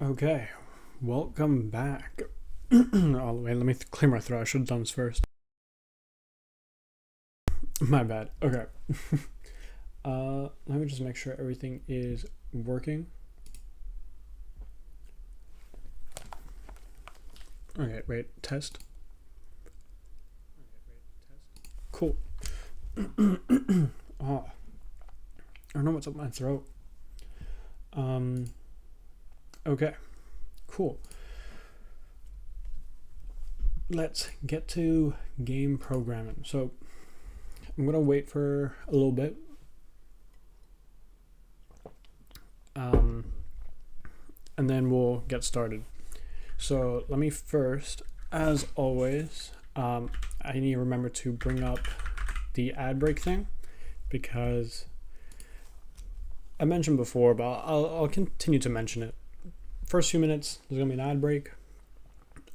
Okay, welcome back. Oh, wait, let me clear my throat. I should have done this first. My bad. Okay. Let me just make sure everything is working. Okay, wait, test. Cool. Oh, I don't know what's up my throat. Okay, cool. Let's get to game programming. So I'm gonna wait for a little bit. And then we'll get started. So let me first, as always, I need to remember to bring up the ad break thing, because I mentioned before, but I'll continue to mention it. First few minutes, there's gonna be an ad break,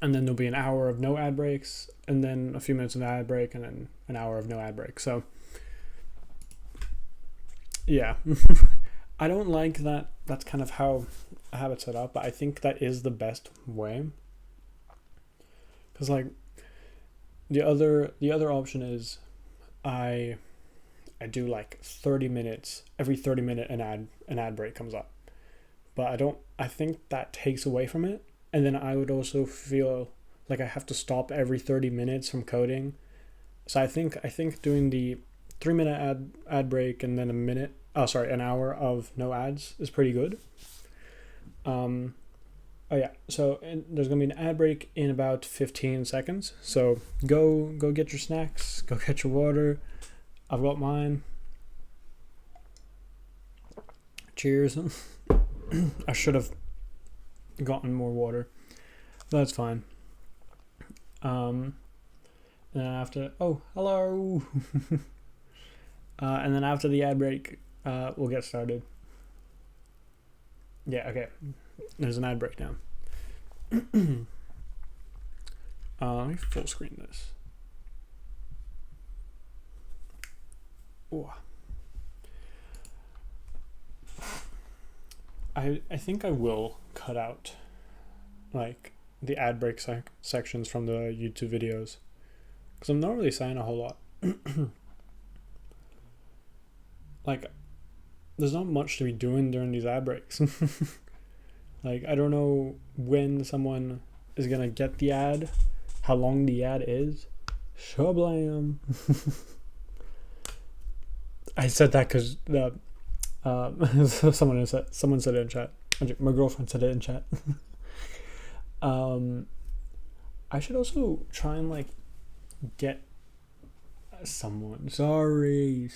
and then there'll be an hour of no ad breaks, and then a few minutes of ad break, and then an hour of no ad break. So yeah. I don't like that. That's kind of how I have it set up, but I think that is the best way. Because like the other option is I do like 30 minutes, every 30 minute an ad break comes up. But I think that takes away from it. And then I would also feel like I have to stop every 30 minutes from coding. So I think doing the 3 minute ad break and then an hour of no ads is pretty good. Oh yeah, so there's gonna be an ad break in about 15 seconds. So go get your snacks, go get your water. I've got mine. Cheers. I should have gotten more water. That's fine. And then after, oh, hello. And then after the ad break, we'll get started. Yeah, okay. There's an ad break now. Let me full screen this. Ooh. I think I will cut out like the ad break sections from the YouTube videos, because I'm not really saying a whole lot. Like, there's not much to be doing during these ad breaks. Like, I don't know when someone is gonna get the ad, how long the ad is. Shablam. I said that because someone said it in chat. My girlfriend said it in chat. I should also try and like get someone. Sorry.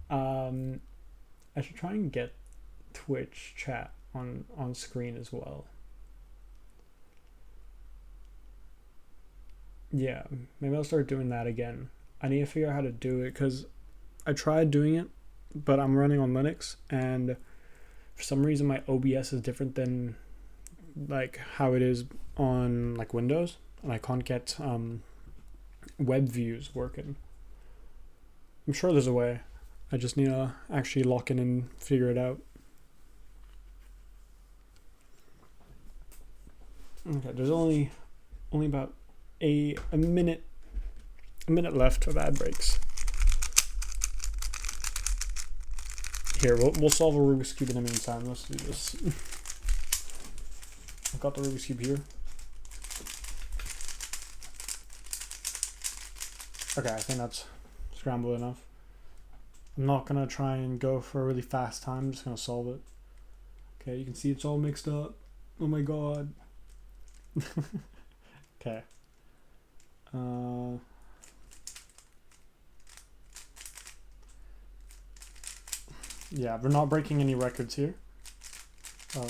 I should try and get Twitch chat on screen as well. Yeah, maybe I'll start doing that again. I need to figure out how to do it, because I tried doing it, but I'm running on Linux, and for some reason my OBS is different than like how it is on like Windows, and I can't get web views working. I'm sure there's a way. I just need to actually lock in and figure it out. Okay, there's only about a minute left of ad breaks. Here, we'll solve a Rubik's Cube in the meantime. Let's do this. I've got the Rubik's Cube here. Okay, I think that's scrambled enough. I'm not gonna try and go for a really fast time. I'm just gonna solve it. Okay, you can see it's all mixed up. Oh my god. Okay. Yeah, we're not breaking any records here. Oh.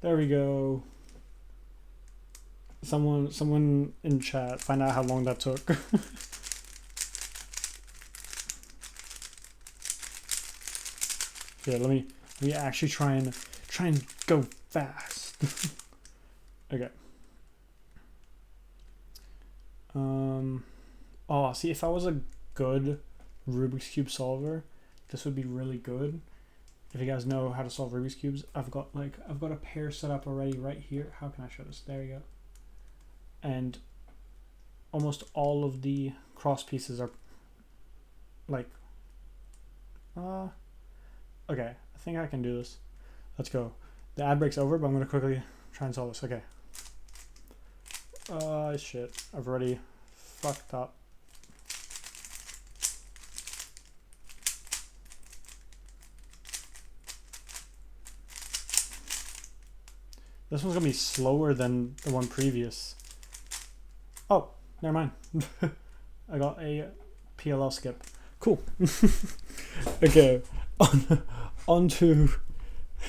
There we go. Someone in chat, find out how long that took. Here, let me actually try and go fast. Okay. Oh, see, if I was a good Rubik's Cube solver, this would be really good. If you guys know how to solve Rubik's Cubes, I've got a pair set up already right here. How can I show this? There you go. And almost all of the cross pieces are like, okay, I think I can do this. Let's go. The ad break's over, but I'm gonna quickly try and solve this. Okay. Shit, I've already fucked up. This one's gonna be slower than the one previous. Oh, never mind. I got a PLL skip. Cool. Okay, on to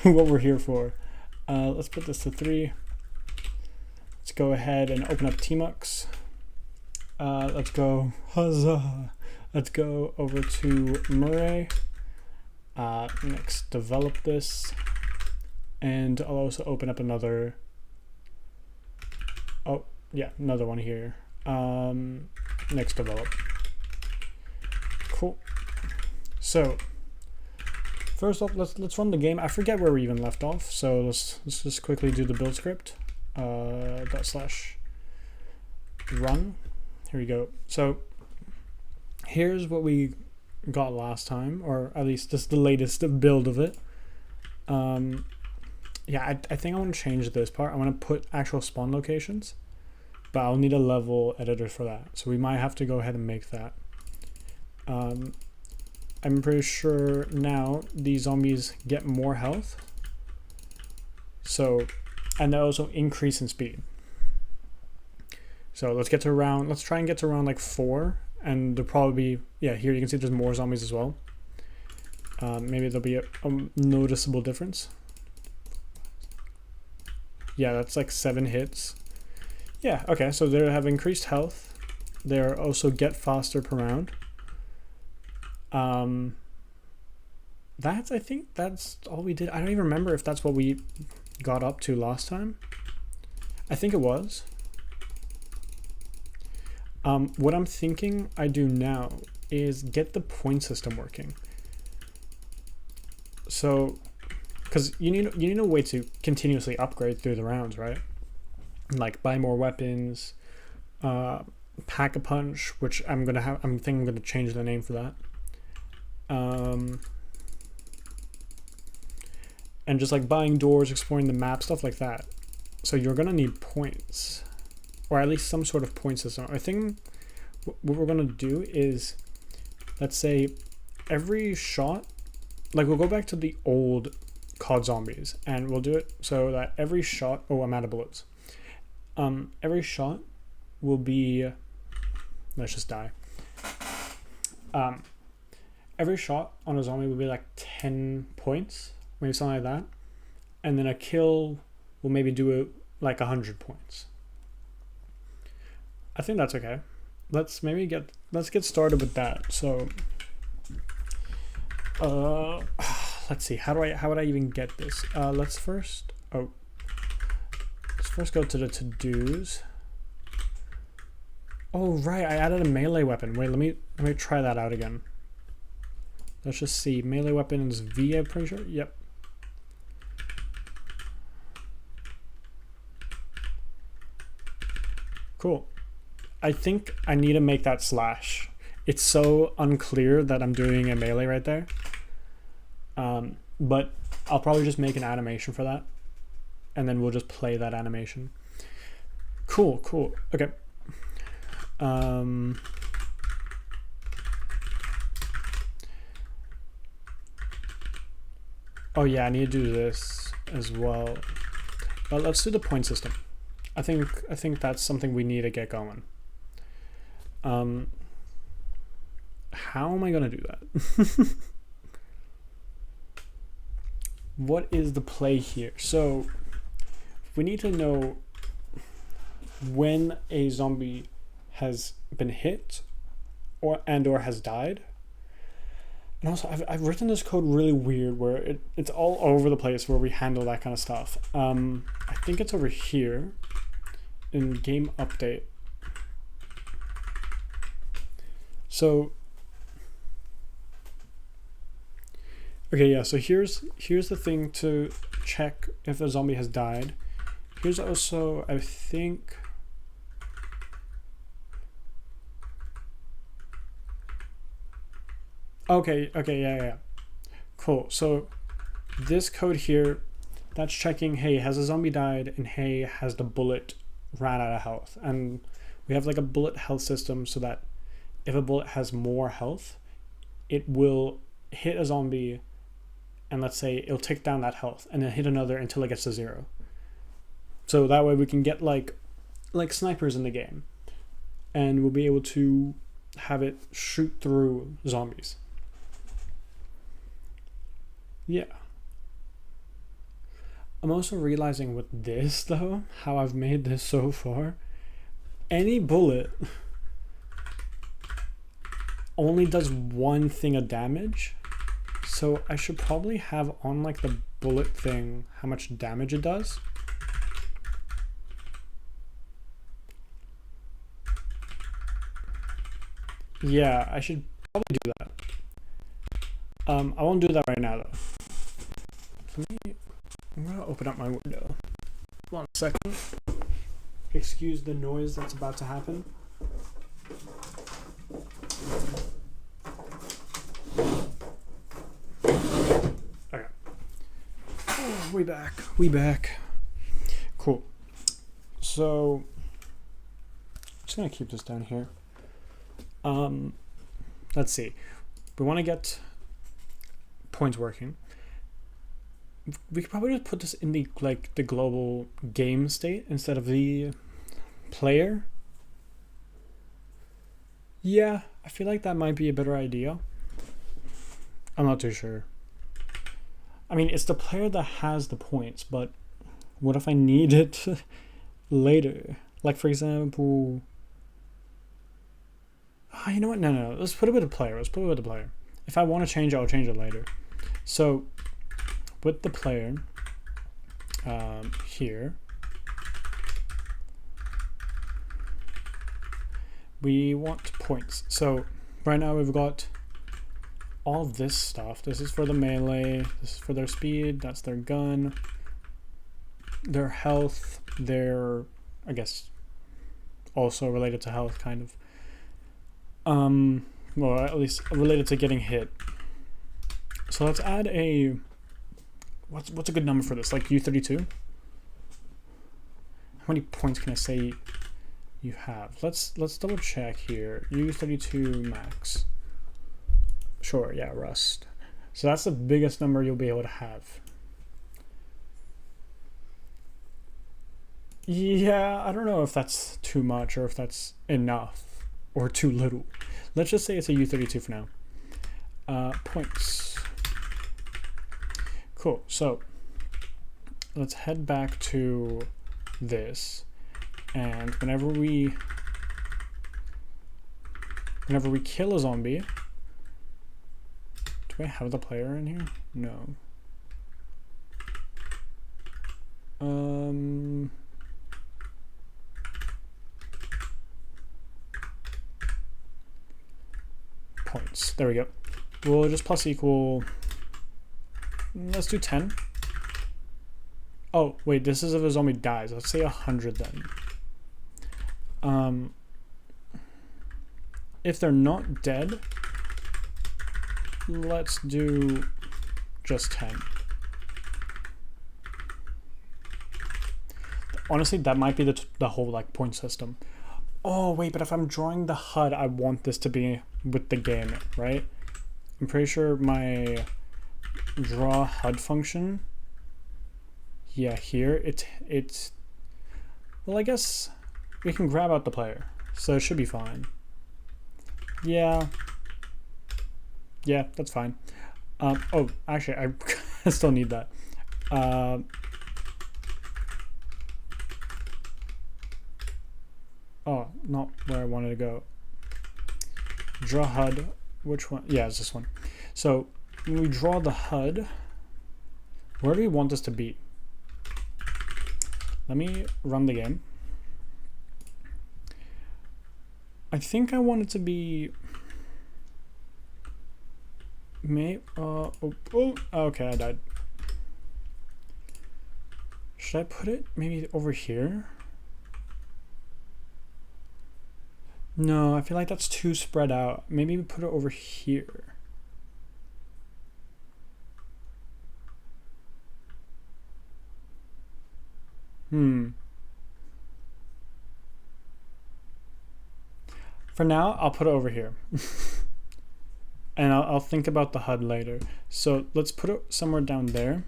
what we're here for. Let's put this to 3. Let's go ahead and open up Tmux. Let's go, huzzah. Let's go over to Murray. Next, develop this. And I'll also open up another, oh yeah, another one here. Next, develop. Cool. So first off, let's run the game. I forget where we even left off, so let's just quickly do the build script. /run. Here we go. So here's what we got last time, or at least this is the latest build of it. Yeah, I think I want to change this part. I want to put actual spawn locations, but I'll need a level editor for that. So we might have to go ahead and make that. I'm pretty sure now these zombies get more health. So, and they also increase in speed. So let's try and get to around like 4. And there'll probably be, yeah, here you can see there's more zombies as well. Maybe there'll be a noticeable difference. Yeah, that's like 7 hits. Yeah, okay, so they have increased health. They also get faster per round. I think that's all we did. I don't even remember if that's what we got up to last time. I think it was. What I'm thinking I do now is get the point system working. So, because you need a way to continuously upgrade through the rounds, right? Like buy more weapons, pack a punch, which I'm thinking I'm gonna change the name for that. And just like buying doors, exploring the map, stuff like that. So you're gonna need points, or at least some sort of point system. I think what we're gonna do is, let's say every shot, like we'll go back to the old COD zombies, and we'll do it so that every shot, oh, I'm out of bullets. Every shot will be, let's just die. Every shot on a zombie will be like 10 points, maybe something like that. And then a kill will maybe do it like 100 points. I think that's okay. Let's get started with that. So, let's see. How would I even get this? Let's first go to the to-dos. Oh right, I added a melee weapon. Wait, let me try that out again. Let's just see. Melee weapon is V, I'm pretty sure. Yep. Cool. I think I need to make that slash. It's so unclear that I'm doing a melee right there. But I'll probably just make an animation for that. And then we'll just play that animation. Cool. Okay. Oh yeah, I need to do this as well. But let's do the point system. I think that's something we need to get going. How am I gonna do that? What is the play here? So we need to know when a zombie has been hit or has died. And also, I've written this code really weird where it's all over the place where we handle that kind of stuff. I think it's over here in game update. So okay, yeah, so here's the thing to check if a zombie has died. Here's also, I think, okay, yeah. Cool. So this code here, that's checking, hey, has a zombie died, and hey, has the bullet ran out of health. And we have like a bullet health system so that if a bullet has more health, it will hit a zombie, and let's say it'll take down that health and then hit another until it gets to 0. So that way we can get like snipers in the game, and we'll be able to have it shoot through zombies. Yeah. I'm also realizing with this though, how I've made this so far, any bullet only does one thing of damage. So I should probably have on like the bullet thing how much damage it does. Yeah, I should probably do that. I won't do that right now though. I'm gonna open up my window. 1 second. Excuse the noise that's about to happen. Okay. Oh, we back. Cool. So, I'm just gonna keep this down here. Let's see. We want to get points working. We could probably just put this in the the global game state instead of the player. Yeah, I feel like that might be a better idea. I'm not too sure. I mean, it's the player that has the points, but what if I need it later? Like, for example... Oh, you know what? No. Let's put it with the player. If I want to change it, I'll change it later. So, with the player, here, we want points. So, right now we've got all of this stuff. This is for the melee, this is for their speed, that's their gun, their health, their, I guess, also related to health, kind of. Well, at least related to getting hit. So let's add a, what's a good number for this? Like U32? How many points can I say you have? Let's double check here. U32 max. Sure, yeah, Rust. So that's the biggest number you'll be able to have. Yeah, I don't know if that's too much or if that's enough or too little. Let's just say it's a U32 for now. Points. Cool, so let's head back to this, and whenever we kill a zombie, do I have the player in here? No. Points. There we go. We'll just plus equal. Let's do 10. Oh, wait, this is if a zombie dies. Let's say 100 then. If they're not dead, let's do just 10. Honestly, that might be the whole like point system. Oh, wait, but if I'm drawing the HUD, I want this to be with the game, right? I'm pretty sure my draw HUD function, yeah, here it's well, I guess we can grab out the player, so it should be fine. Yeah, that's fine. Oh, actually, I still need that. Oh, not where I wanted to go. Draw HUD. Which one? Yeah, it's this one. So when we draw the HUD, where do we want this to be? Let me run the game. I think I want it to be Okay, I died. Should I put it maybe over here? No, I feel like that's too spread out. Maybe we put it over here. For now, I'll put it over here. And I'll think about the HUD later. So let's put it somewhere down there.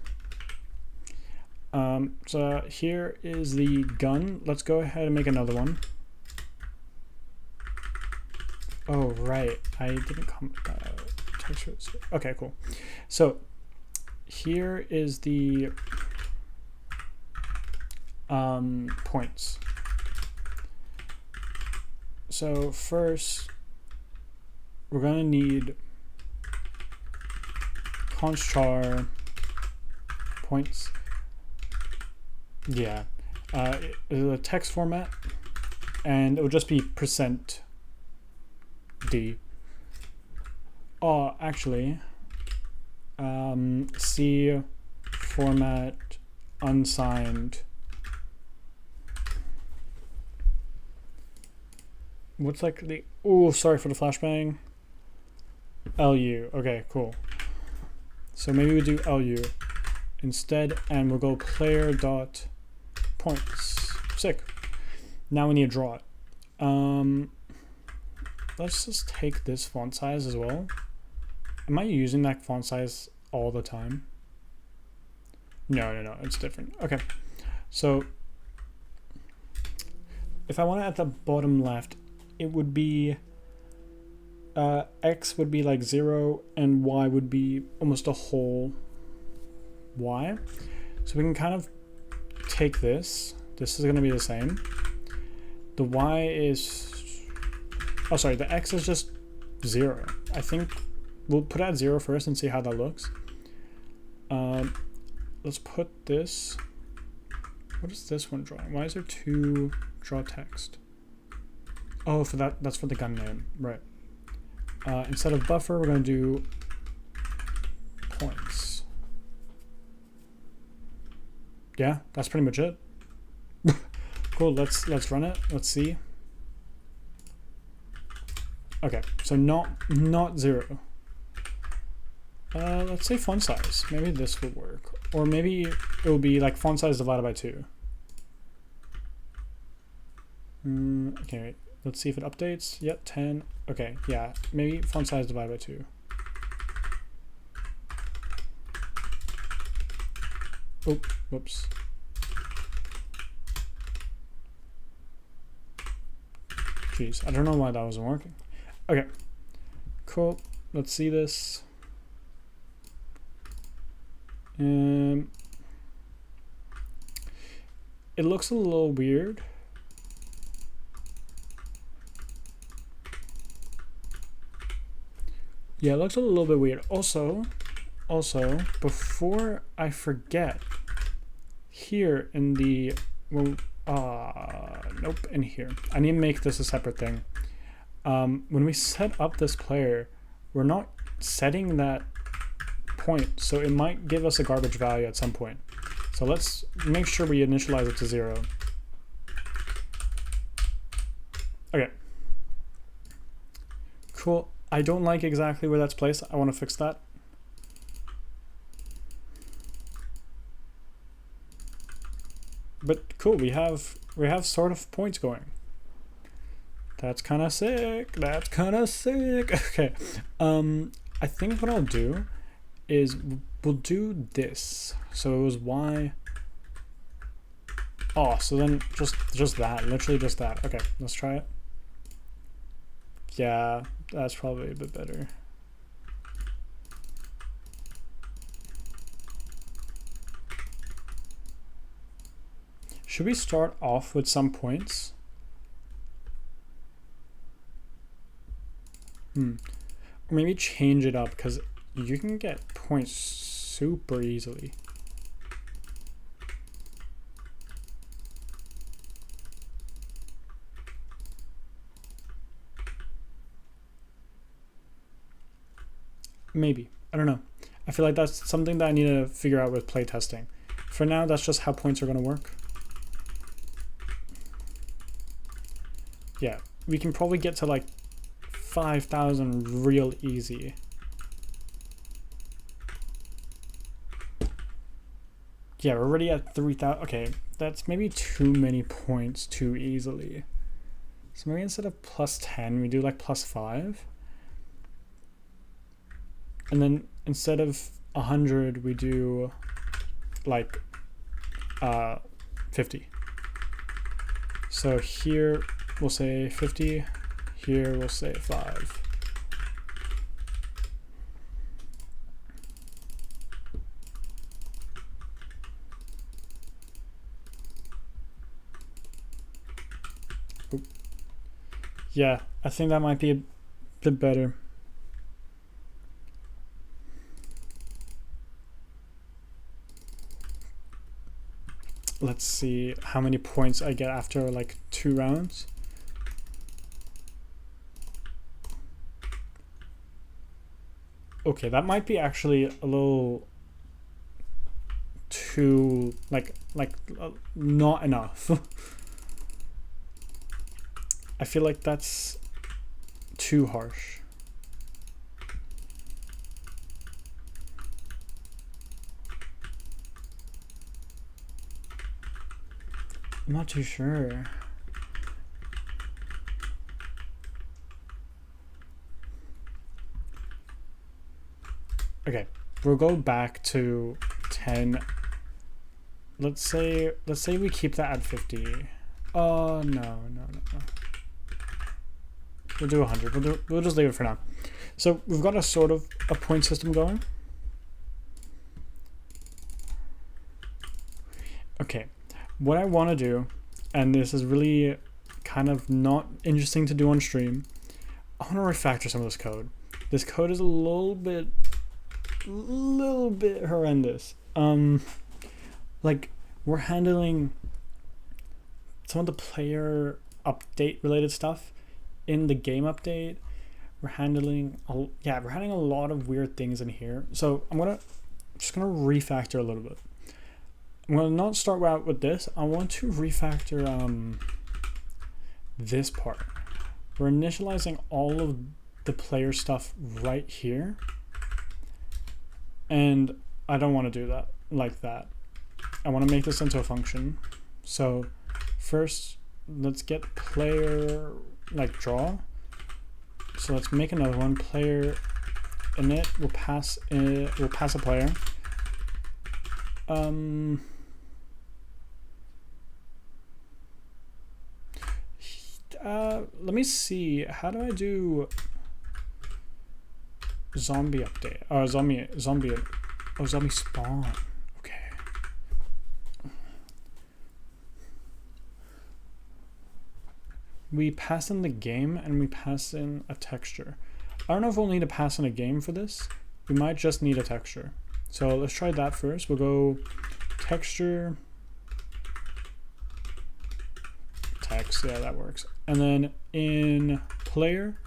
So here is the gun. Let's go ahead and make another one. Oh, right. I didn't comment textures. Okay, cool. So here is the points. So first, we're gonna need const char points. Yeah, the text format, and it will just be %d. Oh, actually, C format unsigned. What's like the, oh, sorry for the flashbang. LU, okay, cool. So maybe we do LU instead, and we'll go player dot points. Sick. Now we need to draw it. Let's just take this font size as well. Am I using that font size all the time? No, it's different. Okay, so if I want it at the bottom left, it would be X would be like 0 and Y would be almost a whole Y. So we can kind of take this. This is going to be the same. The Y is, oh sorry, the X is just 0. I think we'll put it at 0 first and see how that looks. Let's put this, what is this one drawing? Why is there 2 draw text? Oh, for that's for the gun name, right. Instead of buffer, we're going to do points. Yeah, that's pretty much it. Cool, let's run it. Let's see. Okay, so not 0. Let's say font size. Maybe this will work. Or maybe it will be like font size divided by 2. Okay, wait. Let's see if it updates. Yep, 10. Okay, yeah, maybe font size divided by 2. Oh, whoops. Jeez, I don't know why that wasn't working. Okay, cool. Let's see this. It looks a little weird. Yeah, it looks a little bit weird. Also, before I forget, here in the, well, nope, in here. I need to make this a separate thing. When we set up this player, we're not setting that point, so it might give us a garbage value at some point. So let's make sure we initialize it to 0. Okay. Cool. I don't like exactly where that's placed. I want to fix that. But cool, we have sort of points going. That's kind of sick. That's kind of sick. Okay. I think what I'll do is we'll do this. So it was Y. Oh, so then just that, literally just that. Okay, let's try it. Yeah, that's probably a bit better. Should we start off with some points? Or maybe change it up, because you can get points super easily. Maybe. I don't know. I feel like that's something that I need to figure out with playtesting. For now, that's just how points are going to work. Yeah, we can probably get to like 5,000 real easy. Yeah, we're already at 3,000. Okay, that's maybe too many points too easily. So maybe instead of plus 10, we do like plus 5. And then instead of 100, we do like 50. So here we'll say 50. Here we'll say 5. Oop. Yeah, I think that might be a bit better. Let's see how many points I get after like 2 rounds. Okay, that might be actually a little too not enough. I feel like that's too harsh. I'm not too sure. Okay, we'll go back to 10. Let's say we keep that at 50. Oh no. We'll do 100. We'll just leave it for now. So we've got a sort of a point system going. Okay, what I want to do, and this is really kind of not interesting to do on stream, I want to refactor some of this code. This code is a little bit horrendous. Like we're handling some of the player update related stuff in the game update. We're handling a lot of weird things in here. So I'm just gonna refactor a little bit. I'm gonna not start out with this. I want to refactor this part. We're initializing all of the player stuff right here, and I don't want to do that like that. I want to make this into a function. So first, let's get player draw. So let's make another one. Player init. We'll pass a player. Let me see. How do I do zombie update? Oh, zombie spawn. Okay. We pass in the game and we pass in a texture. I don't know if we'll need to pass in a game for this. We might just need a texture. So let's try that first. We'll go texture. Text, yeah, that works. And then in player,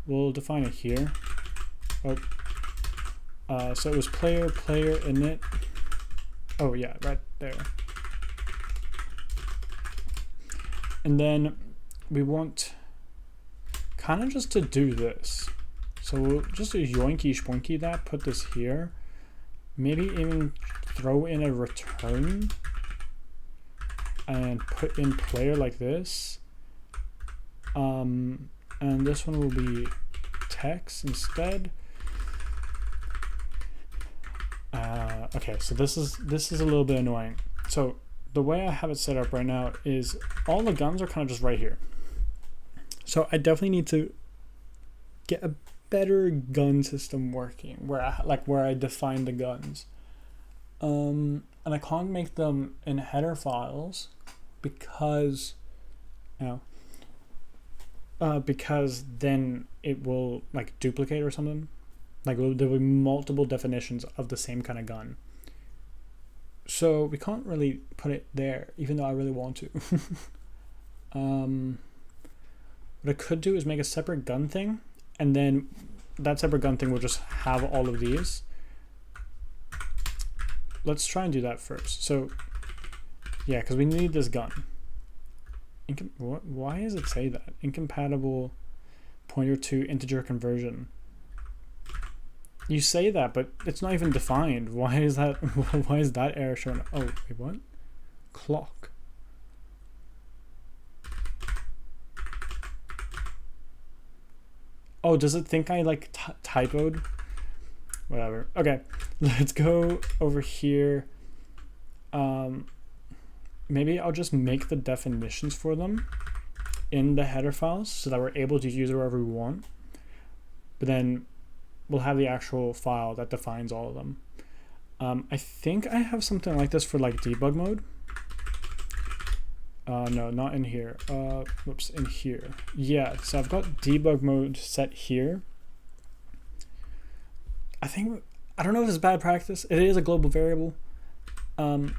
we'll define it here. So it was player init. Oh yeah, right there. And then we want kind of just to do this. So we'll just yoinky spoinky that, put this here. Maybe even throw in a return and put in player like this. And this one will be text instead. Okay, so this is a little bit annoying. So the way I have it set up right now is all the guns are kind of just right here. So I definitely need to get a better gun system working where I define the guns. And I can't make them in header files because because then it will like duplicate or something. Like there will be multiple definitions of the same kind of gun. So we can't really put it there, even though I really want to. What I could do is make a separate gun thing, and then that separate gun thing will just have all of these. Let's try and do that first. So yeah, because we need this gun. Why does it say that? Incompatible pointer to integer conversion. You say that, but it's not even defined. Why is that? Why is that error showing up? Oh, wait, what? Clock. Oh, does it think I like typoed? Whatever. Okay, let's go over here. Maybe I'll just make the definitions for them in the header files so that we're able to use it wherever we want. But then we'll have the actual file that defines all of them. I think I have something like this for like debug mode. No, not in here. Whoops, in here. Yeah, so I've got debug mode set here. I don't know if it's bad practice. It is a global variable,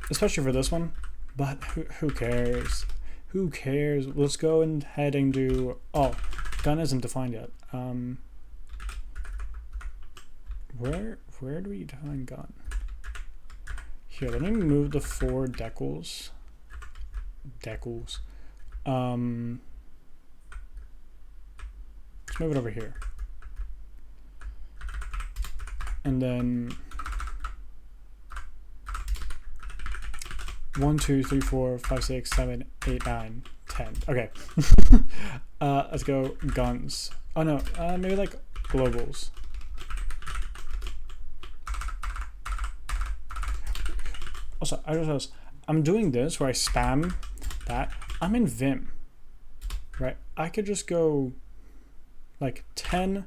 especially for this one, but who cares? Who cares? Let's go ahead and do, oh, gun isn't defined yet. Where do we define gun? Here, let me move the 4 decals. Let's move it over here. And then 1, 2, 3, 4, 5, 6, 7, 8, 9, 10. Okay. Let's go guns. Oh no, maybe like globals. Also, I just noticed I'm doing this where I spam that. I'm in Vim, right? I could just go like 10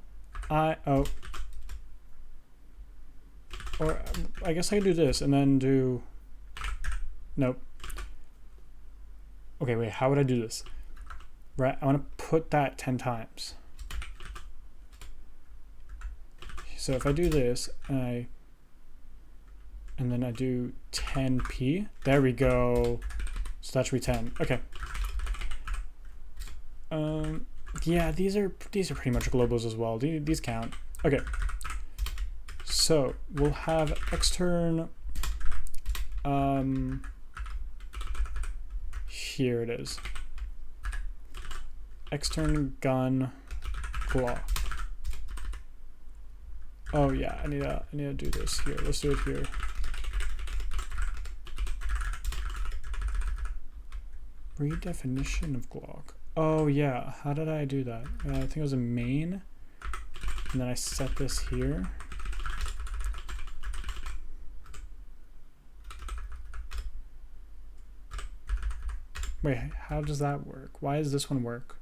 or I guess I could do this and then do, nope. Okay, wait, how would I do this? Right, I want to put that 10 times. So if I do this and then I do 10p, there we go. So that should be 10. Okay. Yeah, these are pretty much globals as well. These count. Okay. So we'll have extern. Here it is. Extern gun Glock. Oh yeah, I need to do this here. Let's do it here. Redefinition of Glock. Oh yeah, how did I do that? I think it was a main, and then I set this here. Wait, how does that work? Why does this one work?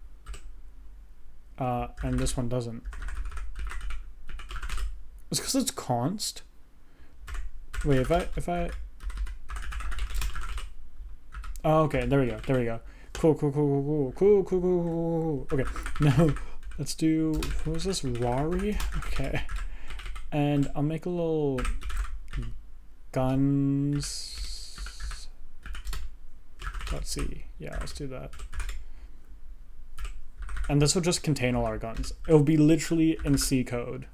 And this one doesn't. It's because it's const. Wait, if I oh, okay, there we go. Cool. Okay, now let's do, what was this, Rari? Okay, and I'll make a little guns. Let's see. Yeah, let's do that. And this will just contain all our guns. It'll be literally in C code.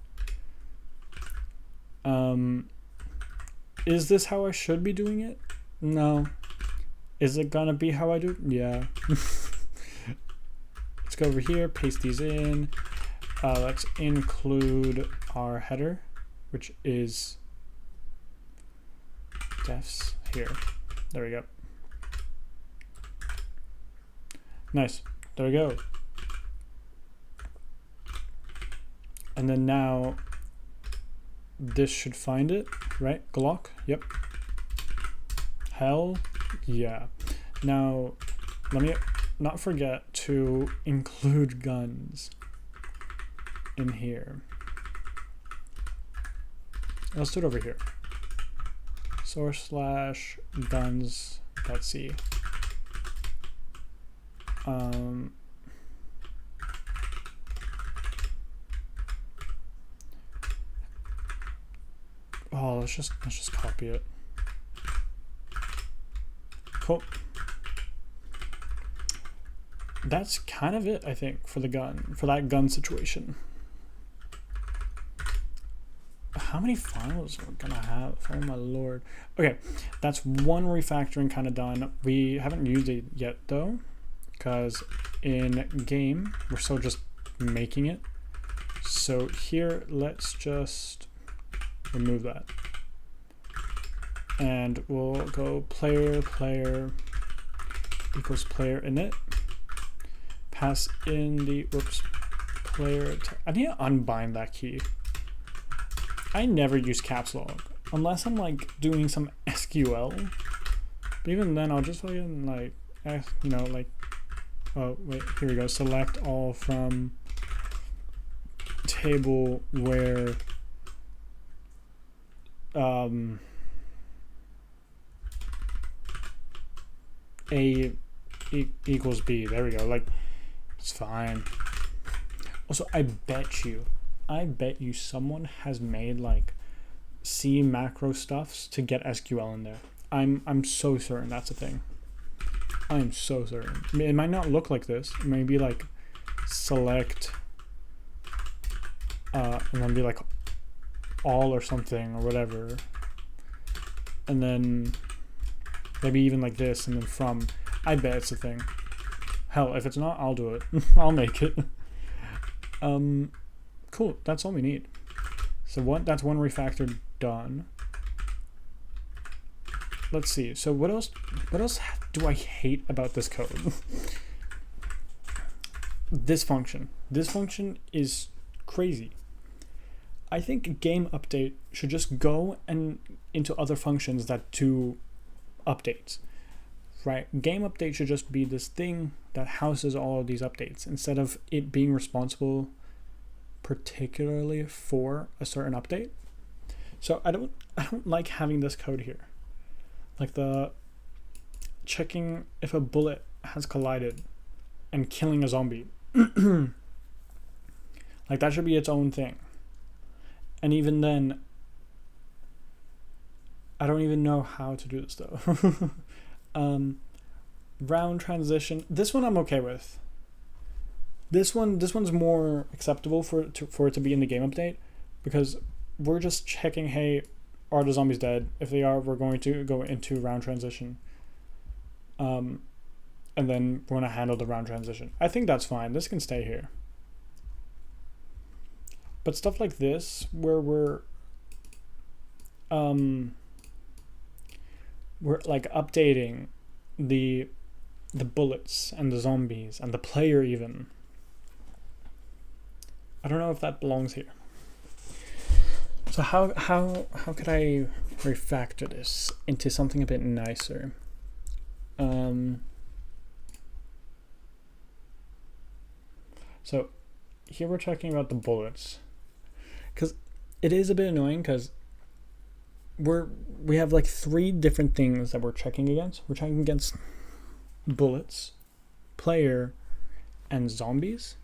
Is this how I should be doing it? No. Is it gonna be how I do it? Yeah. Let's go over here, paste these in. Let's include our header, which is defs here. There we go. Nice. There we go. And then now this should find it, right? Glock. Yep. Hell yeah. Now let me not forget to include guns in here. Let's do it over here. source/guns.c. Oh, let's just copy it. Cool. That's kind of it, I think, for the gun, for that gun situation. How many files are we gonna have? Oh my lord. Okay, that's one refactoring kind of done. We haven't used it yet though, because in game we're still just making it. So here, let's just remove that. And we'll go player equals player init. Pass in the, whoops, player. I need to unbind that key. I never use caps lock unless I'm like doing some SQL. But even then, I'll just fucking like, you know, like, oh wait, here we go. Select all from table where A equals B. There we go. Like, it's fine. Also, I bet you someone has made like C macro stuffs to get SQL in there. I'm so certain that's a thing. I'm so certain. I mean, it might not look like this. It may be like select and then be like all or something or whatever. And then maybe even like this and then from. I bet it's a thing. Hell, if it's not, I'll do it. I'll make it. Cool, that's all we need. So that's one refactor done. Let's see. So what else do I hate about this code? This function. This function is crazy. I think game update should just go and into other functions that do updates. Right? Game update should just be this thing that houses all of these updates instead of it being responsible particularly for a certain update. So I don't like having this code here. Like the checking if a bullet has collided and killing a zombie. Like that should be its own thing. And even then, I don't even know how to do this though. Round transition. This one I'm okay with. This one's more acceptable for it to be in the game update, because we're just checking, hey, are the zombies dead? If they are, we're going to go into round transition. And then we're gonna handle the round transition. I think that's fine. This can stay here. But stuff like this, where we're like updating the bullets and the zombies and the player even. I don't know if that belongs here. So how could I refactor this into something a bit nicer? So here we're talking about the bullets, because it is a bit annoying because we have like 3 different things that we're checking against. We're checking against bullets, player, and zombies.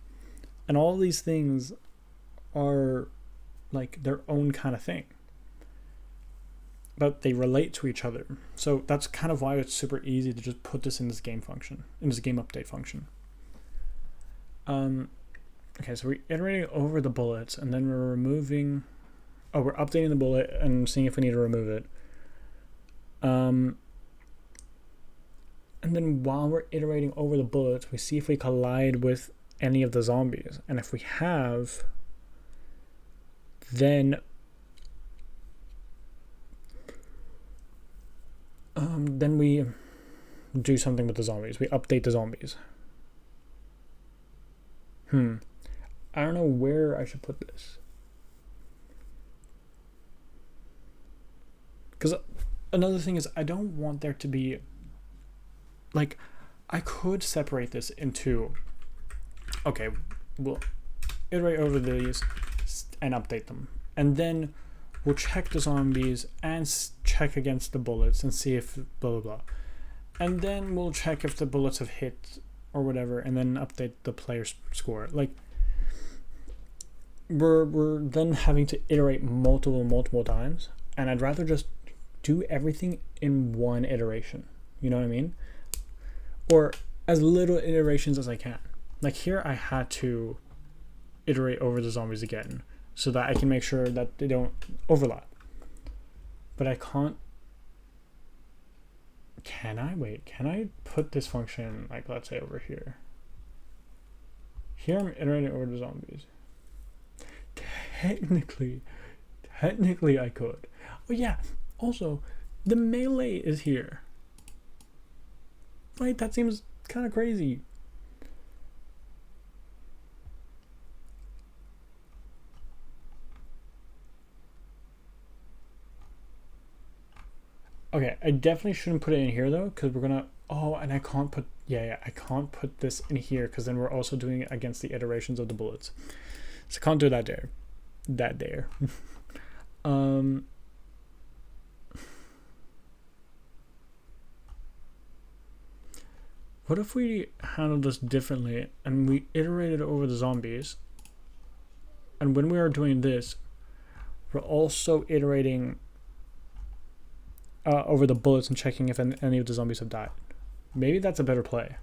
And all of these things are like their own kind of thing, but they relate to each other. So that's kind of why it's super easy to just put this in this game function, in this game update function. Okay, so we're iterating over the bullets, and then we're we're updating the bullet and seeing if we need to remove it. And then while we're iterating over the bullets, we see if we collide with any of the zombies, and if we have, then we do something with the zombies. We update the zombies. I don't know where I should put this, because another thing is I don't want there to be like, I could separate this into, okay, we'll iterate over these and update them, and then we'll check the zombies and check against the bullets and see if blah blah blah, and then we'll check if the bullets have hit or whatever, and then update the player's score. Like, we're then having to iterate multiple times, and I'd rather just do everything in one iteration. You know what I mean? Or as little iterations as I can. Like here I had to iterate over the zombies again. so that I can make sure that they don't overlap. But I can't. Can I? Wait, can I put this function, like, let's say over here? Here I'm iterating over the zombies. Technically I could. Oh yeah, also, the melee is here. Right, that seems kind of crazy. Okay, I definitely shouldn't put it in here though, because we're gonna, oh, and I can't put, I can't put this in here, because then we're also doing it against the iterations of the bullets. So I can't do that there. What if we handle this differently and we iterated over the zombies, and when we are doing this, we're also iterating over the bullets and checking if any of the zombies have died. Maybe that's a better play.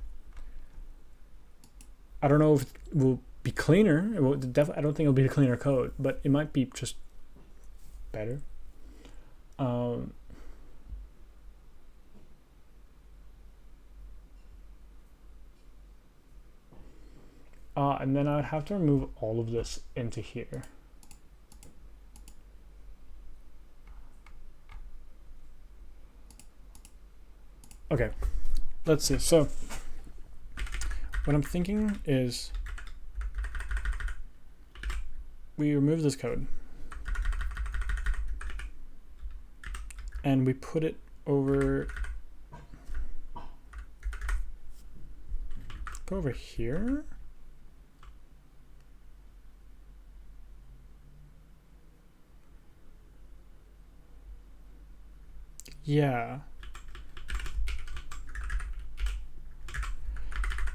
I don't know if it will be cleaner. I don't think it'll be a cleaner code, but it might be just better. And then I'd have to remove all of this into here. Okay, let's see. So what I'm thinking is we remove this code and we put it over here. Yeah.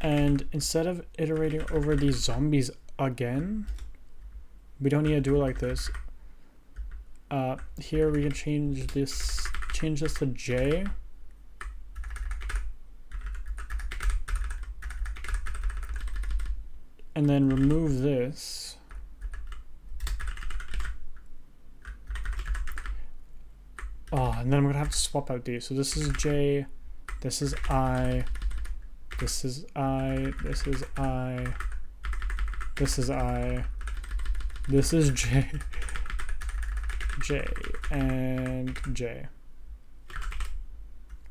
And instead of iterating over these zombies again, we don't need to do it like this. Here we can change this to J. And then remove this. Oh, and then I'm gonna have to swap out these. So this is J, this is I, this is I, this is I, this is I, this is J, J, and J.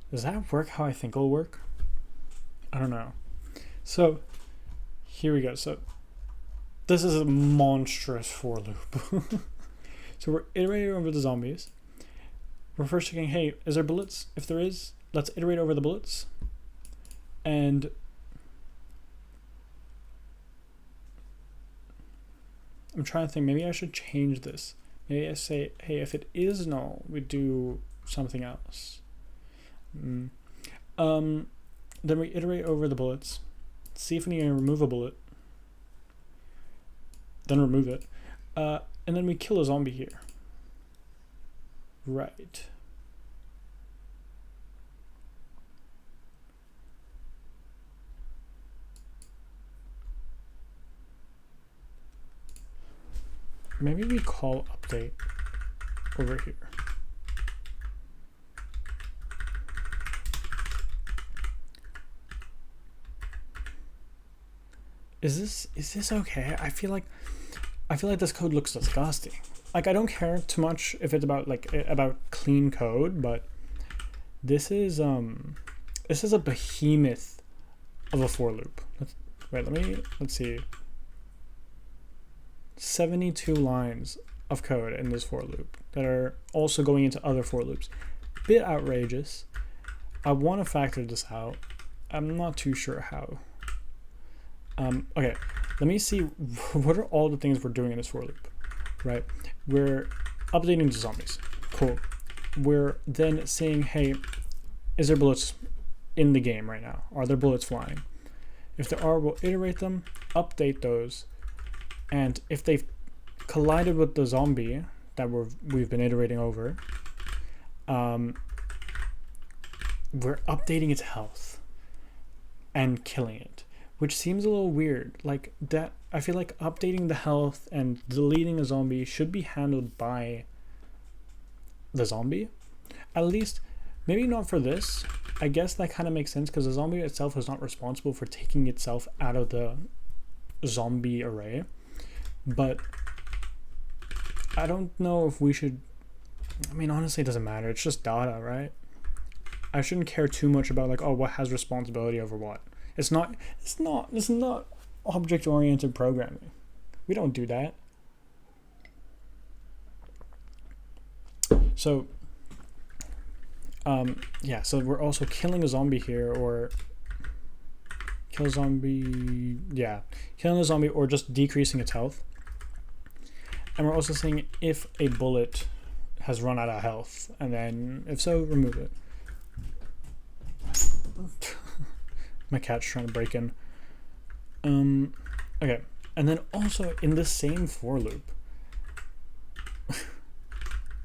Does that work how I think it'll work? I don't know. So here we go. So this is a monstrous for loop. So we're iterating over the zombies. We're first checking, hey, is there bullets? If there is, let's iterate over the bullets. And I'm trying to think, maybe I should change this. Maybe I say, hey, if it is null, we do something else. Then we iterate over the bullets. See if we need to remove a bullet. Then remove it. And then we kill a zombie here. Right. Maybe we call update over here. Is this okay? I feel like this code looks disgusting. Like, I don't care too much if it's about clean code, but this is a behemoth of a for loop. Let's see. 72 lines of code in this for loop that are also going into other for loops. Bit outrageous. I want to factor this out. I'm not too sure how. Okay, let me see what are all the things we're doing in this for loop. Right, we're updating the zombies. Cool. We're then saying, hey, is there bullets in the game right now? Are there bullets flying? If there are, we'll iterate them, update those, and if they've collided with the zombie that we've been iterating over, we're updating its health and killing it. which seems a little weird. Like that, I feel like updating the health and deleting a zombie should be handled by the zombie. At least, maybe not for this. I guess that kind of makes sense because the zombie itself is not responsible for taking itself out of the zombie array. But I don't know if we should. I mean, honestly, it doesn't matter. It's just data, right? I shouldn't care too much about like, oh, what has responsibility over what. This is not object-oriented programming. We don't do that. So, yeah. So we're also killing a zombie here, or kill a zombie. Yeah, killing a zombie, or just decreasing its health. And we're also saying if a bullet has run out of health, and then if so, remove it. My cat's trying to break in. Okay, and then also in the same for loop,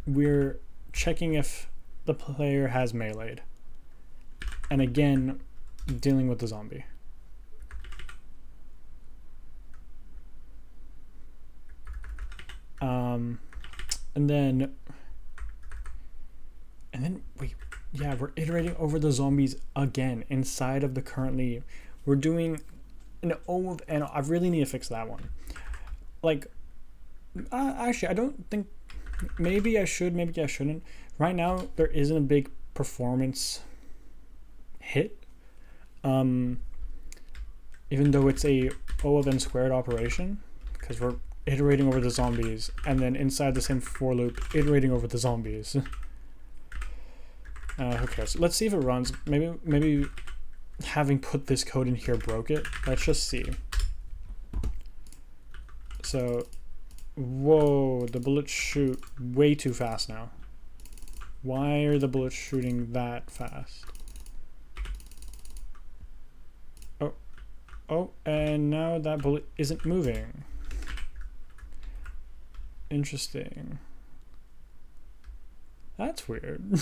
we're checking if the player has meleeed, and again, dealing with the zombie. And then we're iterating over the zombies again inside of the currently. We're doing an O of N. I really need to fix that one. Like, actually, I don't think. Maybe I should. Maybe I shouldn't. Right now, there isn't a big performance hit. Even though it's a O of N squared operation, because we're iterating over the zombies, and then inside the same for loop, iterating over the zombies. Who cares? Let's see if it runs. Maybe having put this code in here broke it. Let's just see. So, whoa, the bullets shoot way too fast now. Why are the bullets shooting that fast? Oh, and now that bullet isn't moving. Interesting. That's weird.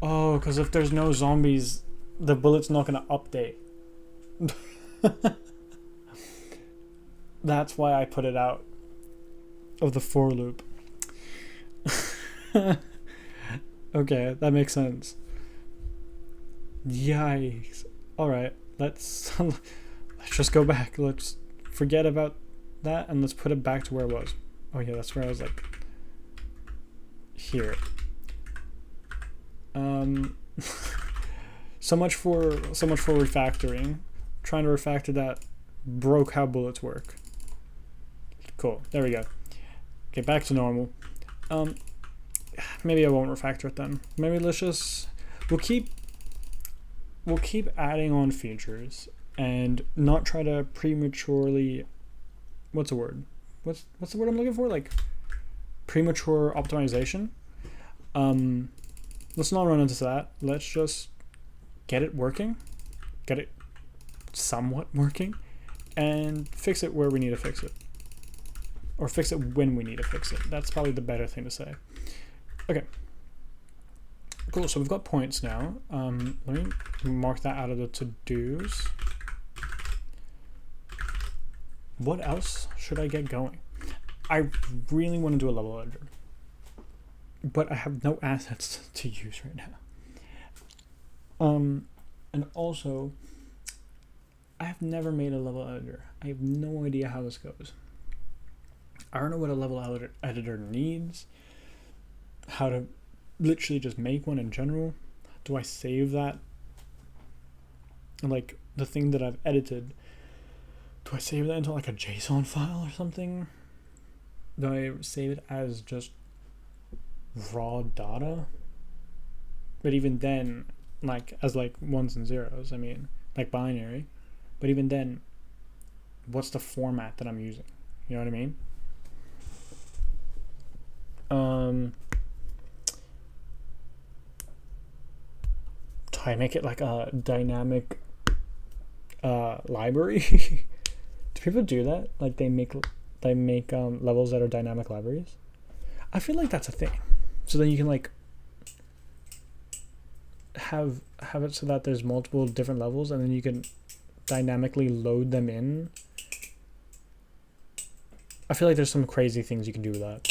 Oh, because if there's no zombies, the bullet's not going to update. That's why I put it out of the for loop. Okay, that makes sense. Yikes. Alright, let's just go back. Let's forget about that and let's put it back to where it was. Oh yeah, that's where I was like here. So much for refactoring. Trying to refactor that broke how bullets work. Cool. There we go. Okay, back to normal. Maybe I won't refactor it then. Maybe we'll keep adding on features and not try to prematurely. What's the word? What's the word I'm looking for? Like premature optimization. Let's not run into that. Let's just get it working, get it somewhat working, and fix it where we need to fix it. Or fix it when we need to fix it. That's probably the better thing to say. Okay. Cool, so we've got points now. Let me mark that out of the to-dos. What else should I get going? I really want to do a level editor, but I have no assets to use right now. And also, I have never made a level editor. I have no idea how this goes. I don't know what a level editor needs, how to literally just make one in general. Do I save that? Like, the thing that I've edited, do I save that into like a JSON file or something? Do I save it as just raw data? But even then, like as like ones and zeros, I mean, like binary. But even then, what's the format that I'm using? You know what I mean? Do I make it like a dynamic library? Do people do that? Like they make levels that are dynamic libraries? I feel like that's a thing. So then you can like have it so that there's multiple different levels, and then you can dynamically load them in. I feel like there's some crazy things you can do with that.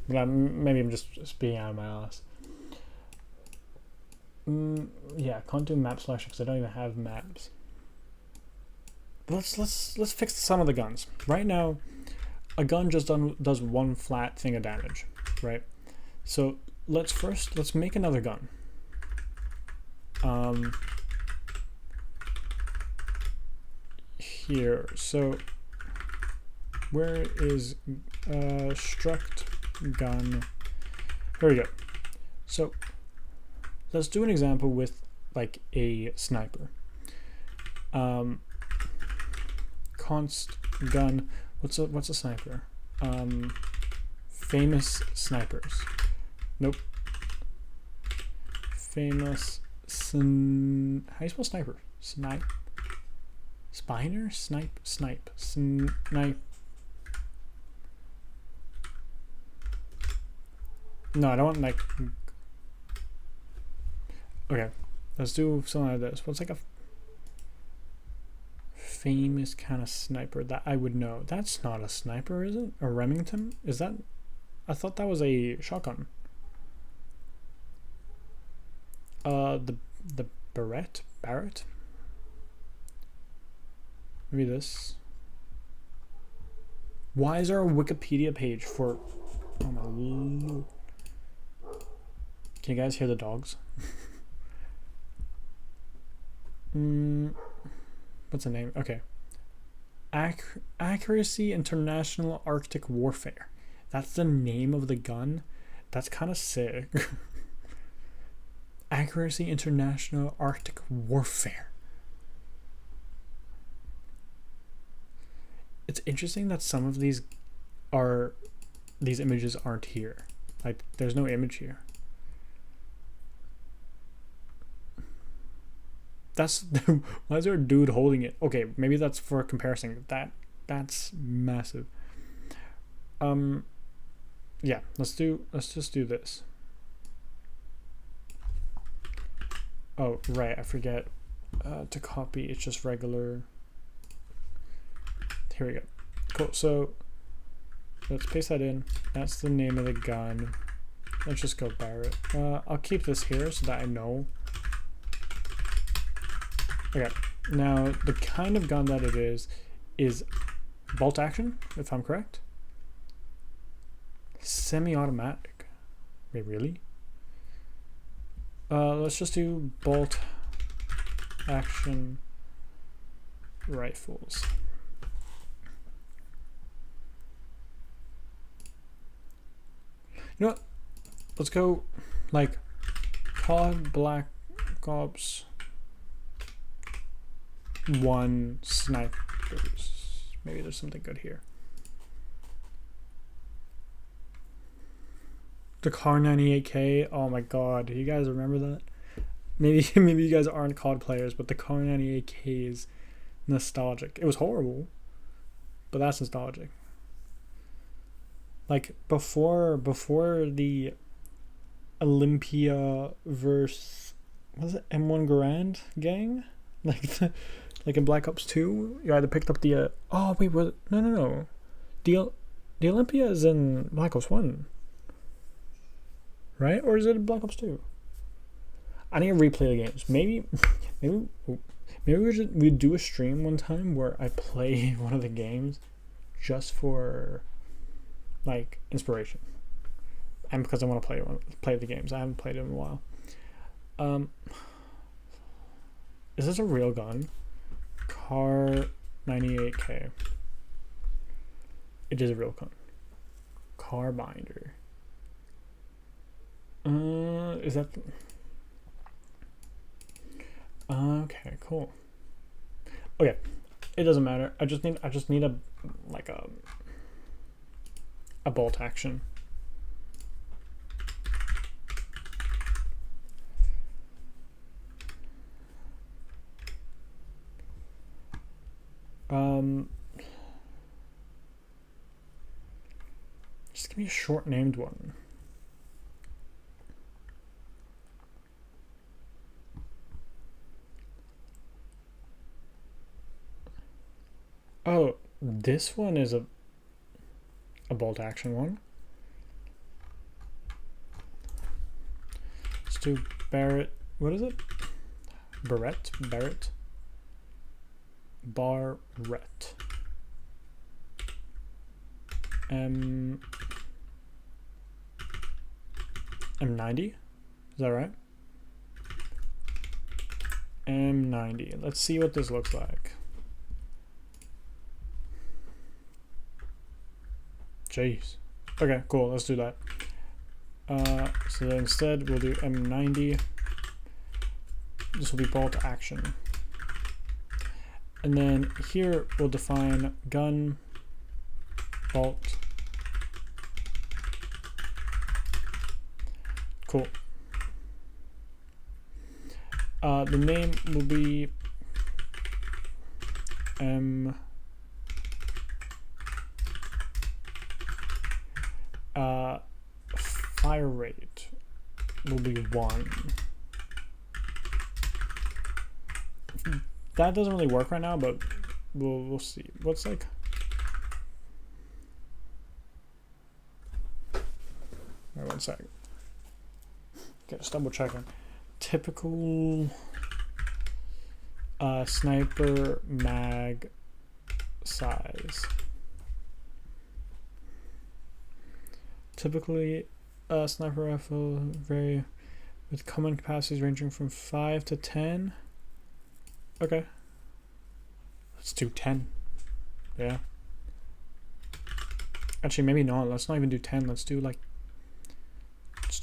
Maybe I'm just speaking out of my ass. Yeah, can't do map selection because I don't even have maps. But let's fix some of the guns. Right now, a gun just does one flat thing of damage, right? So let's make another gun. Here. So where is struct gun? Here we go. So let's do an example with like a sniper. Const gun. What's a sniper? Famous snipers. Nope. Famous how do you spell sniper? Snipe. Spiner? Snipe. No, I don't want like. Okay, let's do something like this. What's like a famous kind of sniper that I would know? That's not a sniper, is it? A Remington? Is that? I thought that was a shotgun. The Barrett. Maybe this. Why is there a Wikipedia page for? Oh my lord! Can you guys hear the dogs? What's the name? Okay. Accuracy International Arctic Warfare. That's the name of the gun. That's kind of sick. Accuracy International Arctic Warfare. It's interesting that some of these images aren't here. Like, there's no image here. That's why is there a dude holding it? Okay, maybe that's for comparison. That's massive. Yeah, let's just do this. Oh, right, I forget to copy. It's just regular. Here we go. Cool. So let's paste that in. That's the name of the gun. Let's just go Barrett. I'll keep this here so that I know. Okay. Now the kind of gun that it is bolt action, if I'm correct. Semi-automatic. Wait, really? Let's just do bolt action rifles. You know what? Let's go like COD Black Ops 1 snipers. Maybe there's something good here. The Car 98K. Oh my god, do you guys remember that? Maybe you guys aren't COD players, but the Car 98K is nostalgic. It was horrible, but that's nostalgic. Like before the Olympia versus was it M1 Garand gang? Like in Black Ops 2, you either picked up the oh wait, was it? No. The Olympia is in Black Ops 1. Right? Or is it Black Ops 2? I need to replay the games. Maybe we do a stream one time where I play one of the games just for like inspiration, and because I want to play the games. I haven't played it in a while. Is this a real gun? Car 98K. It is a real gun. Carbinder. Is that? Okay, cool. Okay, it doesn't matter. I just need a like a bolt action. Just give me a short named one. Oh, this one is a bolt action one. Let's do Barrett. What is it? Barrett? Barrett? Barrett. M90? Is that right? M90. Let's see what this looks like. Jeez. Okay, cool. Let's do that. So then instead we'll do M90. This will be bolt action. And then here we'll define gun bolt. Cool. The name will be fire rate will be 1. That doesn't really work right now, but we'll see. What's like? Wait 1 second. Okay, just double checking. Typical sniper mag size. Typically, sniper rifle vary with common capacities ranging from 5 to 10. Okay. Let's do 10. Yeah. Actually, maybe not. Let's not even do 10. Let's do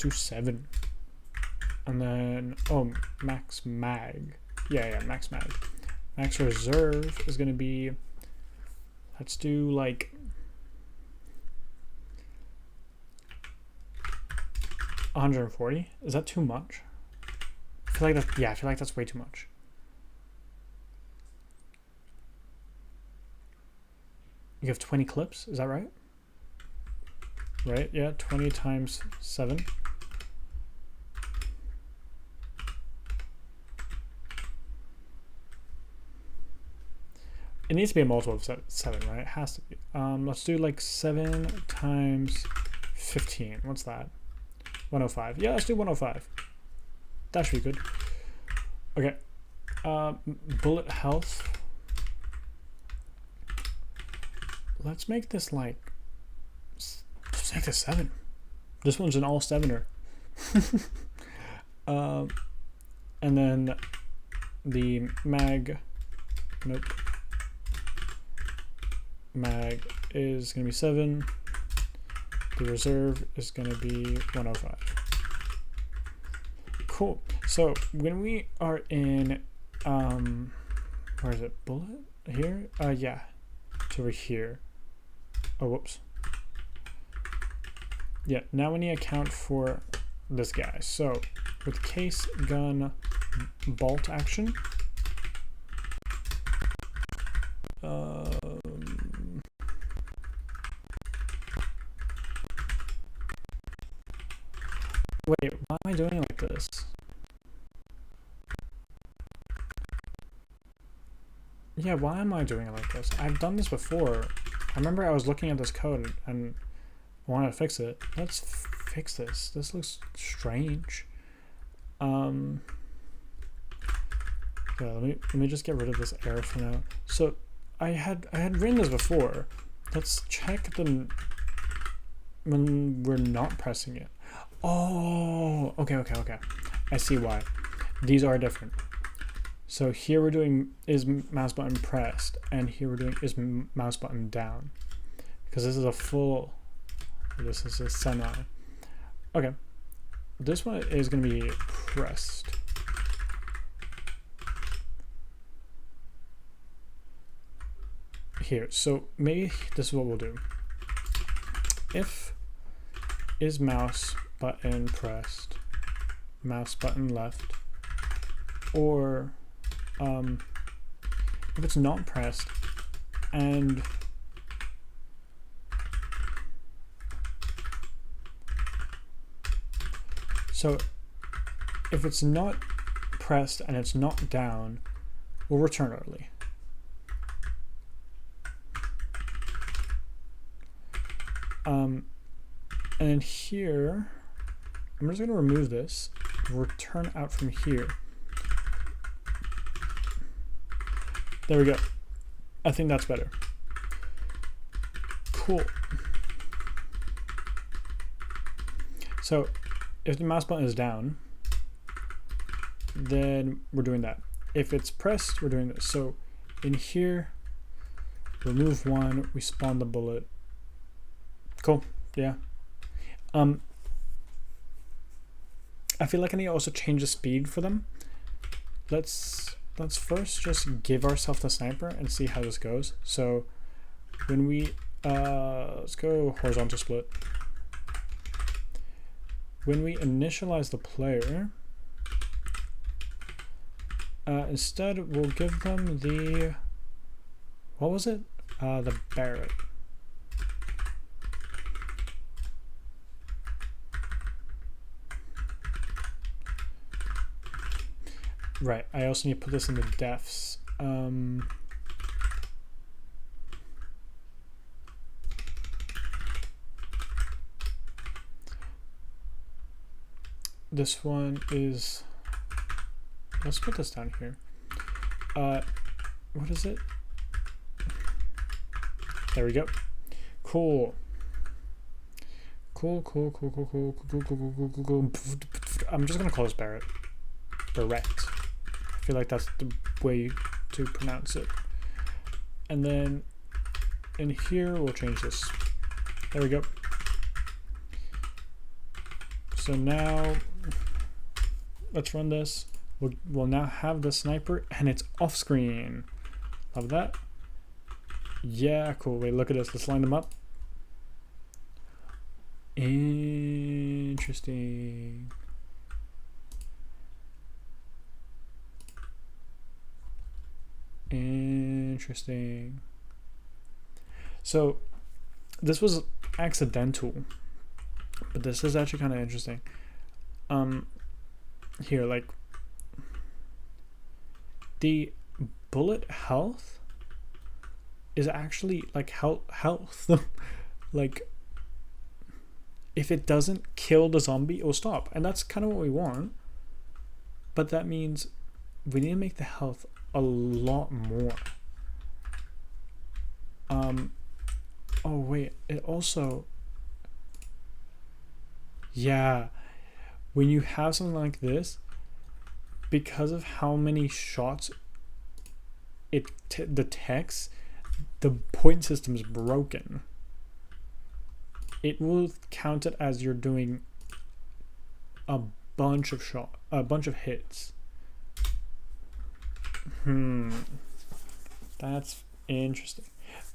7. And then, oh, max mag. Yeah, max mag. Max reserve is going to be, let's do 140. Is that too much? I feel like that, yeah, I feel like that's way too much. You have 20 clips, is that right? Right, yeah, 20 times 7. It needs to be a multiple of 7, right? It has to be. Let's do 7 times 15. What's that? 105. Yeah, let's do 105. That should be good. Okay. Bullet health. Let's make this let's make this 7. This one's an all 7er. And then the mag. Nope. Mag is going to be 7. The reserve is going to be 105. Cool. So when we are in, where is it? Bullet? Here? Yeah. It's over here. Oh, whoops. Yeah, now we need to account for this guy. So with case gun bolt action, wait, why am I doing it like this? Yeah, why am I doing it like this? I've done this before. I remember I was looking at this code and wanted to fix it. Let's fix this. This looks strange. Yeah, let me just get rid of this error for now. So I had written this before. Let's check them when we're not pressing it. Oh, okay. I see why. These are different. So here we're doing is mouse button pressed, and here we're doing is mouse button down, because this is a full. This is a semi. Okay, this one is going to be pressed. Here, so maybe this is what we'll do. If is mouse button pressed, mouse button left, or if it's not pressed and so if it's not pressed and it's not down, we'll return early. And then here, I'm just gonna remove this, return out from here. There we go. I think that's better. Cool. So if the mouse button is down, then we're doing that. If it's pressed, we're doing this. So in here, remove one, we spawn the bullet. Cool, yeah. I feel like I need to also change the speed for them. Let's first just give ourselves the sniper and see how this goes. So when we let's go horizontal split. When we initialize the player, instead we'll give them the, what was it? The Barrett. Right, I also need to put this in the defs. This one is, let's put this down here. What is it? There we go. Cool. Cool. I'm just gonna call this Barrett. Barrett. I feel like that's the way to pronounce it. And then in here, we'll change this. There we go. So now, let's run this. We'll now have the sniper and it's off screen. Love that. Yeah, cool. Wait, look at this. Let's line them up. Interesting. Interesting. So this was accidental, but this is actually kind of interesting. Here, like the bullet health is actually like health. Like if it doesn't kill the zombie, it will stop, and that's kind of what we want. But that means we need to make the health a lot more. Oh wait, it also, yeah, when you have something like this, because of how many shots it detects, the point system is broken. It will count it as you're doing a bunch of hits. That's interesting.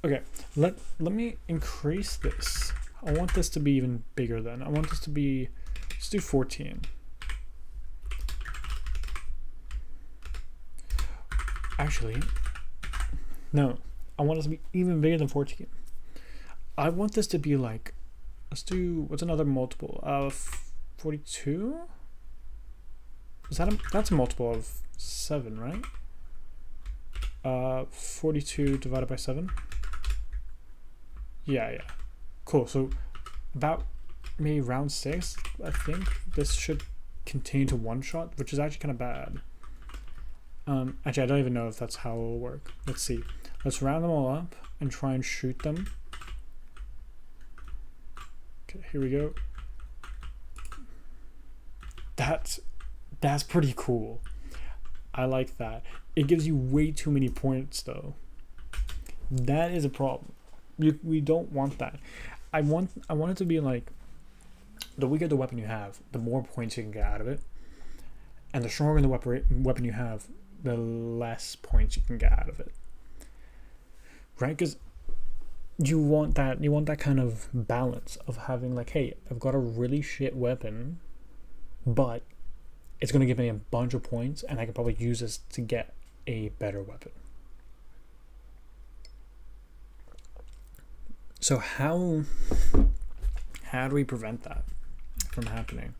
Okay, let me increase this. I want this to be even bigger then. I want this to be, let's do 14. Actually, no, I want this to be even bigger than 14. I want this to be like, let's do, what's another multiple of 42? Is that that's a multiple of 7, right? 42 divided by 7. Yeah. Cool. So about maybe round 6, I think this should continue to one shot, which is actually kind of bad. Actually, I don't even know if that's how it will work. Let's see. Let's round them all up and try and shoot them. Okay, here we go. That's pretty cool. I like that. It gives you way too many points though. That is a problem. We don't want that. I want it to be like, the weaker the weapon you have, the more points you can get out of it, and the stronger the weapon you have, the less points you can get out of it. Right? Because you want that kind of balance of having like, hey, I've got a really shit weapon, but it's going to give me a bunch of points, and I can probably use this to get a better weapon. So how do we prevent that from happening?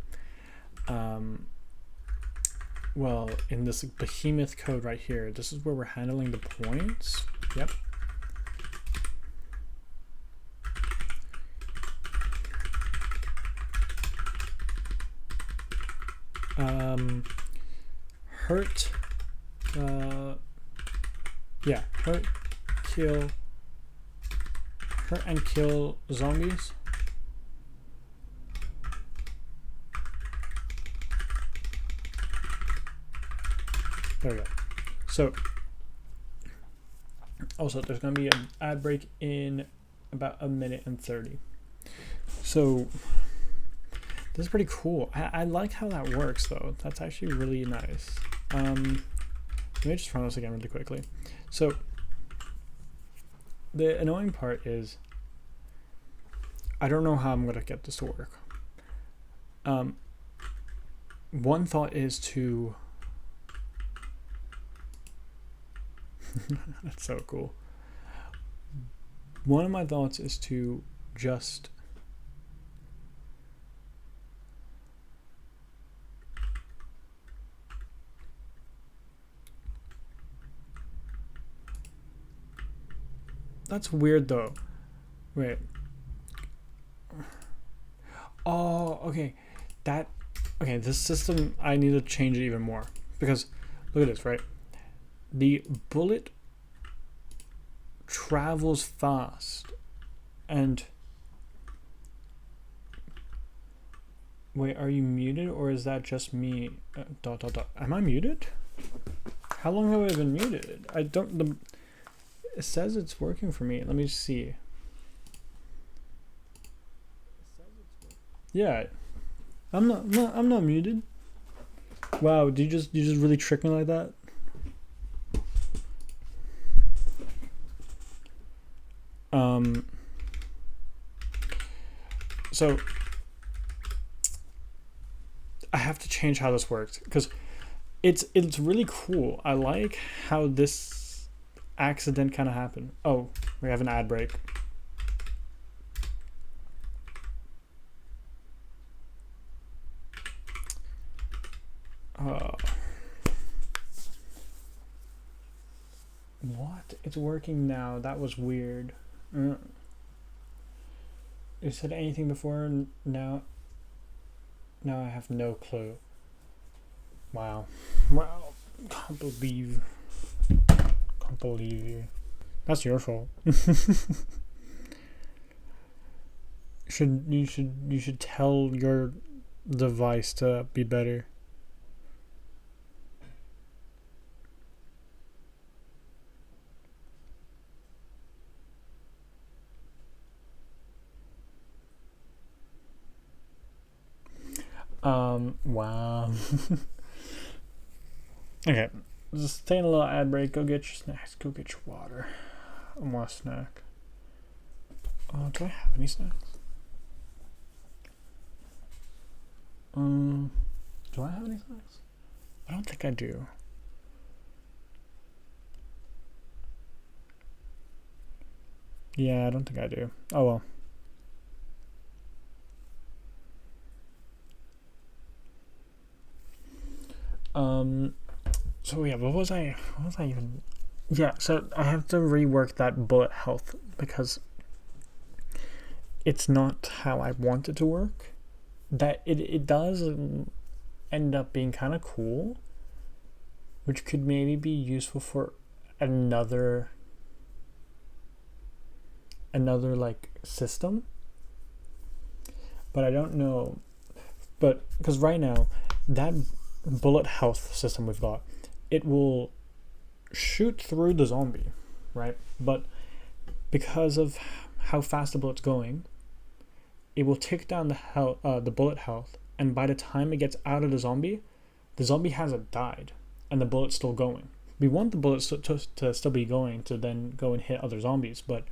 Well, in this behemoth code right here, this is where we're handling the points. Yep. hurt, yeah, hurt and kill zombies. There we go. So also there's gonna be an ad break in about 1:30. So this is pretty cool. I like how that works though. That's actually really nice. Let me just run this again really quickly. So the annoying part is I don't know how I'm gonna get this to work. One thought is to that's so cool. One of my thoughts is to just that's weird though. Wait. Oh, okay. This system, I need to change it even more. Because, look at this, right? The bullet travels fast. And... Wait, are you muted? Or is that just me? ... Am I muted? How long have I been muted? I don't... It says it's working for me. Let me see. Yeah. I'm not muted. Wow, did you just really trick me like that? So I have to change how this works because it's really cool. I like how this accident kind of happened. Oh, we have an ad break. What? It's working now. That was weird. You said anything before? Now I have no clue. Wow. Can't believe you. That's your fault. You should tell your device to be better. Wow. Okay, just taking a little ad break. Go get your snacks. Go get your water. I want a snack. Do I have any snacks? Do I have any snacks? I don't think I do. Yeah, I don't think I do. Oh well. So yeah, what was I even? Yeah, so I have to rework that bullet health because it's not how I want it to work. That it does end up being kind of cool, which could maybe be useful for another like system, but I don't know. But because right now that bullet health system we've got, it will shoot through the zombie, right? But because of how fast the bullet's going, it will tick down the bullet health, and by the time it gets out of the zombie hasn't died, and the bullet's still going. We want the bullets to still be going to then go and hit other zombies, but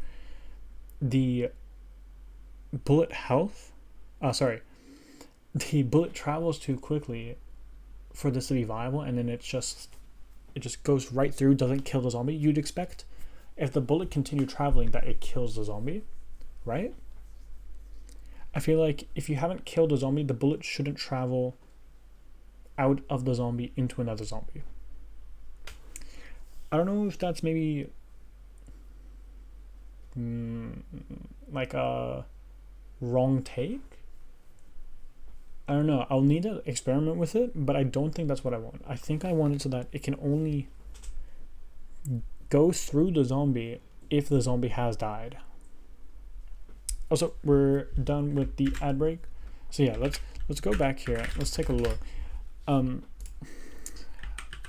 the bullet health, the bullet travels too quickly for this to be viable, and then it just goes right through, doesn't kill the zombie. You'd expect if the bullet continued traveling that it kills the zombie, right? I feel like if you haven't killed a zombie, the bullet shouldn't travel out of the zombie into another zombie. I don't know if that's maybe like a wrong take, I don't know. I'll need to experiment with it, but I don't think that's what I want. I think I want it so that it can only go through the zombie if the zombie has died. Also, we're done with the ad break. So yeah, let's go back here. Let's take a look.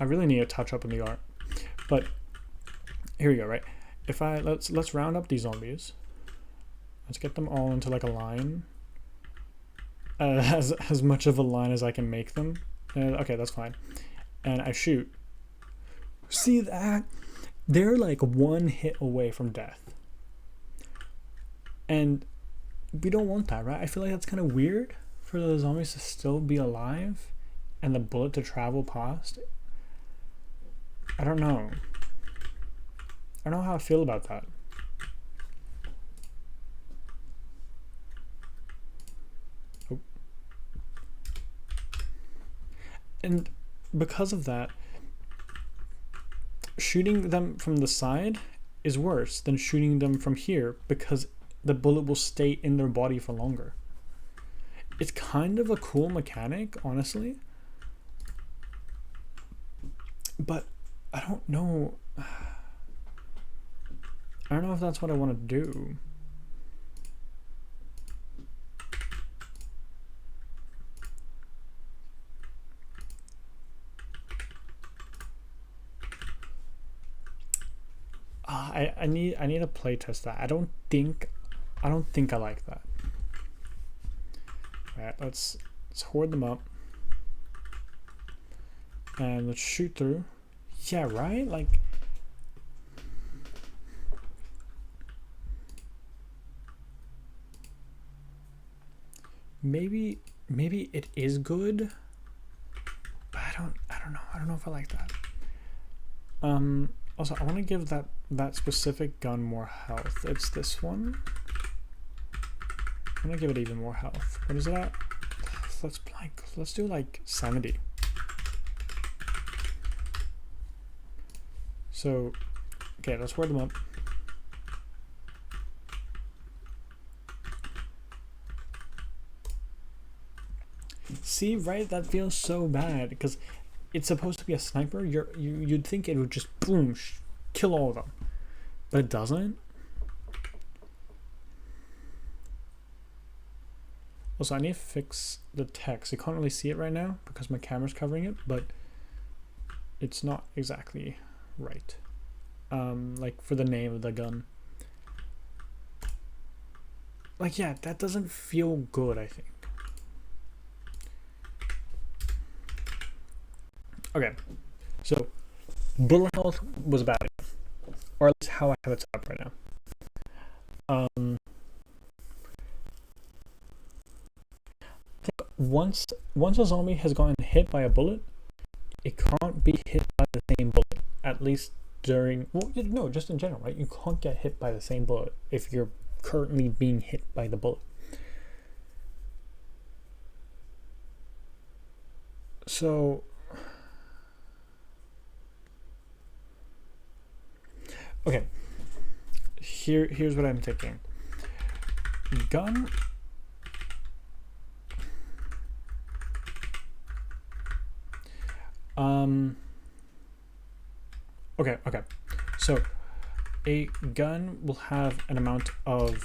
I really need to touch up on the art, but here we go. Right, if I let's round up these zombies. Let's get them all into like a line, as much of a line as I can make them. Okay, that's fine. And I shoot. See that? They're like one hit away from death. And we don't want that, right? I feel like that's kind of weird for the zombies to still be alive and the bullet to travel past. I don't know. I don't know how I feel about that. Oh. And because of that, shooting them from the side is worse than shooting them from here because the bullet will stay in their body for longer. It's kind of a cool mechanic, honestly. But I don't know. I don't know if that's what I want to do. I need to play test that. I don't think I like that. Alright, let's hoard them up. And let's shoot through. Yeah, right? Like, maybe it is good, but I don't know. I don't know if I like that. Also, I want to give that specific gun more health. It's this one. I'm gonna give it even more health. What is it at? Let's do like 70. So, okay, let's word them up. See, right? That feels so bad because it's supposed to be a sniper. You'd think it would just boom, kill all of them, but it doesn't. Also, I need to fix the text. You can't really see it right now because my camera's covering it, but it's not exactly right. Like for the name of the gun. Like, yeah, that doesn't feel good, I think. Okay, so bullet health was bad, or at least how I have it set up right now. Once a zombie has gotten hit by a bullet, it can't be hit by the same bullet. At least during, well, no, just in general, right? You can't get hit by the same bullet if you're currently being hit by the bullet. So, okay. Here's what I'm thinking. Gun. Okay. So a gun will have an amount of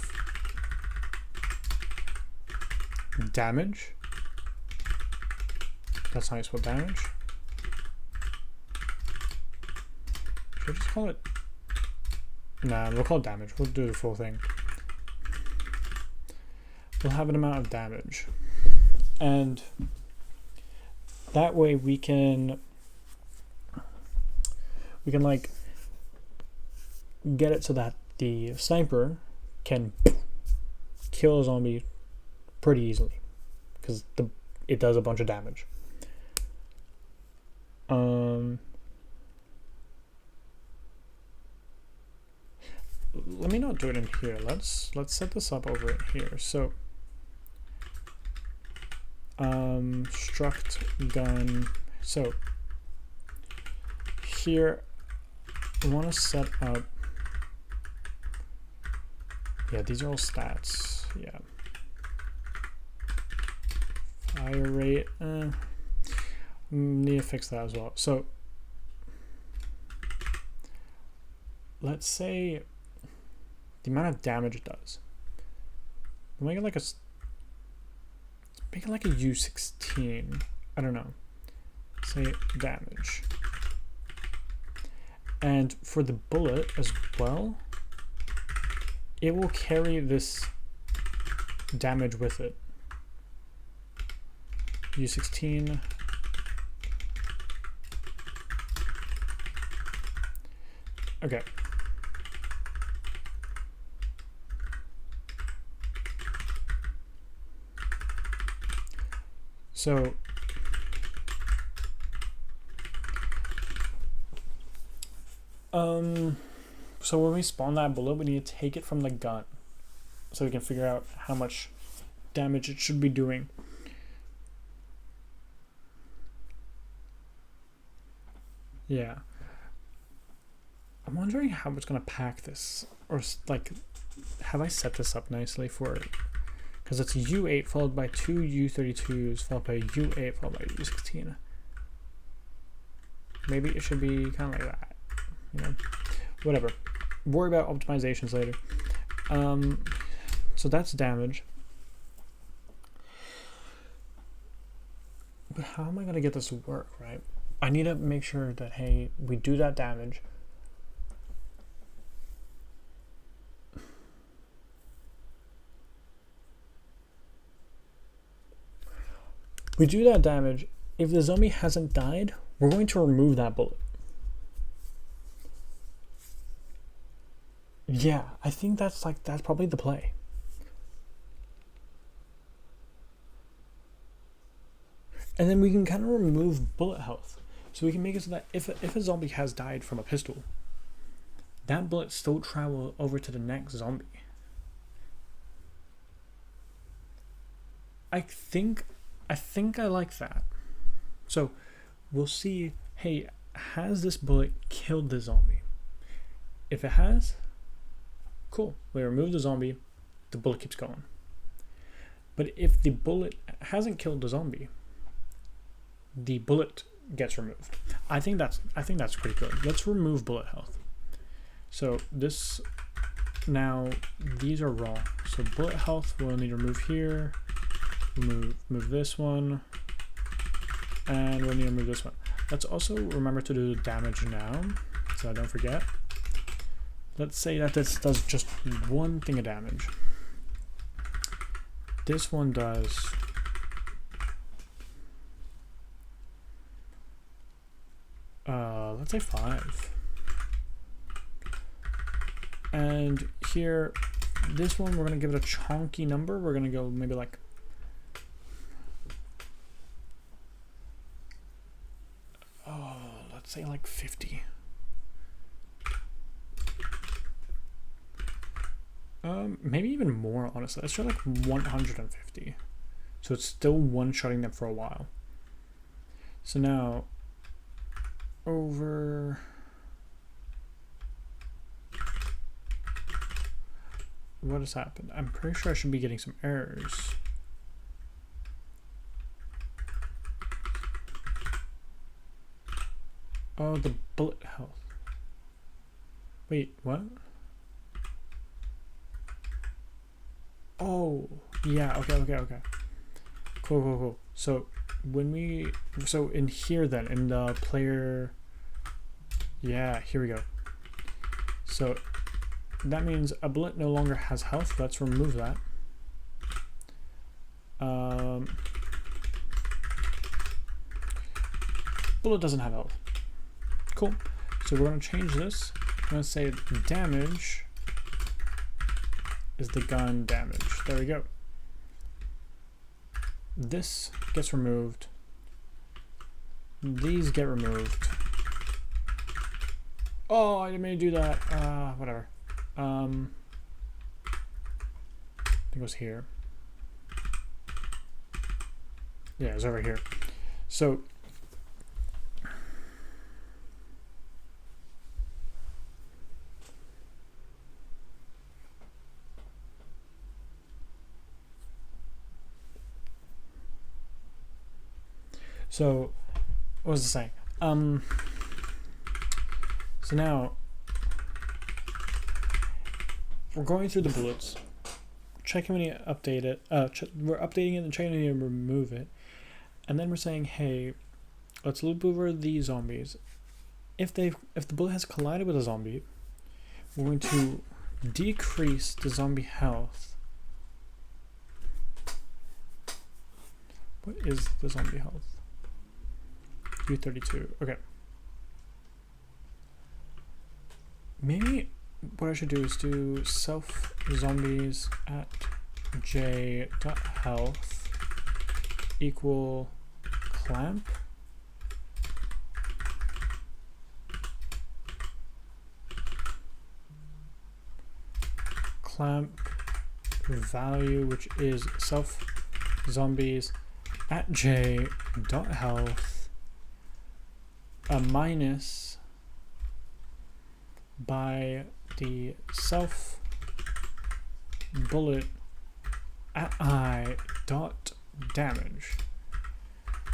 damage. That's how you spell damage. Should I just call it? Nah, we'll call it damage. We'll do the full thing. We'll have an amount of damage. And that way we can like get it so that the sniper can kill a zombie pretty easily because it does a bunch of damage. Let me not do it in here. Let's set this up over in here. So struct gun. So here we want to set up, yeah, these are all stats. Yeah, fire rate. Need to fix that as well. So let's say the amount of damage it does. We'll make it like a U16. I don't know. Say damage. And for the bullet as well, it will carry this damage with it. U16. Okay. So so when we spawn that bullet, we need to take it from the gun so we can figure out how much damage it should be doing. Yeah. I'm wondering how it's going to pack this, or like, have I set this up nicely for it? Because it's U8 followed by 2 U32s followed by U8 followed by U16. Maybe it should be kind of like that, you know? Whatever. Worry about optimizations later. So that's damage. But how am I going to get this to work, right? I need to make sure that, hey, we do that damage. We do that damage. If the zombie hasn't died, we're going to remove that bullet. Yeah, I think that's probably the play. And then we can kind of remove bullet health. So we can make it so that if a zombie has died from a pistol, that bullet still travel over to the next zombie. I think I like that. So we'll see, hey, has this bullet killed the zombie? If it has, cool. We remove the zombie, the bullet keeps going. But if the bullet hasn't killed the zombie, the bullet gets removed. I think that's pretty good. Let's remove bullet health. So this, now these are raw. So bullet health we'll need to remove here. Move this one, and we'll need to move this one. Let's also remember to do the damage now, so I don't forget. Let's say that this does just one thing of damage. This one does let's say 5. And here, this one we're gonna give it a chunky number. We're gonna go maybe like let's say like 50. Maybe even more, honestly. Let's try like 150. So it's still one-shotting them for a while. So now, over... What has happened? I'm pretty sure I should be getting some errors. Oh, the bullet health. Wait, what? Oh, yeah, okay. Cool. So in here then, in the player, yeah, here we go. So that means a bullet no longer has health. Let's remove that. Bullet doesn't have health. Cool. So we're going to change this. I'm going to say damage is the gun damage. There we go. This gets removed. These get removed. Oh, I didn't mean to do that. Whatever. I think it was here. Yeah, it's over here. So So what was I saying? So now we're going through the bullets, checking when you update it. We're updating it and checking when you remove it, and then we're saying, hey, let's loop over the zombies. If the bullet has collided with a zombie, we're going to decrease the zombie health. What is the zombie health? 232. Okay. Maybe what I should do is do self zombies at j.health equal clamp. Clamp value, which is self zombies at j.health minus by the self bullet at I dot damage.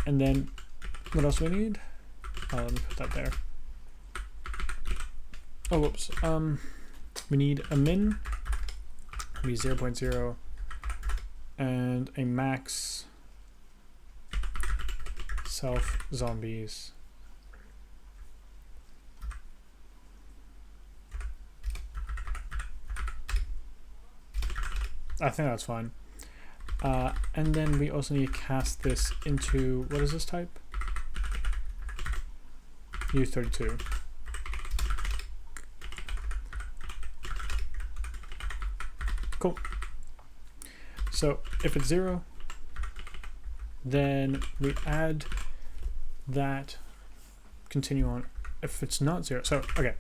And then what else do we need? Let me put that there. Oh, whoops. We need a min, be 0.0, and a max self zombies. I think that's fine. And then we also need to cast this into, what is this type? U32. Cool. So if it's 0, then we add that, continue on. If it's not 0, so, okay.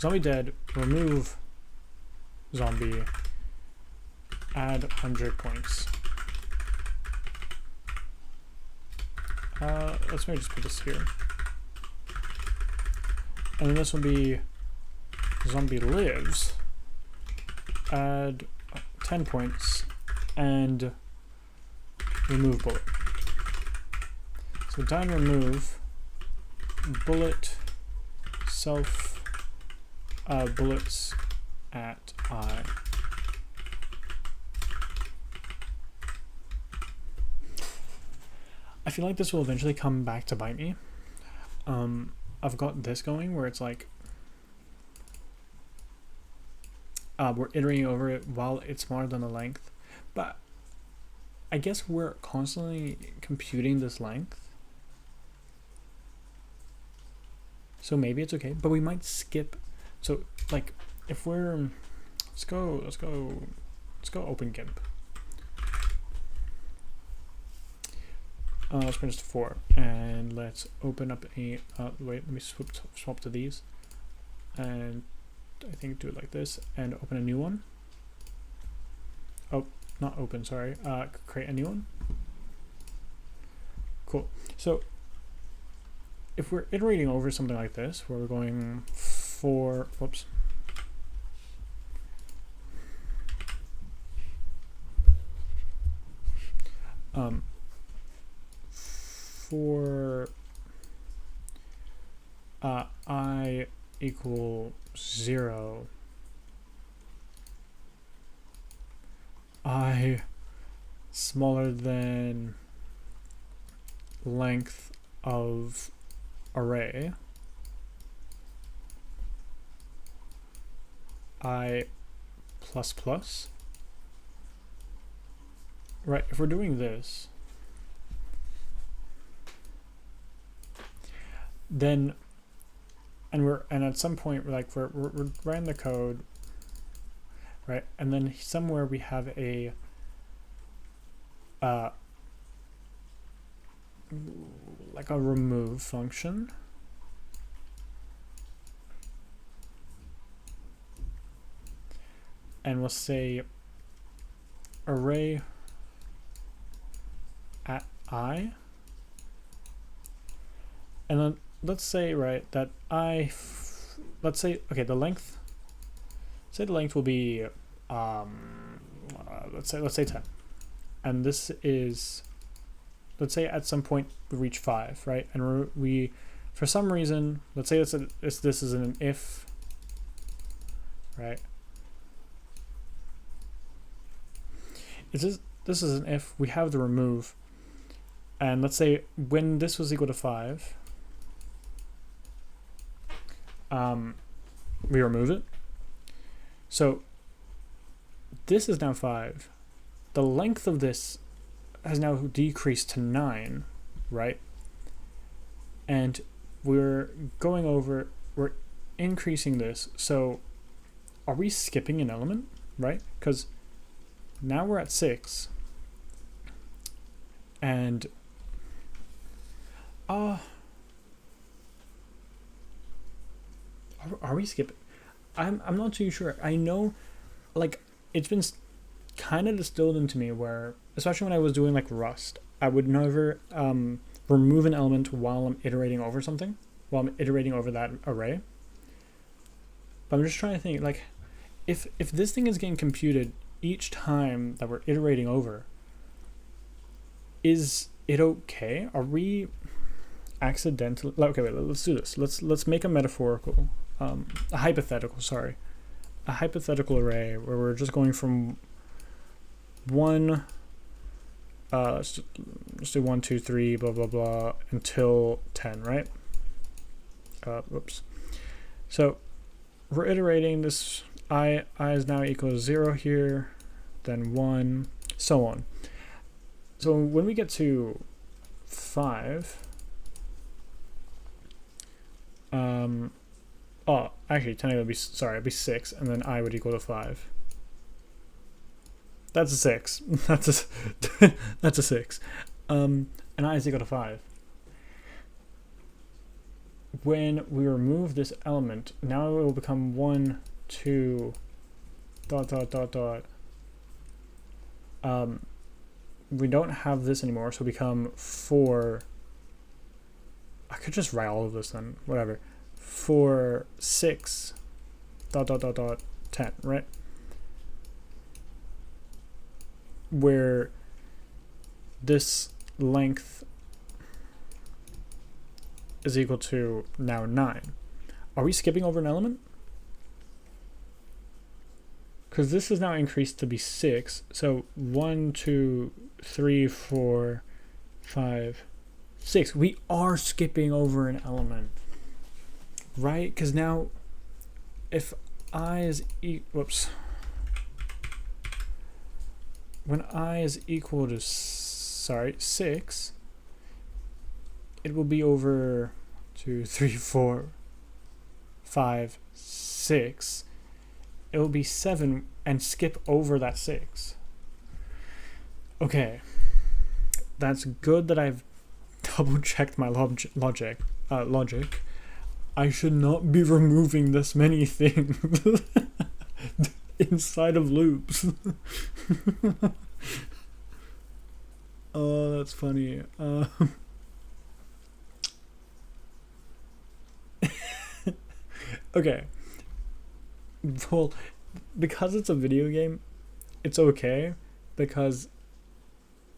Zombie dead, remove zombie, add 100 points. Let's maybe just put this here. And then this will be zombie lives, add 10 points, and remove bullet. So down remove, bullet, self, bullets at I. I feel like this will eventually come back to bite me. I've got this going where it's like we're iterating over it while it's smaller than the length, but I guess we're constantly computing this length, so maybe it's okay, but we might skip. So like if we're let's go open GIMP. Let's bring this to 4 and let's open up a wait, let me swap to these, and I think do it like this and open a new one. Oh, not open, sorry. Create a new one. Cool. So if we're iterating over something like this, where we're going for, whoops. For I equal 0, I smaller than length of array, I plus plus. Right, if we're doing this, then and at some point we're like we're writing the code, right, and then somewhere we have a like a remove function, and we'll say array at I, and then let's say, right, that let's say, okay, the length, say the length will be let's say 10, and this is, let's say at some point we reach 5, right? And we for some reason, let's say this is an if, right? This is an if. We have the remove, and let's say when this was equal to 5, we remove it. So this is now 5. The length of this has now decreased to 9, right? And we're increasing this. So are we skipping an element, right? Because now we're at 6. And are we skipping? I'm not too sure. I know, like, it's been kind of distilled into me where, especially when I was doing like Rust, I would never remove an element while I'm iterating over something, while I'm iterating over that array. But I'm just trying to think, like, if this thing is getting computed each time that we're iterating over, is it okay? Are we accidentally, okay, wait, let's do this. Let's make a metaphorical, a hypothetical array where we're just going from 1, let's do 1, 2, 3, blah blah blah until 10, right? Whoops. So we're iterating this. I is now equal to 0 here, then 1, so on. So when we get to 5, actually technically it'd be 6, and then I would equal to 5. That's a 6. That's a 6. And I is equal to 5. When we remove this element, now it will become 1, 2, ... We don't have this anymore, so become 4. I could just write all of this then, whatever. 4, 6, ... 10, right? Where this length is equal to now 9. Are we skipping over an element? Because this is now increased to be 6. So 1, 2, 3, 4, 5, 6. We are skipping over an element, right? Because now if I is when I is equal to 6, it will be over 2, 3, 4, 5, 6. It will be 7 and skip over that 6. Okay, that's good that I've double checked my logic. I should not be removing this many things inside of loops. Oh, that's funny. Okay. Well, because it's a video game, it's okay, because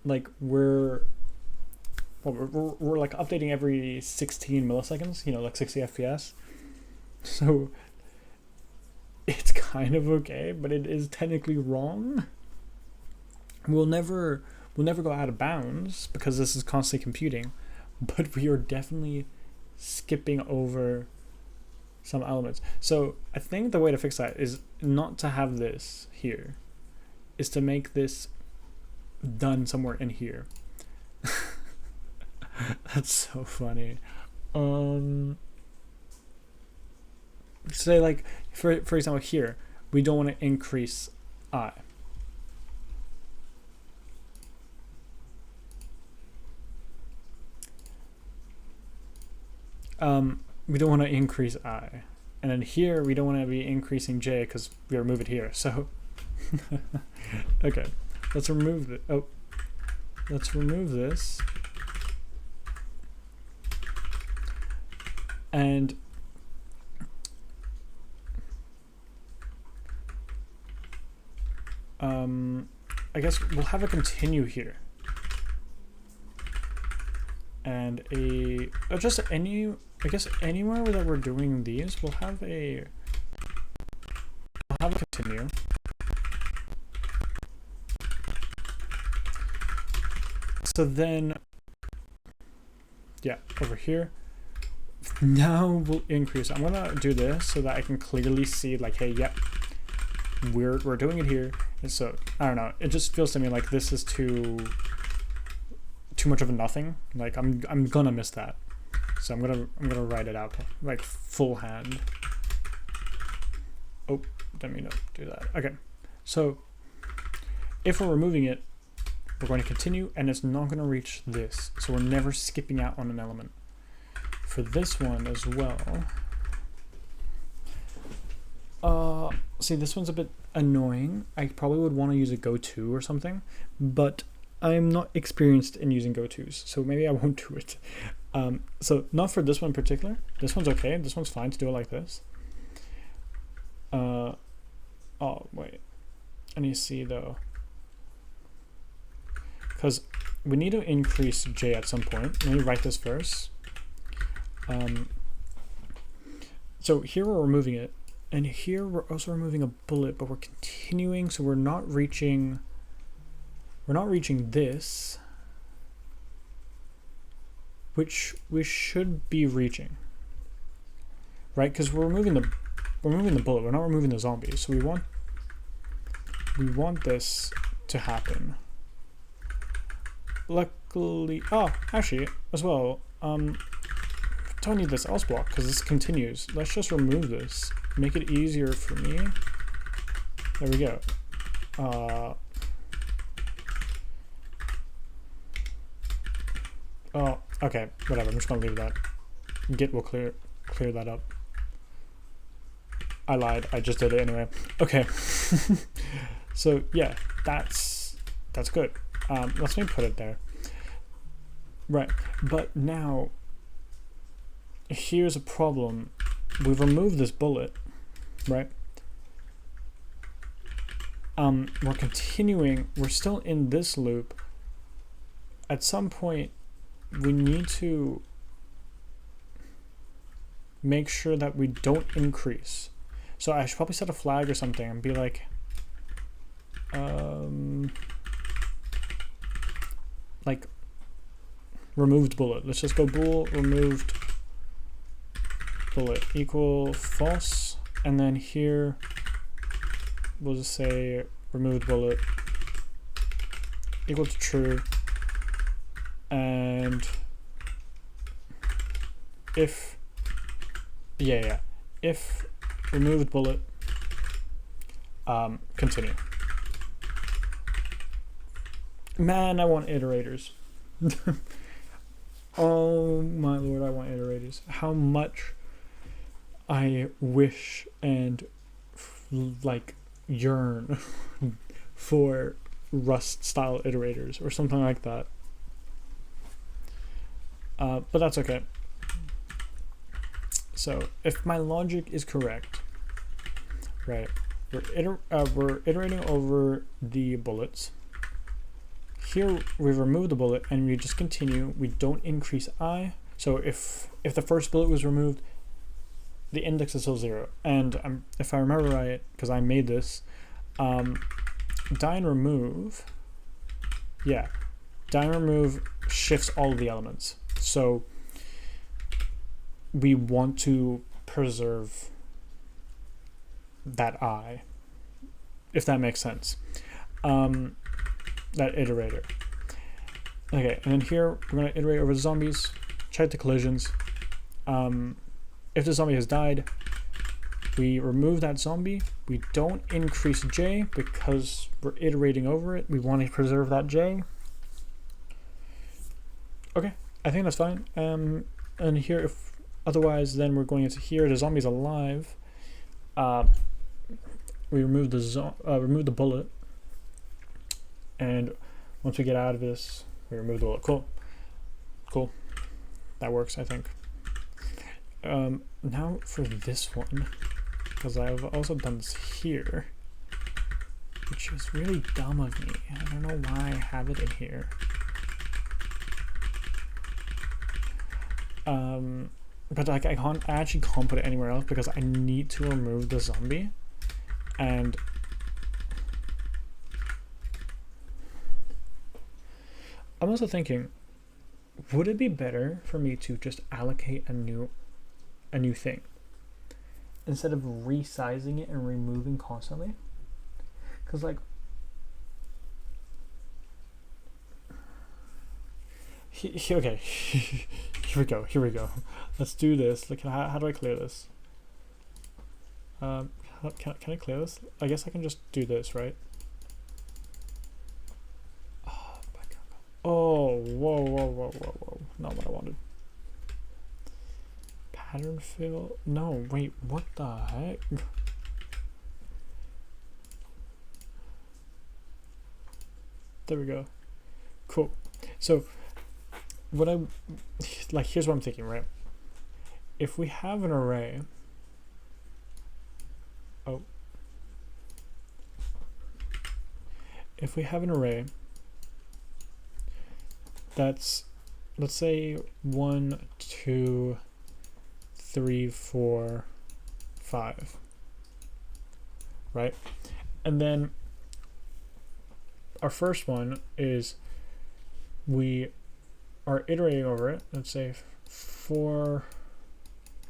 like we're like updating every 16 milliseconds, like 60 FPS. So it's kind of okay, but it is technically wrong. We'll never go out of bounds because this is constantly computing, but we are definitely skipping over some elements. So I think the way to fix that is not to have this here, is to make this done somewhere in here. That's so funny. Say like for example here, we don't want to increase I. We don't want to increase I, and then here we don't want to be increasing J because we remove it here. So okay, let's remove it. Oh, let's remove this, and I guess we'll have a continue here. And just any, I guess anywhere that we're doing these, we'll have a continue. So then, yeah, over here, now we'll increase. I'm gonna do this so that I can clearly see, like, hey, yep, we're doing it here. And so I don't know. It just feels to me like this is too much of a nothing. Like I'm gonna miss that. So I'm gonna write it out like full hand. Oh, let me not do that. Okay, so if we're removing it, we're going to continue, and it's not going to reach this, so we're never skipping out on an element. For this one as well, see, this one's a bit annoying. I probably would want to use a go-to or something, but I'm not experienced in using go-tos, so maybe I won't do it. So not for this one in particular. This one's okay. This one's fine to do it like this. Oh wait, I need to see though, because we need to increase J at some point. Let me write this first. So here we're removing it, and here we're also removing a bullet, but we're continuing, so we're not reaching this, which we should be reaching, right? Because we're removing the bullet, we're not removing the zombies, so we want this to happen. Luckily, oh, actually, as well, don't need this else block because this continues. Let's just remove this, make it easier for me. There we go. Oh, okay, whatever. I'm just gonna leave that. Git will clear that up. I lied. I just did it anyway. Okay. So yeah, that's good. Let me put it there. Right, but now here's a problem. We've removed this bullet, right? We're continuing. We're still in this loop. At some point, we need to make sure that we don't increase. So I should probably set a flag or something and be like, removed bullet. Let's just go bool removed bullet equal false, and then here we'll just say removed bullet equal to true, and if if removed bullet continue. Man, I want iterators. Oh my lord, I want iterators. How much I wish and like yearn for Rust style iterators or something like that. But that's okay. So if my logic is correct, right, we're iterating over the bullets. Here we've removed the bullet and we just continue. We don't increase I. So if the first bullet was removed, the index is still 0. And if I remember right, because I made this, die and remove, die and remove shifts all of the elements. So we want to preserve that I, if that makes sense. That iterator. Okay, and then here we're going to iterate over the zombies, check the collisions. If the zombie has died, we remove that zombie. We don't increase J because we're iterating over it. We want to preserve that J. Okay, I think that's fine. And here, if otherwise, then we're going into here. The zombie's alive. We remove the bullet. And once we get out of this, we remove the bullet. Cool. That works, I think. Now for this one, because I've also done this here. which is really dumb of me. I don't know why I have it in here. But like I actually can't put it anywhere else because I need to remove the zombie. And I'm also thinking, would it be better for me to just allocate a new thing instead of resizing it and removing constantly? Because like okay, here we go. Let's do this. Like, how do I clear this? Can I clear this? I guess I can just do this, right? Oh my god. Oh, whoa. Not what I wanted. Pattern fill. No, wait, what the heck? There we go. Cool. So what I like, here's what I'm thinking, right? If we have an array, if we have an array that's, let's say 1, 2, 3, 4, 5, right? And then our first one is we are iterating over it. Let's say for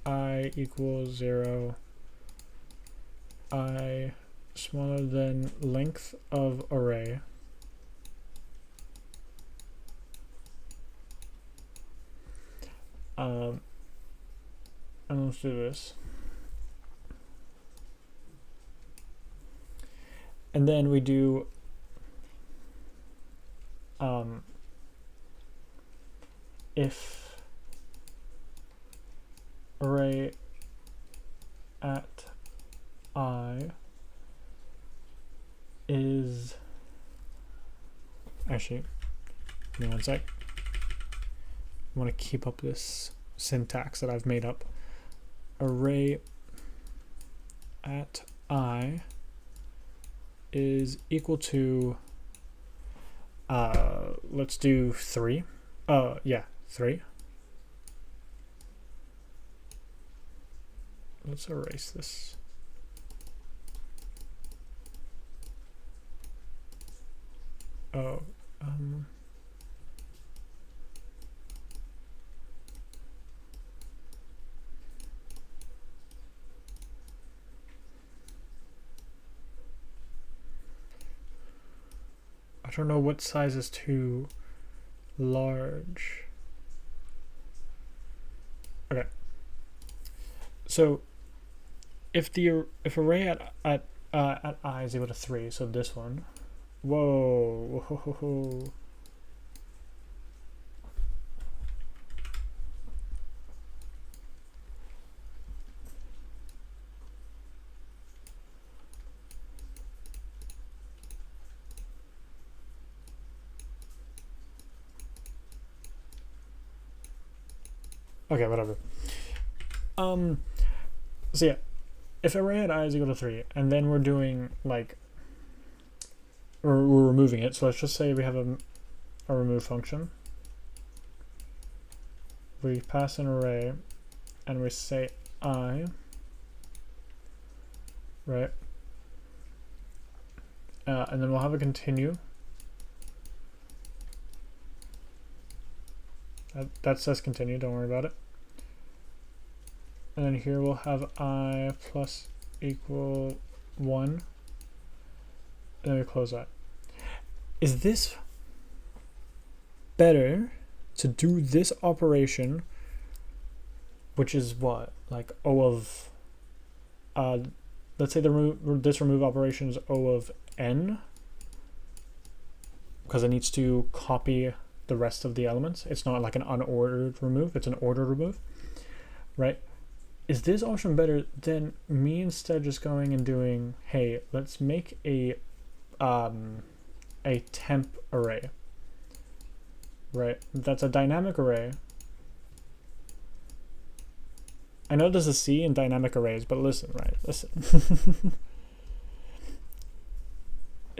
I equals 0, I smaller than length of array, and let's do this, and then we do if array at I is, actually, give me one sec. I want to keep up this syntax that I've made up. Array at I is equal to, let's do 3. Yeah, 3. Let's erase this. Oh, I don't know what size is too large. Okay. So if array at I is equal to 3, so this one. Whoa. Okay, whatever. So yeah, if array at I is equal to 3, and then we're doing like, or we're removing it, so let's just say we have a remove function. We pass an array, and we say I, right? And then we'll have a continue. That says continue, don't worry about it. And then here we'll have I plus equal 1. And then we close that. Is this better to do this operation, which is what? Like O of, let's say this remove operation is O of n, because it needs to copy the rest of the elements. It's not like an unordered remove, it's an ordered remove, right? Is this option better than me instead just going and doing, hey, let's make a temp array, right? That's a dynamic array. I know there's a C in dynamic arrays, but listen, right? Listen.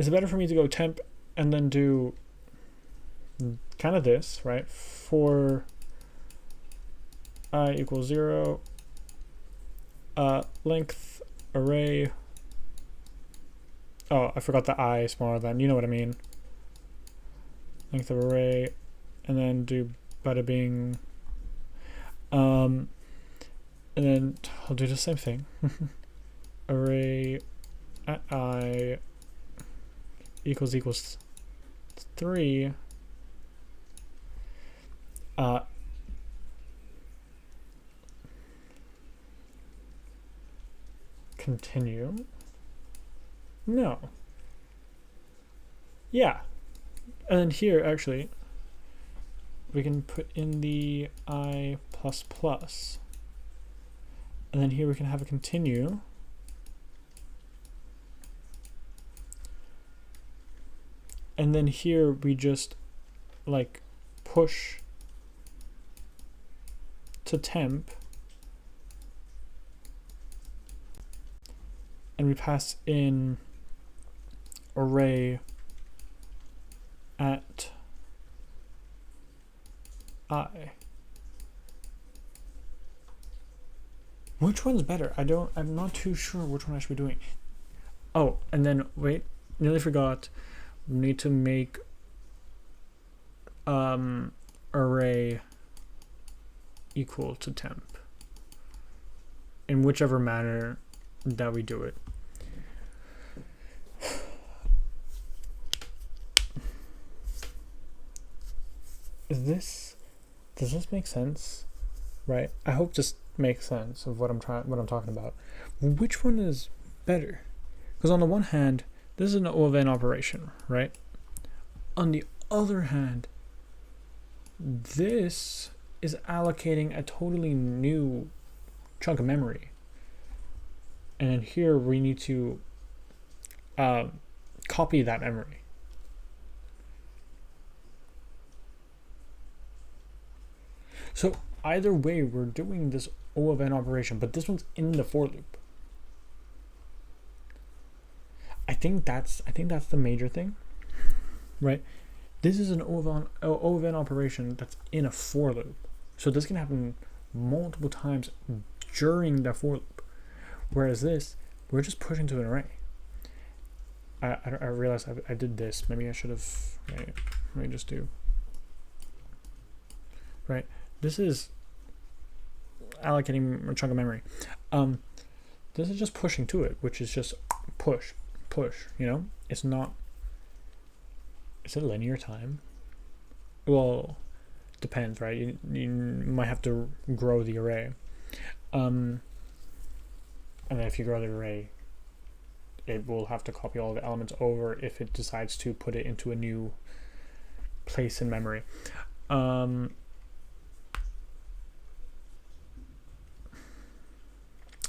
is it better for me to go temp and then do kind of this, right? For I equals 0, length array. Oh, I forgot the I smaller than, you know what I mean. Length of array, and then do bada bing. And then I'll do the same thing. Array at I equals 3. Continue. No. Yeah. And then here, actually, we can put in the I++. And then here we can have a continue. And then here we just like push to temp. And we pass in array at I. Which one's better? I'm not too sure which one I should be doing. Oh, and then wait, nearly forgot. We need to make array equal to temp in whichever manner that we do it. Does this make sense? Right? I hope this makes sense of what I'm talking about. Which one is better? Because on the one hand, this is an O of n operation, right? On the other hand, this is allocating a totally new chunk of memory. And then here we need to copy that memory. So either way, we're doing this O of n operation, but this one's in the for loop. I think that's the major thing, right? This is an O of n operation that's in a for loop. So this can happen multiple times during the for loop. Whereas this, we're just pushing to an array. I realized I did this. Maybe I should have. Right, let me just do. Right. This is allocating a chunk of memory. This is just pushing to it, which is just push, you know? It's not, is it linear time? Well, depends, right? You might have to grow the array. And then if you grow the array, it will have to copy all the elements over if it decides to put it into a new place in memory.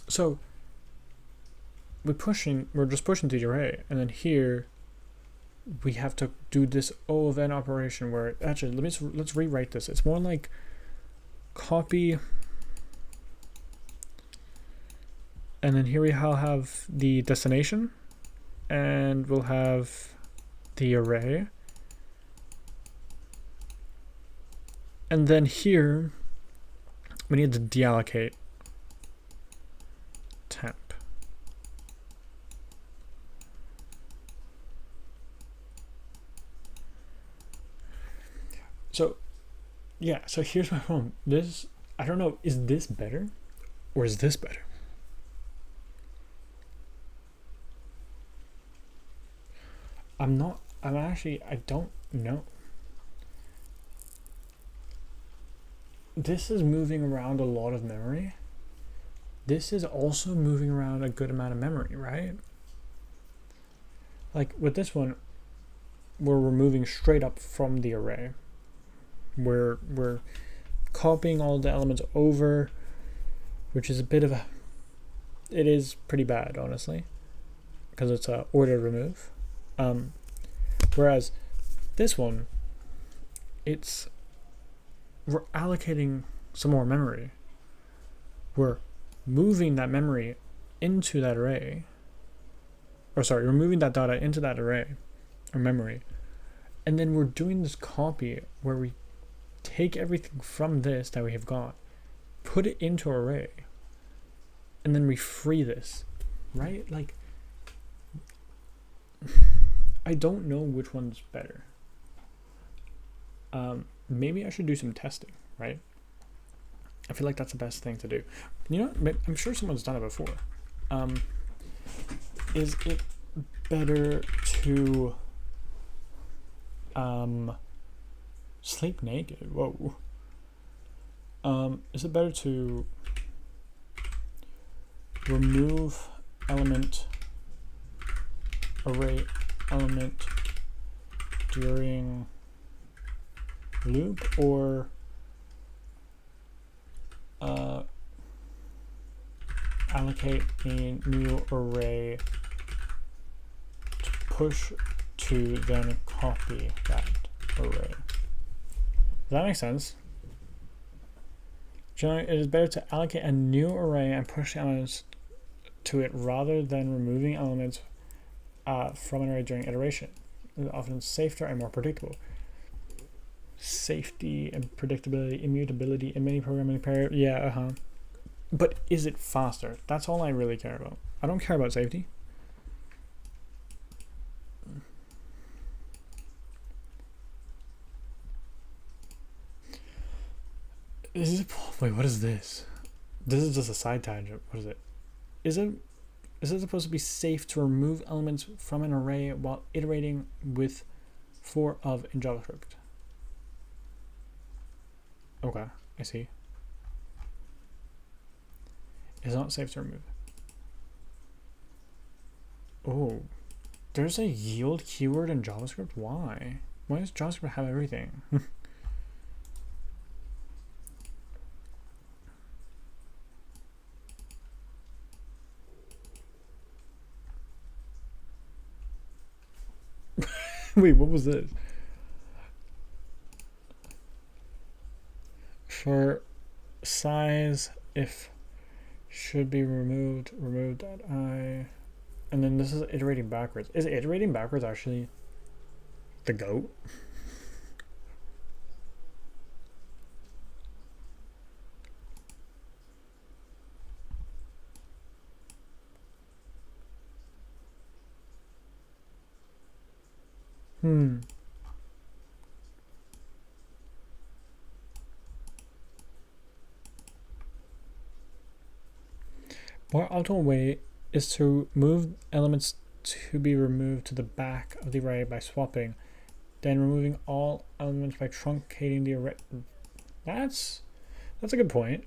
So we're just pushing to the array, and then here we have to do this O of n operation where actually let's rewrite this. It's more like copy, and then here we'll have the destination, and we'll have the array, and then here we need to deallocate temp. So yeah, so here's my problem. This, I don't know, is this better or is this better? I don't know. This is moving around a lot of memory. This is also moving around a good amount of memory, right? Like with this one, we're moving straight up from the array. We're copying all the elements over, which is a bit of it is pretty bad, honestly, because it's a order remove. Whereas this one, we're allocating some more memory. We're moving that memory into that array, removing that data into that array or memory, and then we're doing this copy where we take everything from this that we have got, put it into an array, and then we free this, right? Like, I don't know which one's better. Maybe I should do some testing, right? I feel like that's the best thing to do. You know, I'm sure someone's done it before. Is it better to sleep naked? Whoa. Is it better to remove element, array element during loop, or allocate a new array to push to then copy that array? Does that make sense? Generally, it is better to allocate a new array and push elements to it rather than removing elements from an array during iteration. It is often safer and more predictable. Safety and predictability, immutability in many programming paradigms. Yeah, But is it faster? That's all I really care about. I don't care about safety. Wait, what is this? This is just a side tangent. What is it? Is it supposed to be safe to remove elements from an array while iterating with for of in JavaScript? Okay, I see. It's not safe to remove. Oh, there's a yield keyword in JavaScript? Why? Why does JavaScript have everything? Wait, what was this? For size, if should be removed that I, and then this is iterating backwards. Is iterating backwards actually the GOAT? More optimal way is to move elements to be removed to the back of the array by swapping, then removing all elements by truncating the array. That's a good point.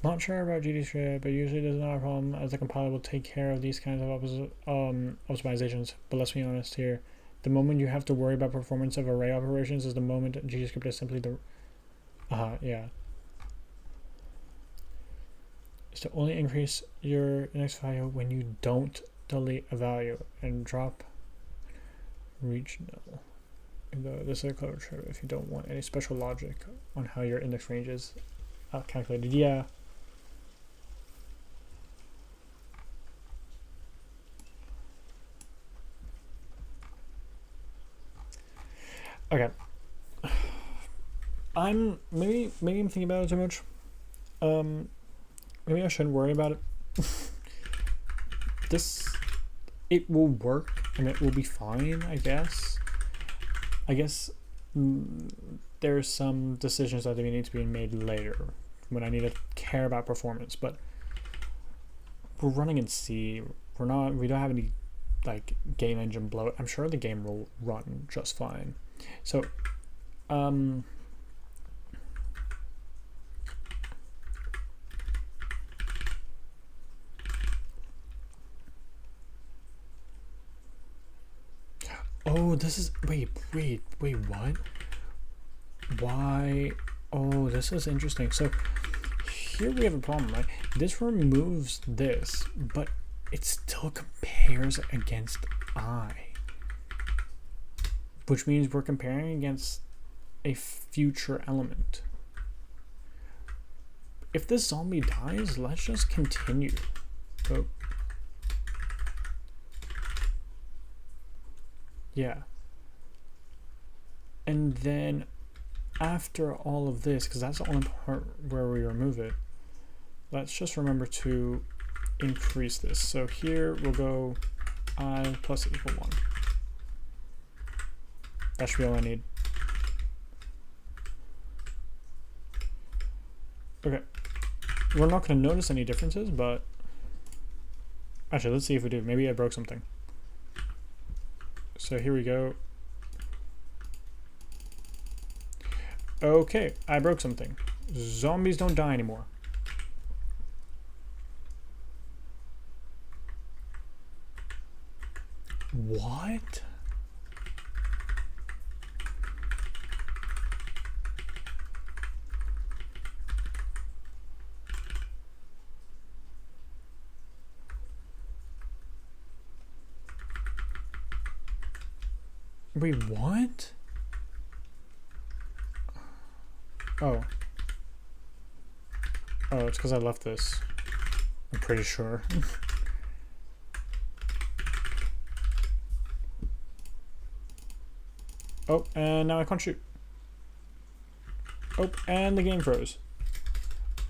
Not sure about GD but usually there's not a problem as the compiler will take care of these kinds of optimizations. But let's be honest here. The moment you have to worry about performance of array operations is the moment GDScript is simply the yeah. Is to only increase your index value when you don't delete a value and drop reach null. This is a clever trick if you don't want any special logic on how your index range is calculated. Yeah. Okay. Maybe I'm thinking about it too much. Maybe I shouldn't worry about it. It will work and it will be fine, I guess. There's some decisions that need to be made later when I need to care about performance, but we're running in C. We don't have any like game engine bloat. I'm sure the game will run just fine. So oh, this is wait, what? Why? Oh, this is interesting. So here we have a problem, right? This removes this, but it still compares against I, which means we're comparing against a future element. If this zombie dies, let's just continue. So Yeah. And then after all of this, because that's the only part where we remove it, let's just remember to increase this. So here we'll go I plus equal 1. That should be all I need. Okay. We're not going to notice any differences, but actually, let's see if we do. Maybe I broke something. So here we go. Okay, I broke something. Zombies don't die anymore. What? Wait, what? Oh. Oh, it's because I left this. I'm pretty sure. Oh, and now I can't shoot. Oh, and the game froze.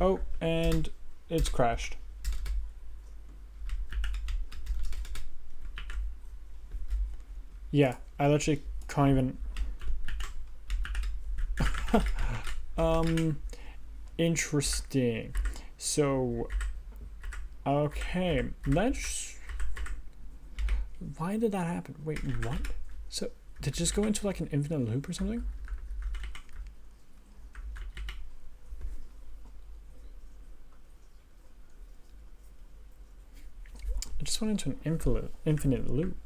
Oh, and it's crashed. Yeah, I literally can't even... Interesting. So, okay, let's... Why did that happen? Wait, what? So, did it just go into like an infinite loop or something? It just went into an infinite loop.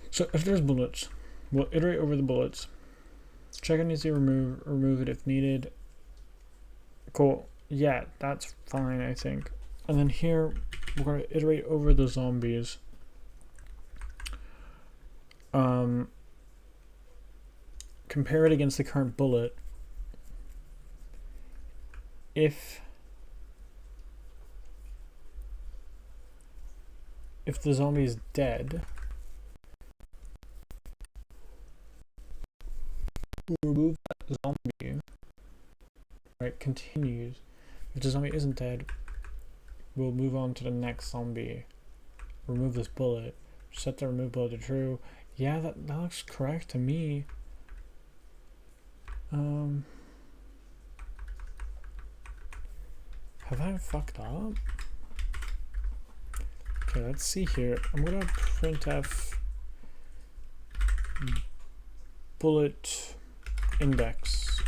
So if there's bullets, we'll iterate over the bullets. Check and easy remove it if needed. Cool. Yeah, that's fine, I think. And then here, we're going to iterate over the zombies. Compare it against the current bullet. If the zombie is dead, remove that zombie. Right, continues. If the zombie isn't dead, we'll move on to the next zombie. Remove this bullet. Set the remove bullet to true. Yeah, that looks correct to me. Have I fucked up? Okay, let's see here. I'm gonna printf bullet index.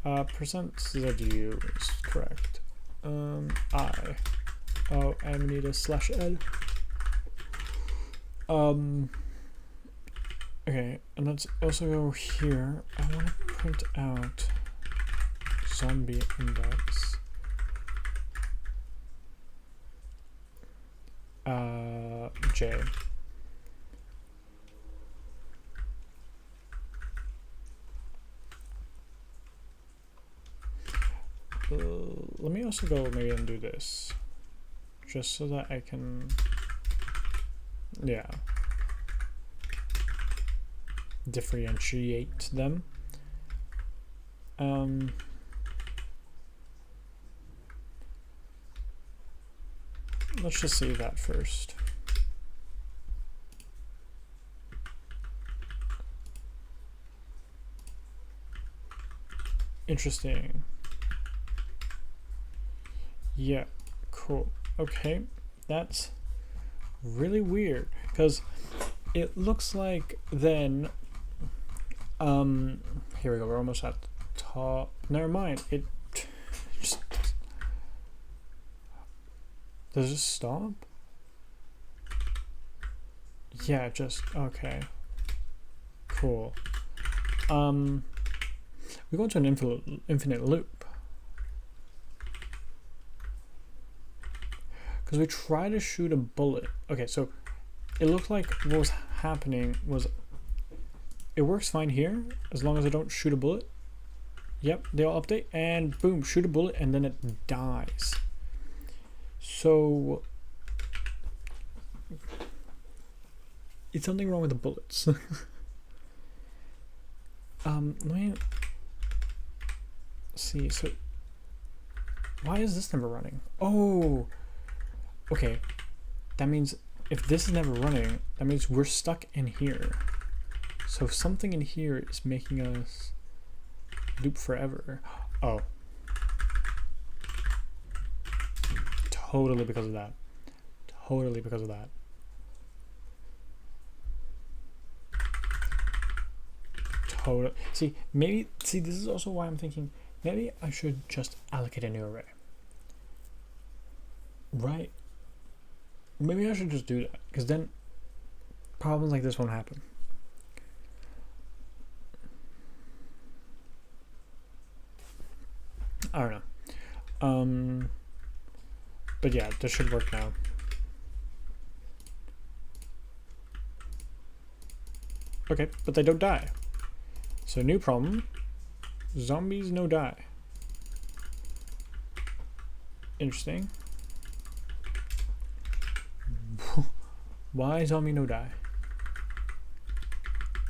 %ZU is correct. Oh, and we need a /l. Okay, and let's also go here. I want to print out zombie index. J. Let me also go maybe and do this, just so that I can, yeah, differentiate them. Let's just see that first. Interesting. Yeah, cool. Okay, that's really weird because it looks like then here we go, we're almost at the top. Never mind, it just does it stop? Yeah, just okay, cool. We go into an infinite loop. Because we try to shoot a bullet. Okay, so it looked like what was happening was it works fine here as long as I don't shoot a bullet. Yep, they all update and boom, shoot a bullet and then it dies. So it's something wrong with the bullets. Let me see. So why is this never running? Oh, okay. That means if this is never running, that means we're stuck in here. So something in here is making us loop forever. Oh. Totally because of that. Totally because of that. Totally. See, this is also why I'm thinking maybe I should just allocate a new array. Right? Maybe I should just do that, because then problems like this won't happen. I don't know. But yeah, this should work now. Okay, but they don't die. So new problem. Zombies no die. Interesting. Why zombie no die?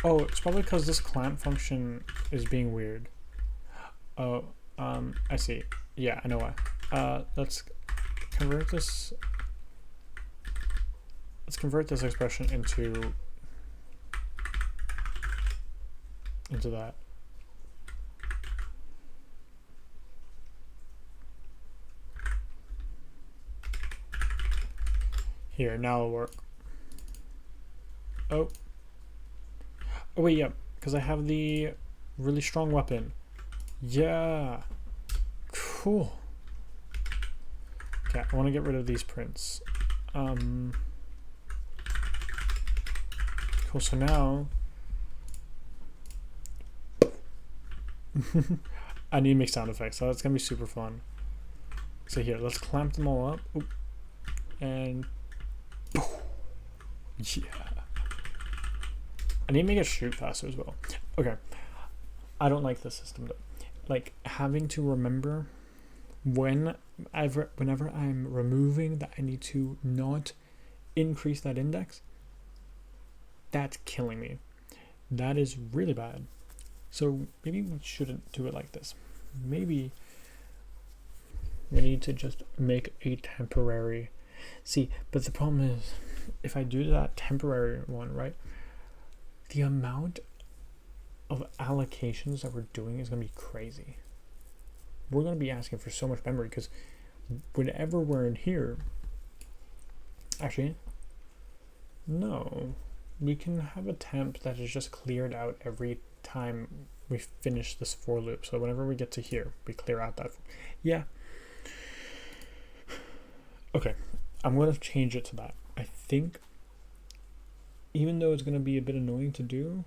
Oh, it's probably because this clamp function is being weird. Oh, I see. Yeah, I know why. Let's convert this. Let's convert this expression into that. Here, now it'll work. Oh wait, yeah, because I have the really strong weapon. Yeah, cool. Okay, I want to get rid of these prints. Cool. So now I need to make sound effects, so that's gonna be super fun. So here, let's clamp them all up. Oop. And yeah, I need to make it shoot faster as well. Okay, I don't like this system though. Like having to remember whenever I'm removing that I need to not increase that index. That's killing me. That is really bad. So maybe we shouldn't do it like this. Maybe we need to just make a temporary. See, but the problem is, if I do that temporary one, right, the amount of allocations that we're doing is going to be crazy. We're going to be asking for so much memory because whenever we're in here, actually, no, we can have a temp that is just cleared out every time we finish this for loop. So whenever we get to here, we clear out that. Yeah. Okay, I'm going to change it to that. I think, even though it's going to be a bit annoying to do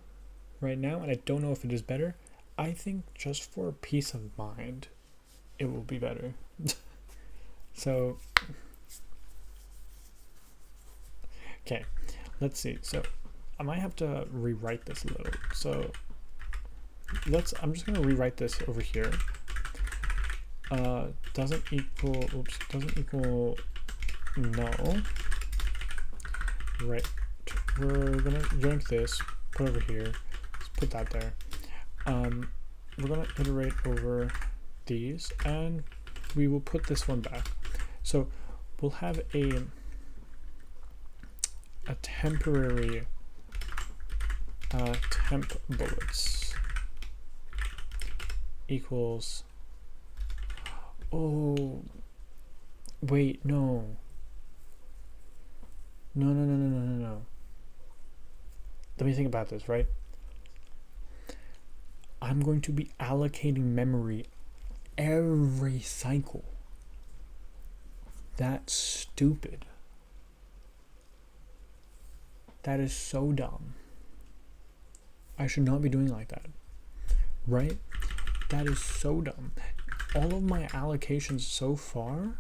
right now, and I don't know if it is better, I think just for peace of mind, it will be better. So, okay, let's see. So I might have to rewrite this a little. So I'm just going to rewrite this over here. Doesn't equal null. Right. We're going to yank this, put over here. Let's put that there. We're going to iterate over these, and we will put this one back. So we'll have a temporary temp bullets equals. Oh, wait, no. No. Let me think about this, right? I'm going to be allocating memory every cycle. That's stupid. That is so dumb. I should not be doing like that. Right? That is so dumb. All of my allocations so far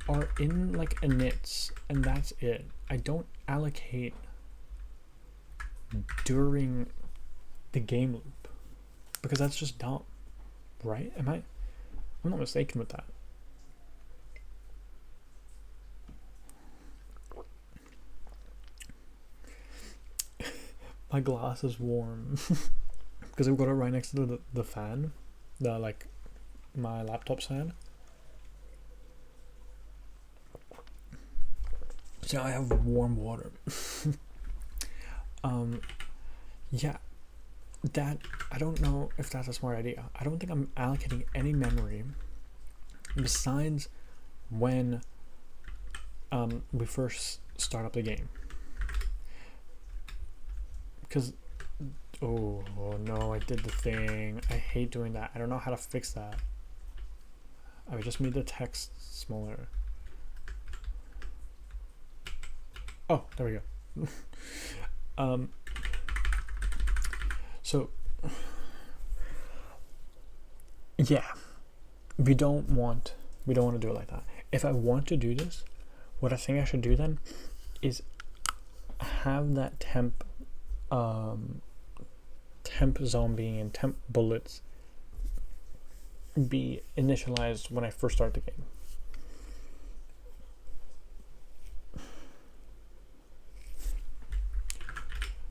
are in like inits, and that's it. I don't allocate during the game loop, because that's just dumb, right? I'm not mistaken with that. My glass is warm because I've got it right next to the fan, like my laptop's fan. So I have warm water. Yeah, that, I don't know if that's a smart idea. I don't think I'm allocating any memory besides when we first start up the game. Because, oh no, I did the thing. I hate doing that. I don't know how to fix that. I just made the text smaller. Oh, there we go. So yeah, we don't want to do it like that. If I want to do this, what I think I should do then is have that temp zombie and temp bullets be initialized when I first start the game.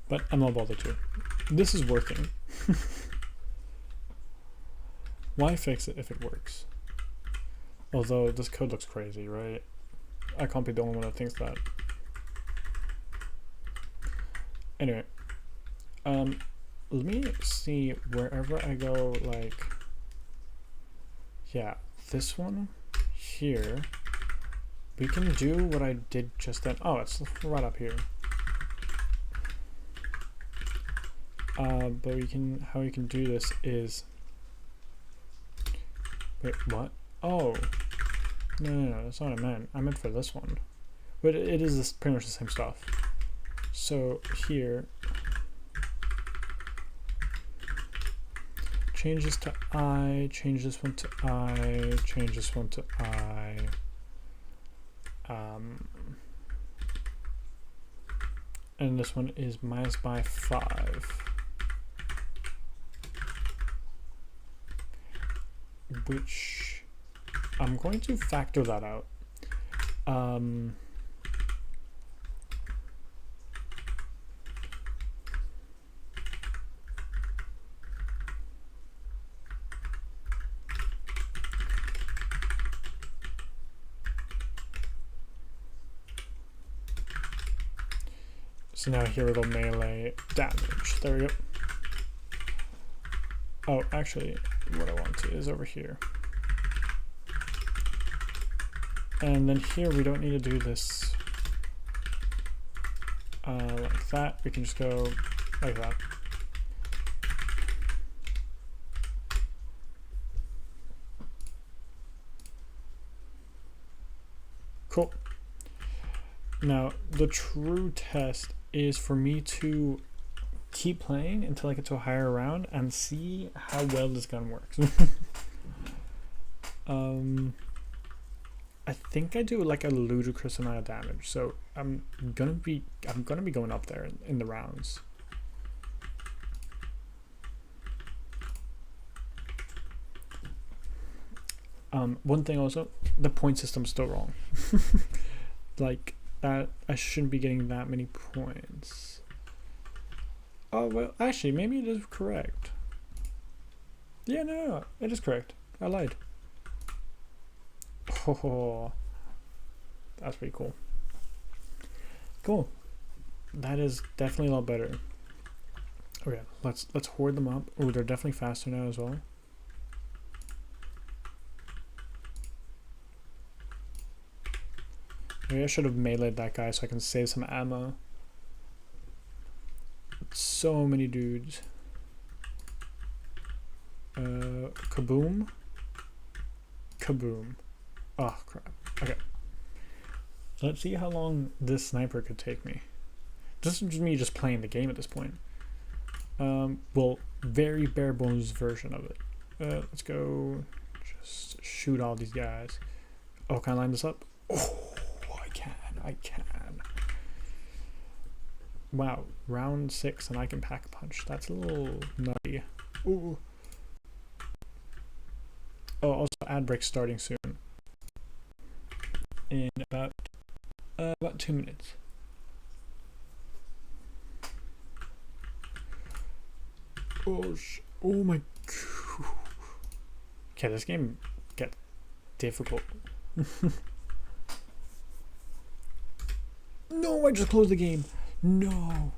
But I'm not bothered to. This is working. Why fix it if it works? Although this code looks crazy, right? I can't be the only one that thinks that. Anyway, let me see wherever I go, like, yeah, this one here, we can do what I did just then. Oh, it's right up here. But how we can do this is, wait, what? Oh, no, that's not what I meant. I meant for this one. But it is pretty much the same stuff. So here, change this to I, change this one to I, change this one to I. And this one is minus by 5. Which I'm going to factor that out. So now here it'll melee damage. There we go. Oh, actually, what I want to is over here. And then here we don't need to do this like that. We can just go like that. Cool. Now, the true test is for me to keep playing until I get to a higher round and see how well this gun works. I think I do like a ludicrous amount of damage, so I'm gonna be going up there in the rounds. One thing also, the point system's still wrong. Like that, I shouldn't be getting that many points. Oh, well, actually, maybe it is correct. Yeah, no, it is correct. I lied. Oh, that's pretty cool. Cool. That is definitely a lot better. Okay, let's hoard them up. Oh, they're definitely faster now as well. Maybe I should have meleeed that guy so I can save some ammo. So many dudes. Kaboom. Kaboom. Oh, crap. Okay. Let's see how long this sniper could take me. This is me just playing the game at this point. Well, very bare bones version of it. Let's go just shoot all these guys. Oh, can I line this up? Oh, I can. Wow, round 6 and I can pack a punch. That's a little nutty. Ooh. Oh, also ad break starting soon. In about 2 minutes. Oh my. Okay, this game gets difficult. No, I just closed the game. No.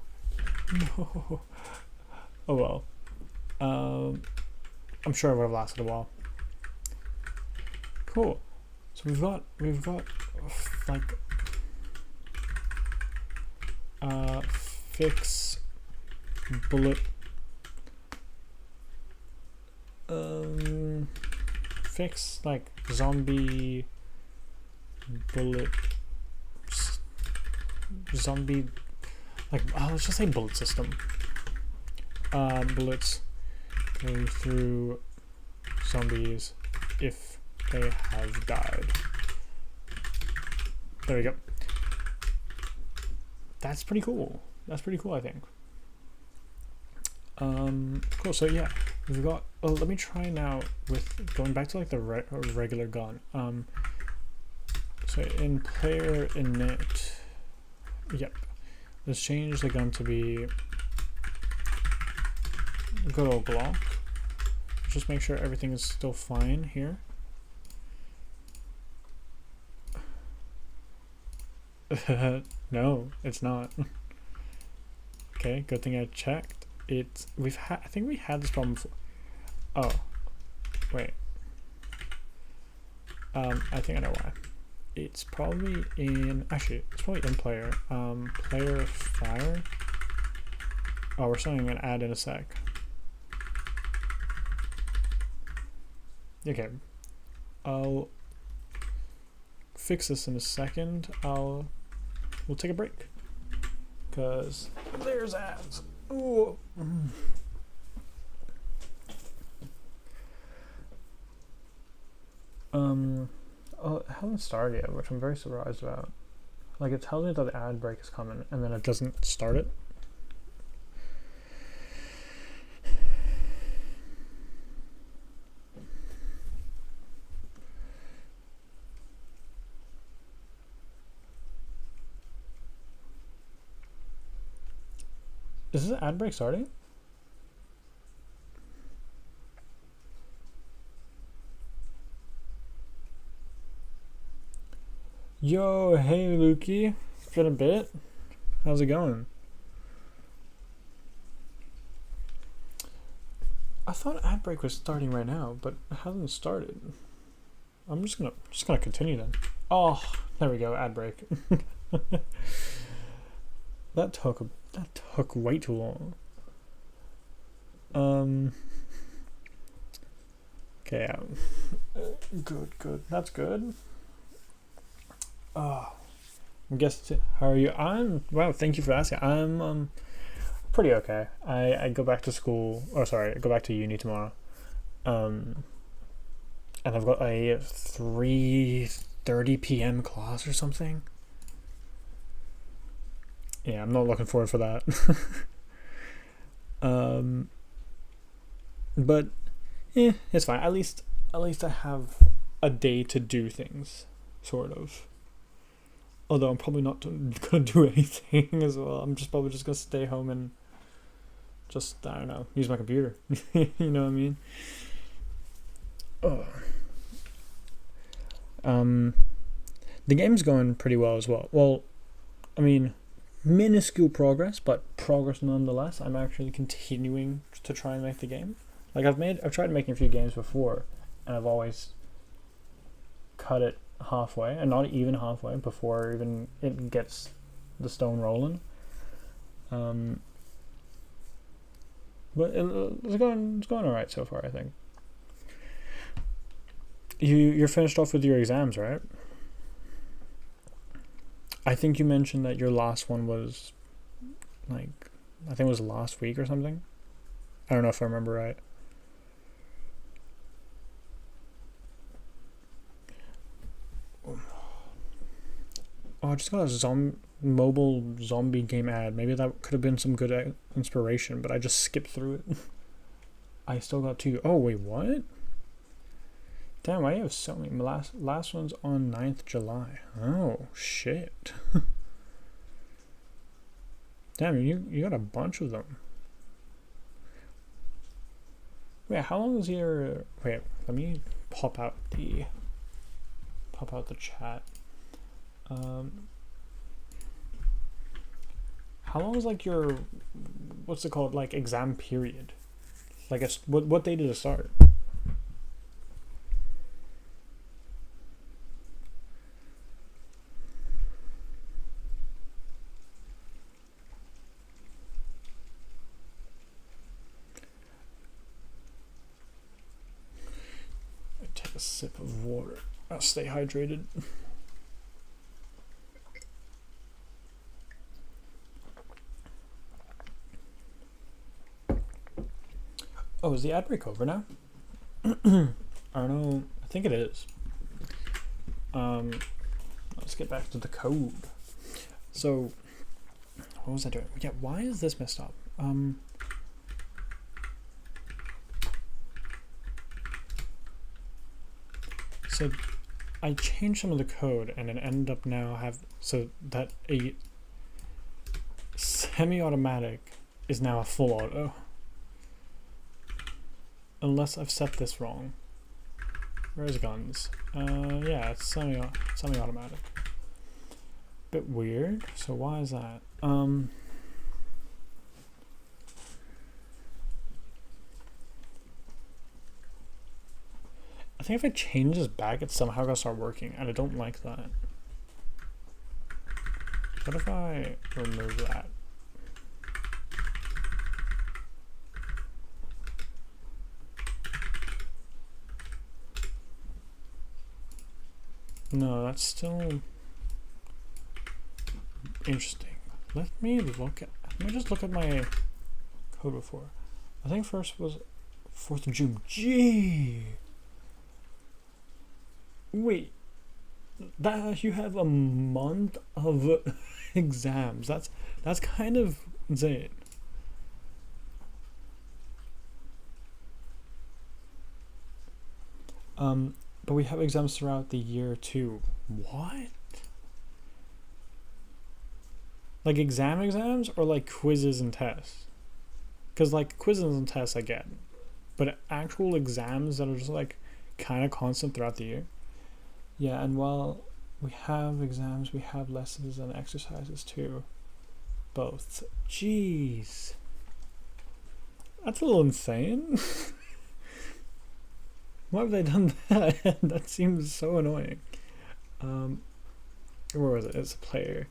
Oh well. I'm sure it would have lasted a while. Cool. So we've got like fix bullet fix like zombie bullet zombie like let's just say bullet system. Bullets go through zombies if they have died. There we go. That's pretty cool. I think. Cool. So yeah, we've got. Oh, let me try now with going back to like the regular gun. So in player init, yep. Let's change the gun to be good old Glock. Just make sure everything is still fine here. No, it's not. Okay, good thing I checked. I think we had this problem before. Oh, wait. I think I know why. It's probably in player. Player fire. Oh, we're starting an ad in a sec. Okay, I'll fix this in a second. We'll take a break because there's ads. Ooh. Oh, it hasn't started yet, which I'm very surprised about. Like, it tells me that the ad break is coming, and then it doesn't start it. Is this ad break starting? Yo, hey Lukey. It's been a bit. How's it going? I thought ad break was starting right now, but it hasn't started. I'm just gonna continue then. Oh, there we go, ad break. That took way too long. Okay, good. That's good. Oh, I guess. How are you? Wow. Thank you for asking. I'm pretty okay. I go back to school. I go back to uni tomorrow. And I've got a 3:30 p.m. class or something. Yeah, I'm not looking forward for that. But yeah, it's fine. At least I have a day to do things, sort of. Although I'm probably not gonna do anything as well. I'm probably just gonna stay home and just, I don't know, use my computer. You know what I mean? Oh. The game's going pretty well as well. Well, I mean, minuscule progress, but progress nonetheless. I'm actually continuing to try and make the game. Like I've tried making a few games before, and I've always cut it halfway, and not even halfway before even it gets the stone rolling. But it's going all right so far, I think. You're finished off with your exams, right? I think you mentioned that your last one was I think it was last week or something. I don't know if I remember right. Oh, I just got a mobile zombie game ad. Maybe that could have been some good inspiration, but I just skipped through it. I still got 2. Oh, wait, what? Damn, I have so many. Last one's on 9th July. Oh, shit. Damn, you got a bunch of them. Wait, how long is your... Wait, let me pop out the chat. How long is like your... What's it called? Like exam period? Like, what day did it start? Take a sip of water. I'll stay hydrated. Oh, is the ad break over now? I don't know. I think it is. Let's get back to the code. So, what was I doing? Yeah, why is this messed up? So I changed some of the code and it ended up now so that a semi-automatic is now a full auto. Unless I've set this wrong. Where's guns? Yeah, it's semi-automatic. Bit weird. So why is that? I think if I change this back, it's somehow gonna start working, and I don't like that. What if I remove that? No, that's still interesting. Let me just look at my code before. I think first was 4th of June. Gee! Wait, that you have a month of exams. That's kind of insane. But we have exams throughout the year too. What? Like exams or like quizzes and tests? Because like quizzes and tests I get, but actual exams that are just like kind of constant throughout the year. Yeah, and while we have exams, we have lessons and exercises too. Both. Jeez. That's a little insane. Why have they done that? That seems so annoying. Where was it? It's a player.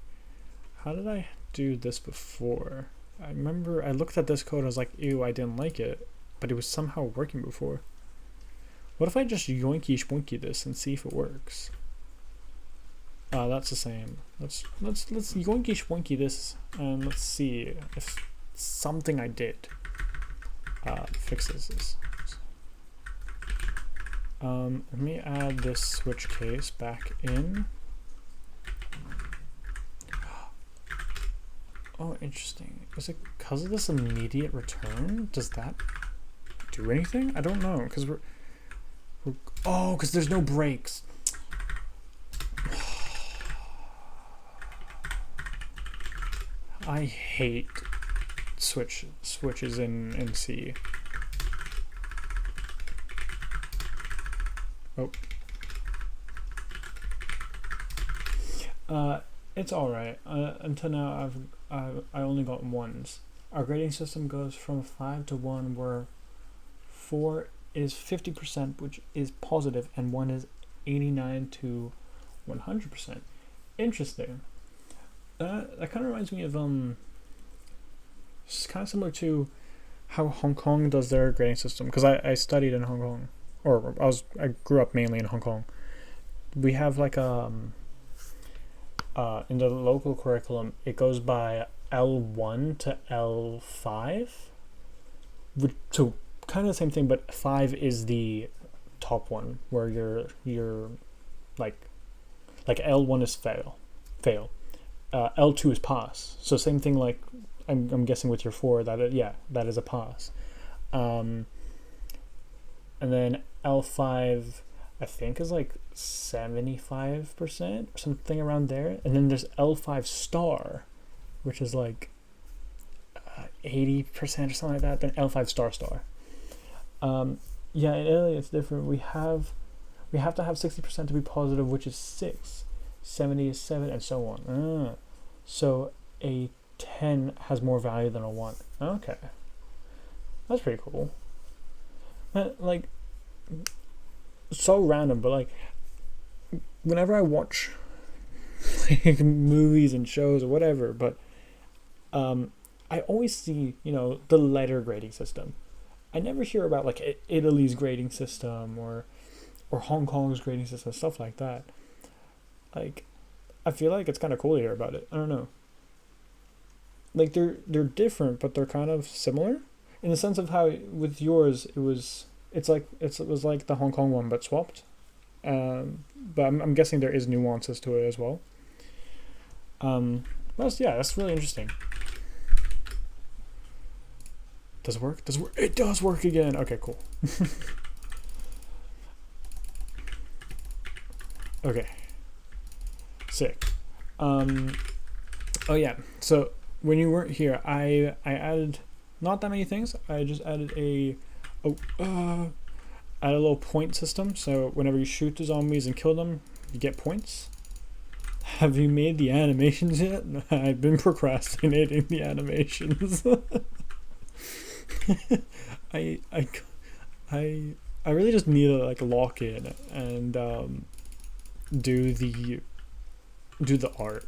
How did I do this before? I remember I looked at this code and I was like, ew, I didn't like it. But it was somehow working before. What if I just yoinky shwinky this and see if it works? That's the same. Let's yoinky shwinky this and let's see if something I did fixes this. Let me add this switch case back in. Oh, interesting. Is it because of this immediate return? Does that do anything? I don't know, because we're because there's no breaks. I hate switches in C. Oh. It's alright. Until now, I only got 1s. Our grading system goes from 5 to 1, where 4 is 50%, which is positive, and 1 is 89 to 100%. Interesting. That kind of reminds me of it's kind of similar to how Hong Kong does their grading system, because I studied in Hong Kong, or I grew up mainly in Hong Kong. We have like in the local curriculum, it goes by L1 to L5, so kind of the same thing, but 5 is the top one, where you're like L1 is fail, fail. L2 is pass. So same thing like I'm guessing with your 4 that is a pass. And then L5 I think is like 75% or something around there. And then there's L5 star, which is like 80% or something like that. Then L5 star. Yeah, in Italy it's different. We have to have 60% to be positive, which is 6. 70 is 7, and so on. So a 10 has more value than a 1. Okay. That's pretty cool. Like, so random, but like, whenever I watch like movies and shows or whatever, but I always see, the letter grading system. I never hear about like Italy's grading system or Hong Kong's grading system, stuff like that. Like, I feel like it's kind of cool to hear about it. I don't know. Like, they're different, but they're kind of similar in the sense of how with yours it was like the Hong Kong one but swapped. But I'm guessing there is nuances to it as well. That's really interesting. Does it work? It does work again. Okay, cool. Okay. Sick. Oh yeah. So when you weren't here, I added not that many things. I just added a little point system. So whenever you shoot the zombies and kill them, you get points. Have you made the animations yet? I've been procrastinating the animations. I really just need to like lock in and do the art.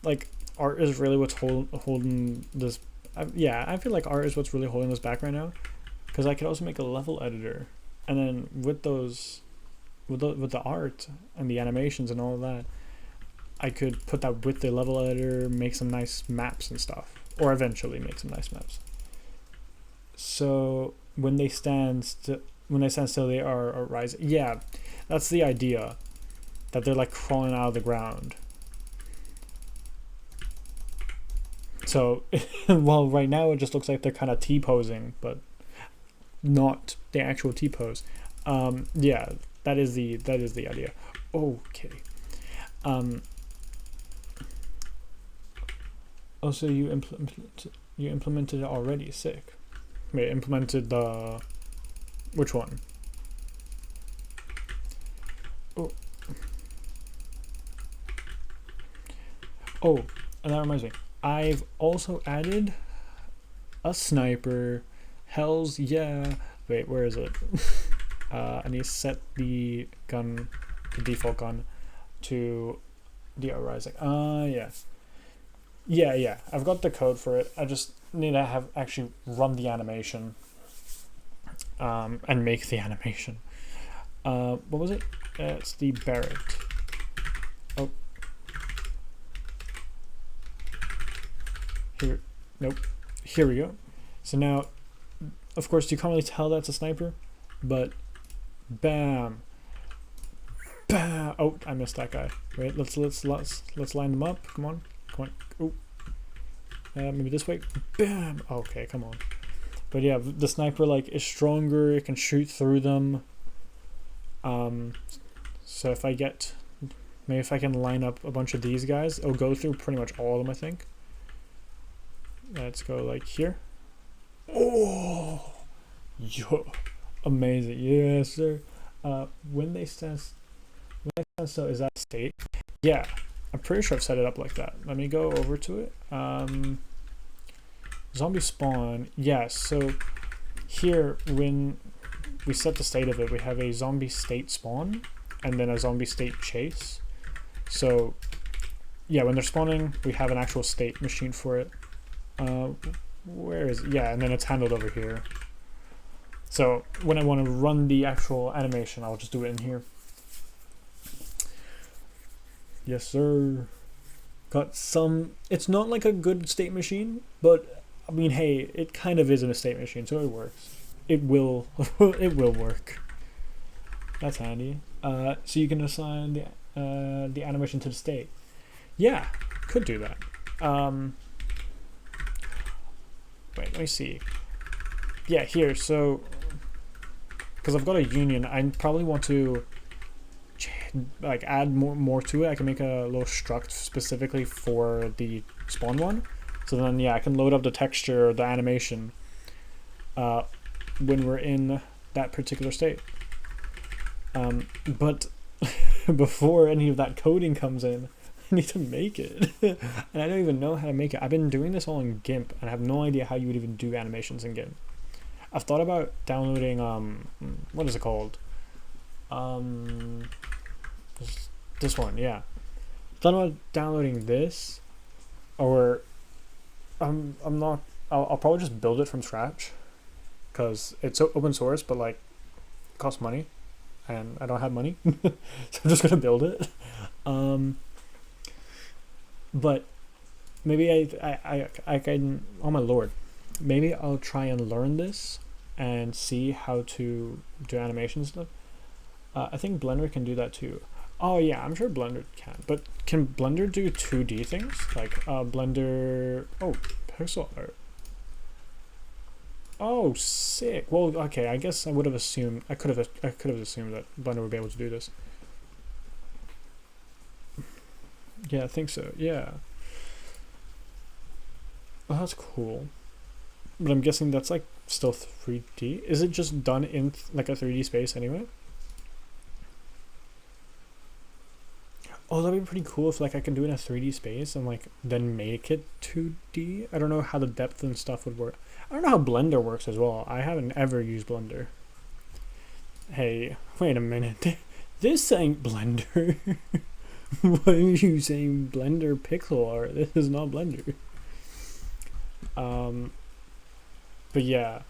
Like, art is really what's holding this. I feel like art is what's really holding this back right now, because I could also make a level editor, and then with the art and the animations and all of that, I could put that with the level editor, make some nice maps and stuff, or eventually make some nice maps. So when they stand still, they are rising. Yeah, that's the idea. That they're like crawling out of the ground. So, well, right now it just looks like they're kind of T-posing, but not the actual T-pose. Yeah, that is the idea. Okay. Also, you implemented it already. Sick. Wait, implemented the which one? Oh, and that reminds me. I've also added a sniper. Hells yeah. Wait, where is it? I need to set the default gun to the rising. Yeah. Yeah. I've got the code for it. I just need to have actually run the animation. And make the animation. What was it? It's the Barrett. Oh. Here we go. So now, of course, you can't really tell that's a sniper, but bam. Oh, I missed that guy. Wait, let's line them up. Come on. Oh. Maybe this way. Bam. Okay, come on. But yeah, the sniper like is stronger. It can shoot through them. So if I can line up a bunch of these guys, it'll go through pretty much all of them, I think. Let's go like here. Oh, yo, amazing. Yes, sir. When they stand still, is that state? Yeah, I'm pretty sure I've set it up like that. Let me go over to it. Zombie spawn. Yes, so here when we set the state of it, we have a zombie state spawn and then a zombie state chase. So yeah, when they're spawning, we have an actual state machine for it. Where is it? Yeah, and then it's handled over here. So when I want to run the actual animation, I'll just do it in here. Yes, sir. Got some. It's not like a good state machine, but I mean, hey, it kind of is in a state machine, so it works. It will. It will work. That's handy. So you can assign the animation to the state. Yeah, could do that. Wait, let me see. Yeah, here. So, because I've got a union, I probably want to like add more to it. I can make a little struct specifically for the spawn one. So then, yeah, I can load up the texture or the animation when we're in that particular state. But before any of that coding comes in, I need to make it. And I don't even know how to make it. I've been doing this all in GIMP, and I have no idea how you would even do animations in GIMP. I've thought about downloading, what is it called? This one, yeah. I've thought about downloading this, or I'm not. I'll probably just build it from scratch, because it's open source, but like, it costs money, and I don't have money, so I'm just gonna build it. But maybe I can. Oh my lord, maybe I'll try and learn this and see how to do animation stuff. I think Blender can do that too. Oh yeah, I'm sure Blender can. But can Blender do 2D things? Like Blender... Oh, pixel art. Oh, sick. Well, okay, I guess I would have assumed... I could have assumed that Blender would be able to do this. Yeah, I think so. Yeah. Oh, that's cool. But I'm guessing that's like still 3D. Is it just done in like a 3D space anyway? Oh, that'd be pretty cool if like I can do it in a 3D space and like then make it 2D. I don't know how the depth and stuff would work. I don't know how Blender works as well. I haven't ever used Blender. Hey, wait a minute. This ain't Blender. Why are you saying Blender pixel art? This is not Blender. But yeah.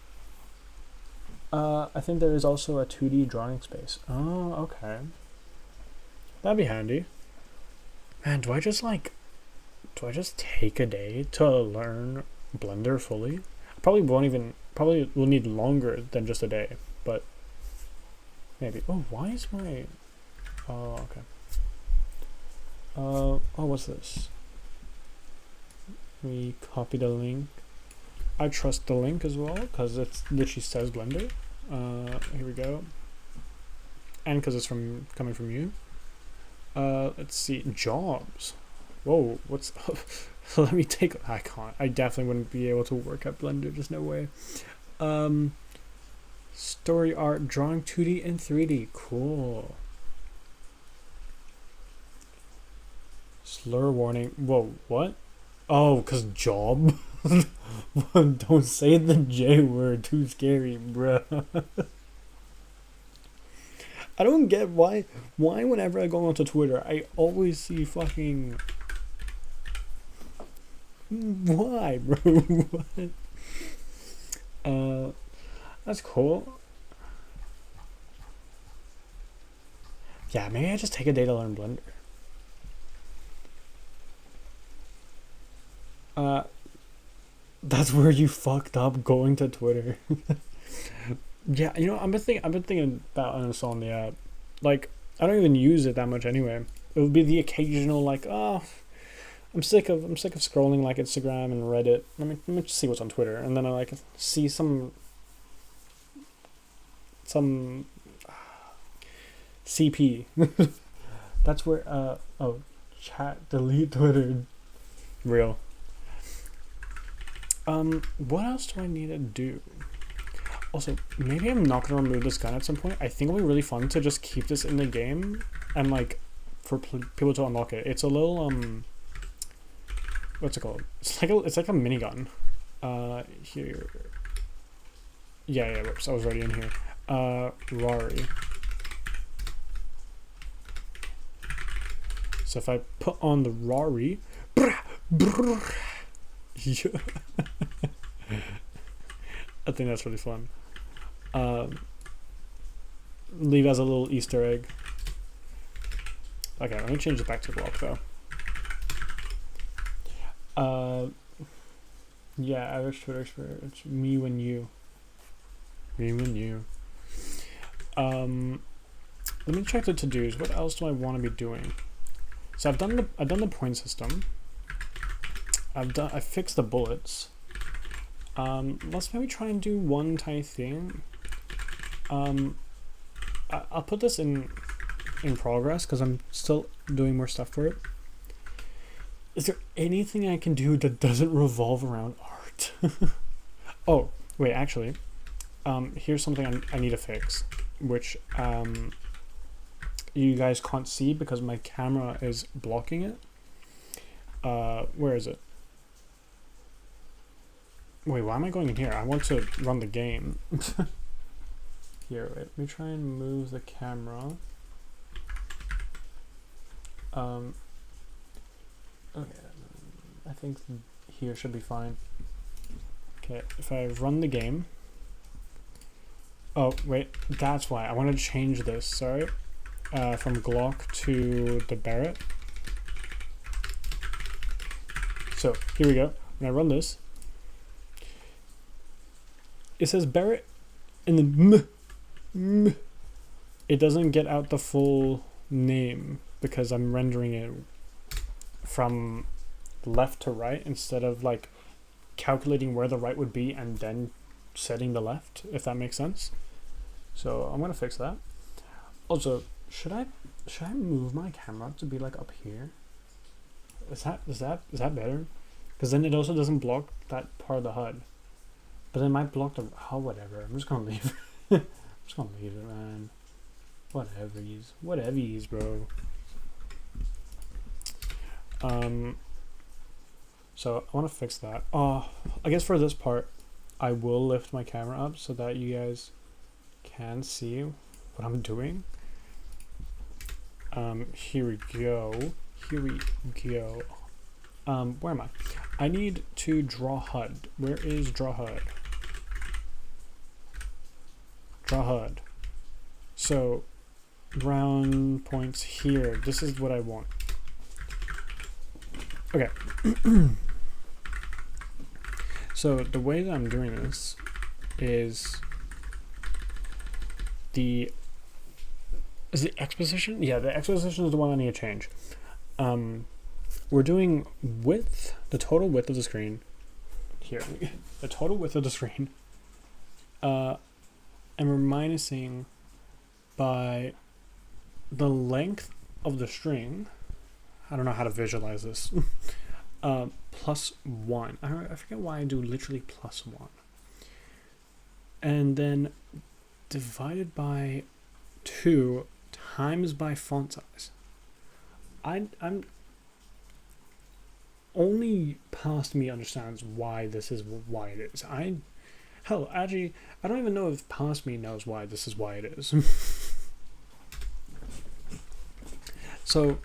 I think there is also a 2D drawing space. Oh, okay. That'd be handy. Man, do I just take a day to learn Blender fully? I probably will need longer than just a day, but maybe. Oh, why is my... Oh, okay. Oh, what's this? We copy the link. I trust the link as well, because it literally says Blender. Here we go. And because it's coming from you. Let's see, jobs. Whoa, what's up? Let me take... I can't. I definitely wouldn't be able to work at Blender. There's no way. Story art, drawing 2D and 3D. Cool. Slur warning. Whoa, what? Oh, because job? Don't say the J word. Too scary, bruh. I don't get why whenever I go onto Twitter, I always see fucking... Why, bro? What? That's cool. Yeah, maybe I just take a day to learn Blender. That's where you fucked up going to Twitter. Yeah, you know, I've been thinking about uninstalling the app. Like, I don't even use it that much anyway. It would be the occasional like, oh, I'm sick of scrolling like Instagram and Reddit. Let me just see what's on Twitter, and then I like see some CP. That's where oh, chat, delete Twitter, real. What else do I need to do? Also, maybe I'm not gonna remove this gun at some point. I think it'll be really fun to just keep this in the game and like for people to unlock it. It's a little what's it called? It's like a minigun. Here. Yeah. Whoops, I was already in here. Rari. So if I put on the Rari, yeah. I think that's really fun. Leave as a little Easter egg. Okay, let me change it back to block though. Yeah, average Twitter experience. Me when you. Let me check the to-dos. What else do I want to be doing? So I've done the point system. I fixed the bullets. Let's maybe try and do one tiny thing. I'll put this in progress because I'm still doing more stuff for it. Is there anything I can do that doesn't revolve around art? Oh, wait, actually, here's something I need to fix, which you guys can't see because my camera is blocking it. Where is it? Wait, why am I going in here? I want to run the game. Here, wait, let me try and move the camera. Okay, I think here should be fine. Okay, if I run the game. Oh, wait, that's why. I wanted to change this, sorry. From Glock to the Barrett. So, here we go. When I run this, it says Barrett and then M. It doesn't get out the full name because I'm rendering it from left to right instead of like calculating where the right would be and then setting the left, if that makes sense. So I'm gonna fix that. Also, should I move my camera to be like up here? Is that better? Because then it also doesn't block that part of the HUD. But then it might block the whatever. I'm just gonna leave. I'm just gonna leave it, man. Whatever's, bro. So I want to fix that. I guess for this part, I will lift my camera up so that you guys can see what I'm doing. Here we go. Where am I? I need to draw HUD. Where is draw HUD? Draw HUD. So, round points here. This is what I want. Okay. So the way that I'm doing this is the exposition? Yeah, the exposition is the one I need to change. We're doing width, the total width of the screen. Here, the total width of the screen. And we're minusing by the length of the string. I don't know how to visualize this. Plus 1. I forget why I do literally plus 1. And then divided by 2 times by font size. I'm only past me understands why this is why it is. Hell, actually, I don't even know if past me knows why this is why it is. So,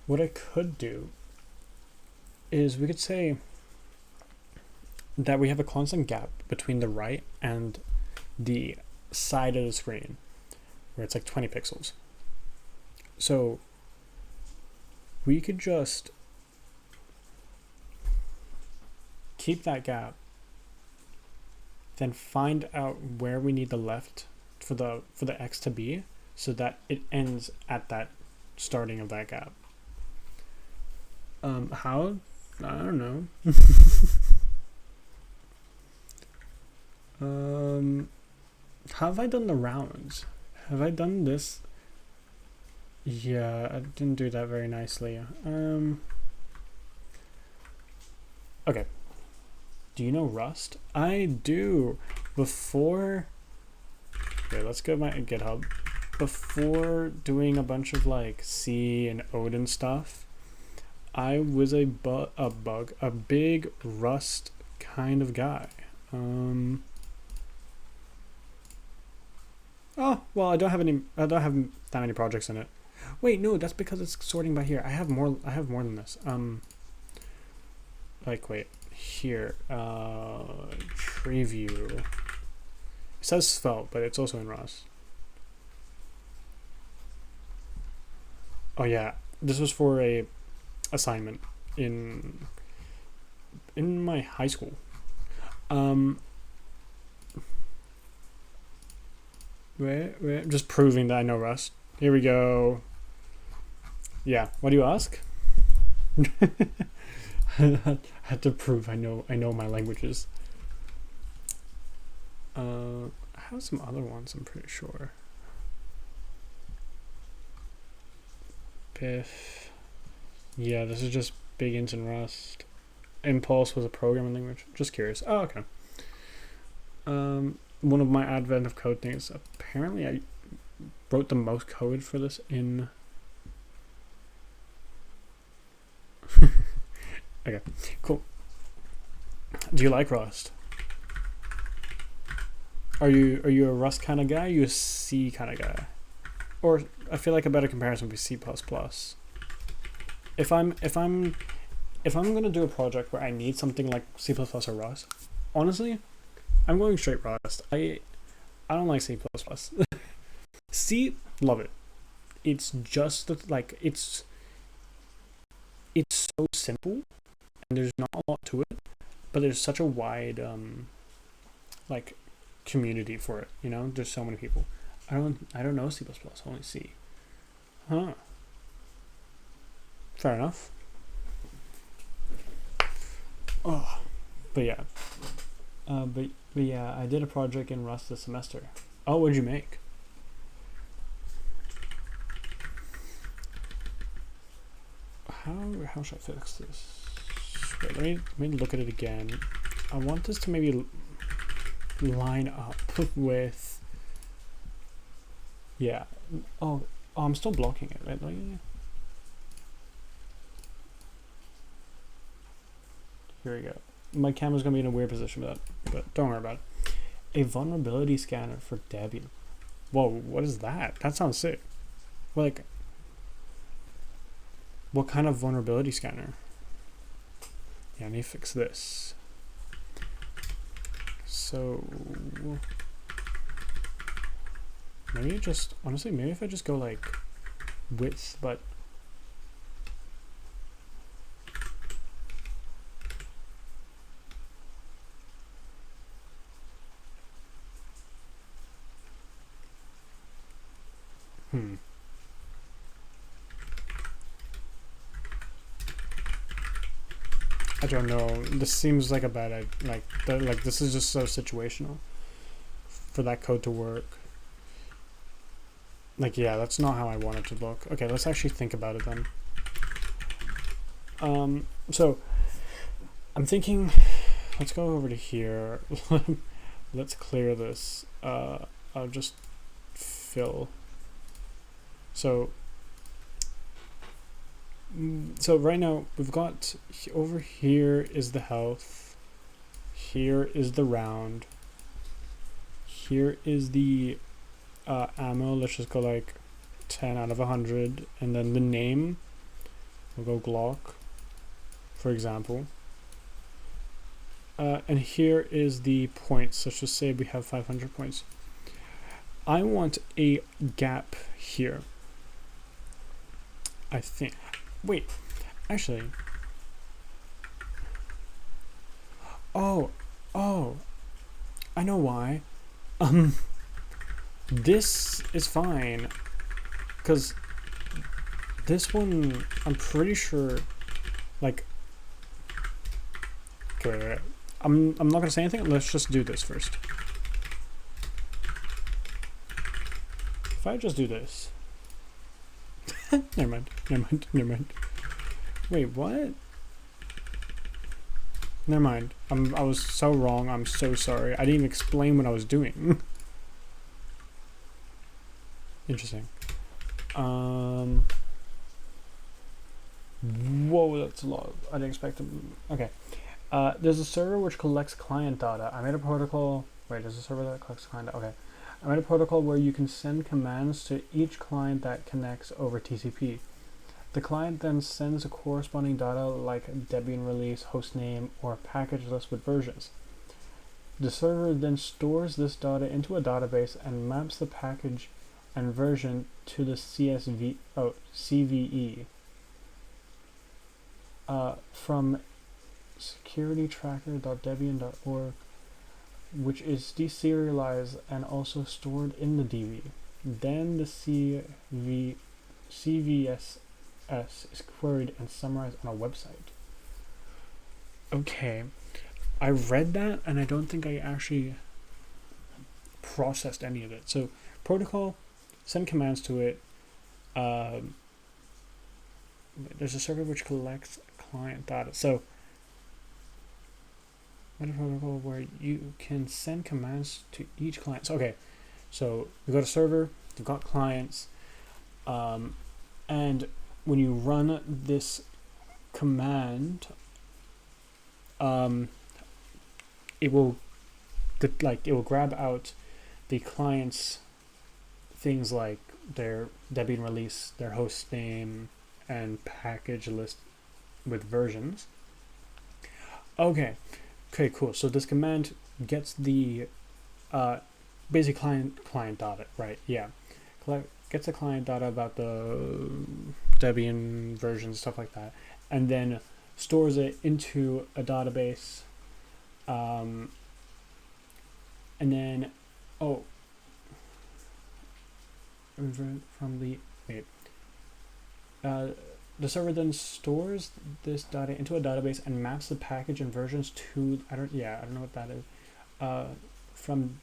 what I could do is we could say that we have a constant gap between the right and the side of the screen where it's like 20 pixels. So we could just keep that gap, then find out where we need the left for the X to be so that it ends at that starting of that gap. How? I don't know. How have I done the rounds? Have I done this? Yeah, I didn't do that very nicely. Okay. Do you know Rust? I do. Before... Okay, let's go to my GitHub. Before doing a bunch of like C and Odin stuff, I was a big Rust kind of guy. Oh, well, I don't have that many projects in it. Wait, no, that's because it's sorting by here. I have more than this. Like, wait, here, tree view. It says Svelte, but it's also in Rust. Oh yeah, this was for a assignment in my high school. Wait. Just proving that I know Rust. Here we go. Yeah. What do you ask? I had to prove I know my languages. I have some other ones, I'm pretty sure. Piff. Yeah, this is just big int and Rust. Impulse was a programming language. Just curious. Oh, okay. One of my advent of code things. Apparently, I wrote the most code for this in. Okay, cool. Do you like Rust? Are you a Rust kind of guy? Are you a C kind of guy? Or I feel like a better comparison would be C++. If I'm gonna do a project where I need something like C++ or Rust, honestly, I'm going straight Rust. I don't like C++. C, love it. It's just like it's so simple and there's not a lot to it, but there's such a wide like community for it. You know, there's so many people. I don't know C++. Only C. Huh. Fair enough. Oh, but yeah. But yeah, I did a project in Rust this semester. Oh, what'd you make? How should I fix this? Wait, let me look at it again. I want this to maybe line up with. Yeah. Oh, I'm still blocking it, right? Here we go. My camera's gonna be in a weird position with that, but don't worry about it. A vulnerability scanner for Debian. Whoa, what is that? That sounds sick. Like, what kind of vulnerability scanner? Yeah, I need to fix this. So maybe just honestly, maybe if I just go like width, but I don't know. This seems like a bad idea. Like this is just so situational for that code to work. Like, yeah, that's not how I want it to look. Okay, let's actually think about it then. So I'm thinking, let's go over to here. Let's clear this. I'll just fill. So right now we've got over here is the health, here is the round, here is the ammo. Let's just go like 10 out of 100, and then the name, we'll go Glock, for example. And here is the points. Let's just say we have 500 points. I want a gap here. I think. Wait, actually. Oh, I know why. This is fine, because this one, I'm pretty sure, like, okay, wait. I'm not gonna say anything. Let's just do this first. If I just do this, never mind. Wait, what? Never mind. I was so wrong. I'm so sorry. I didn't even explain what I was doing. Interesting. Whoa, that's a lot. I didn't expect it. Okay. There's a server which collects client data. I made a protocol. Wait, there's a server that collects client data. Okay. I made a protocol where you can send commands to each client that connects over TCP. The client then sends a corresponding data like Debian release, hostname, or package list with versions. The server then stores this data into a database and maps the package and version to the CVE from securitytracker.debian.org. which is deserialized and also stored in the DB. Then the CVSS is queried and summarized on a website. Okay, I read that and I don't think I actually processed any of it. So protocol, send commands to it. There's a server which collects client data. So meta protocol where you can send commands to each client. So, okay, so you've got a server, you've got clients, and when you run this command, it will grab out the client's things like their Debian release, their host name, and package list with versions. Okay, cool. So this command gets the basic client data, right? Yeah, gets the client data about the Debian versions, stuff like that, and then stores it into a database, and then the server then stores this data into a database and maps the package and versions to I don't know what that is, from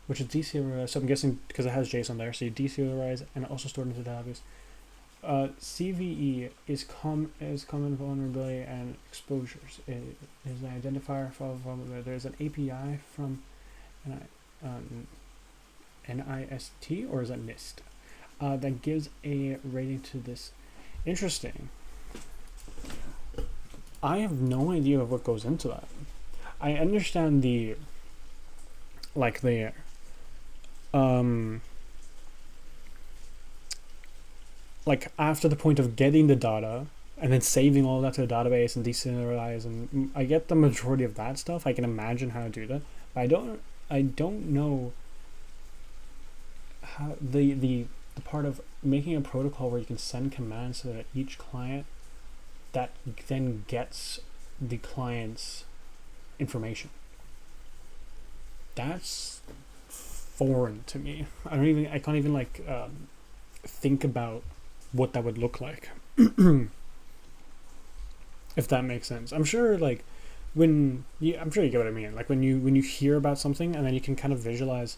which is deserialized. So I'm guessing because it has JSON there, so you deserialize and also stored into the database. CVE is common vulnerability and exposures. It is an identifier for vulnerability. There's an API from NIST, or is that NIST? That gives a rating to this. Interesting. I have no idea of what goes into that. I understand the after the point of getting the data and then saving all that to the database and deserialize, and I get the majority of that stuff. I can imagine how to do that, but I don't know how the part of making a protocol where you can send commands to each client that then gets the client's information. That's foreign to me. I can't even think about what that would look like. If that makes sense. I'm sure I'm sure you get what I mean. Like when you hear about something and then you can kind of visualize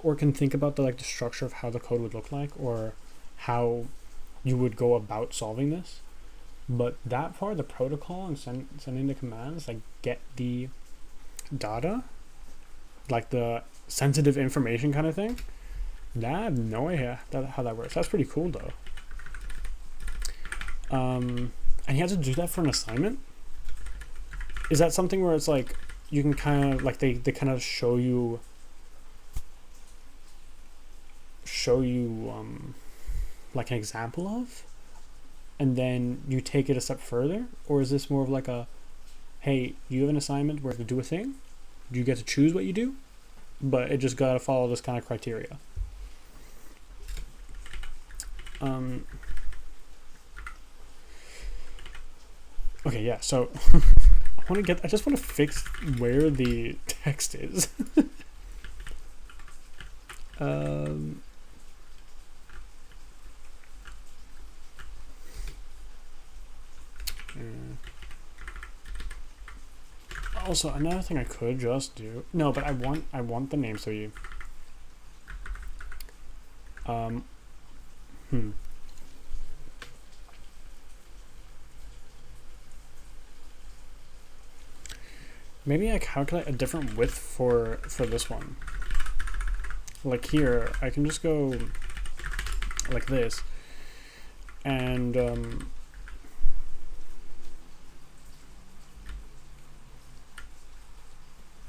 or can think about the structure of how the code would look like or how you would go about solving this. But that part, the protocol and sending the commands, get the data, the sensitive information kind of thing, I have no idea how that works. That's pretty cool though. And you have to do that for an assignment? Is that something where it's you can kind of they kind of show you an example of, and then you take it a step further? Or is this more of hey, you have an assignment where to do a thing, you get to choose what you do, but it just gotta follow this kind of criteria? Okay, yeah, so I just want to fix where the text is. Also, another thing I could just do. No, but I want the name so you. Maybe I calculate a different width for this one. Here, I can just go like this, and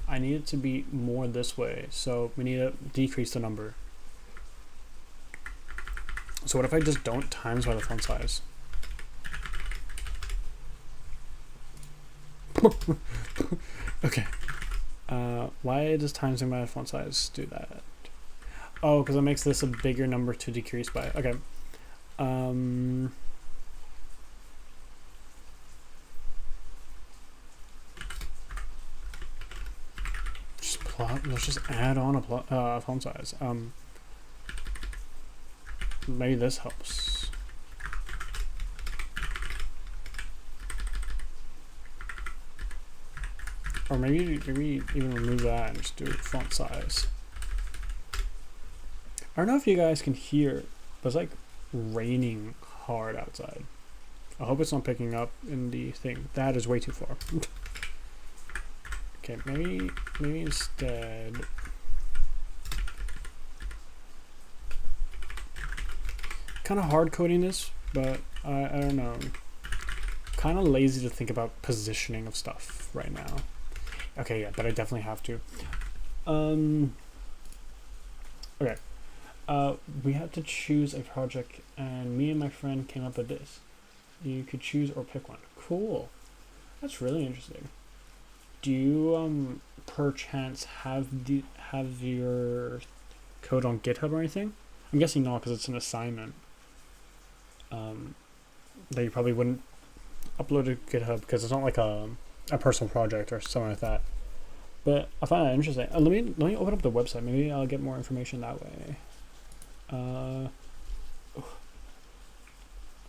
I need it to be more this way, so we need to decrease the number. So what if I just don't times by the font size? Okay. Why does times by the font size do that? Oh, because it makes this a bigger number to decrease by. Okay. let's just add on a font size. Maybe this helps. Or maybe even remove that and just do font size. I don't know if you guys can hear, but it's like raining hard outside. I hope it's not picking up in the thing. That is way too far. Okay, maybe instead. Kind of hard coding this, but I don't know. Kind of lazy to think about positioning of stuff right now. Okay, yeah, but I definitely have to. Okay. We had to choose a project, and me and my friend came up with this. You could choose or pick one. Cool. That's really interesting. Do you perchance have your code on GitHub or anything? I'm guessing not, because it's an assignment. That you probably wouldn't upload to GitHub because it's not like a personal project or something like that. But I find that interesting. Let me open up the website. Maybe I'll get more information that way. Let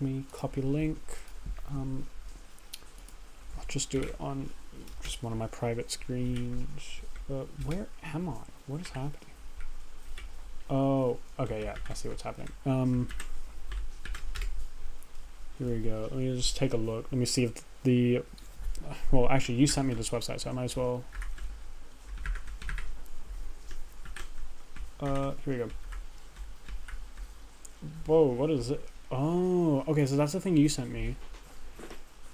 me copy link. I'll just do it on just one of my private screens. Where am I? What is happening? Oh, okay, yeah, I see what's happening. Here we go. Let me just take a look. Let me see if the... Well, actually, you sent me this website, so I might as well... Here we go. Whoa, what is it? Oh, okay, so that's the thing you sent me.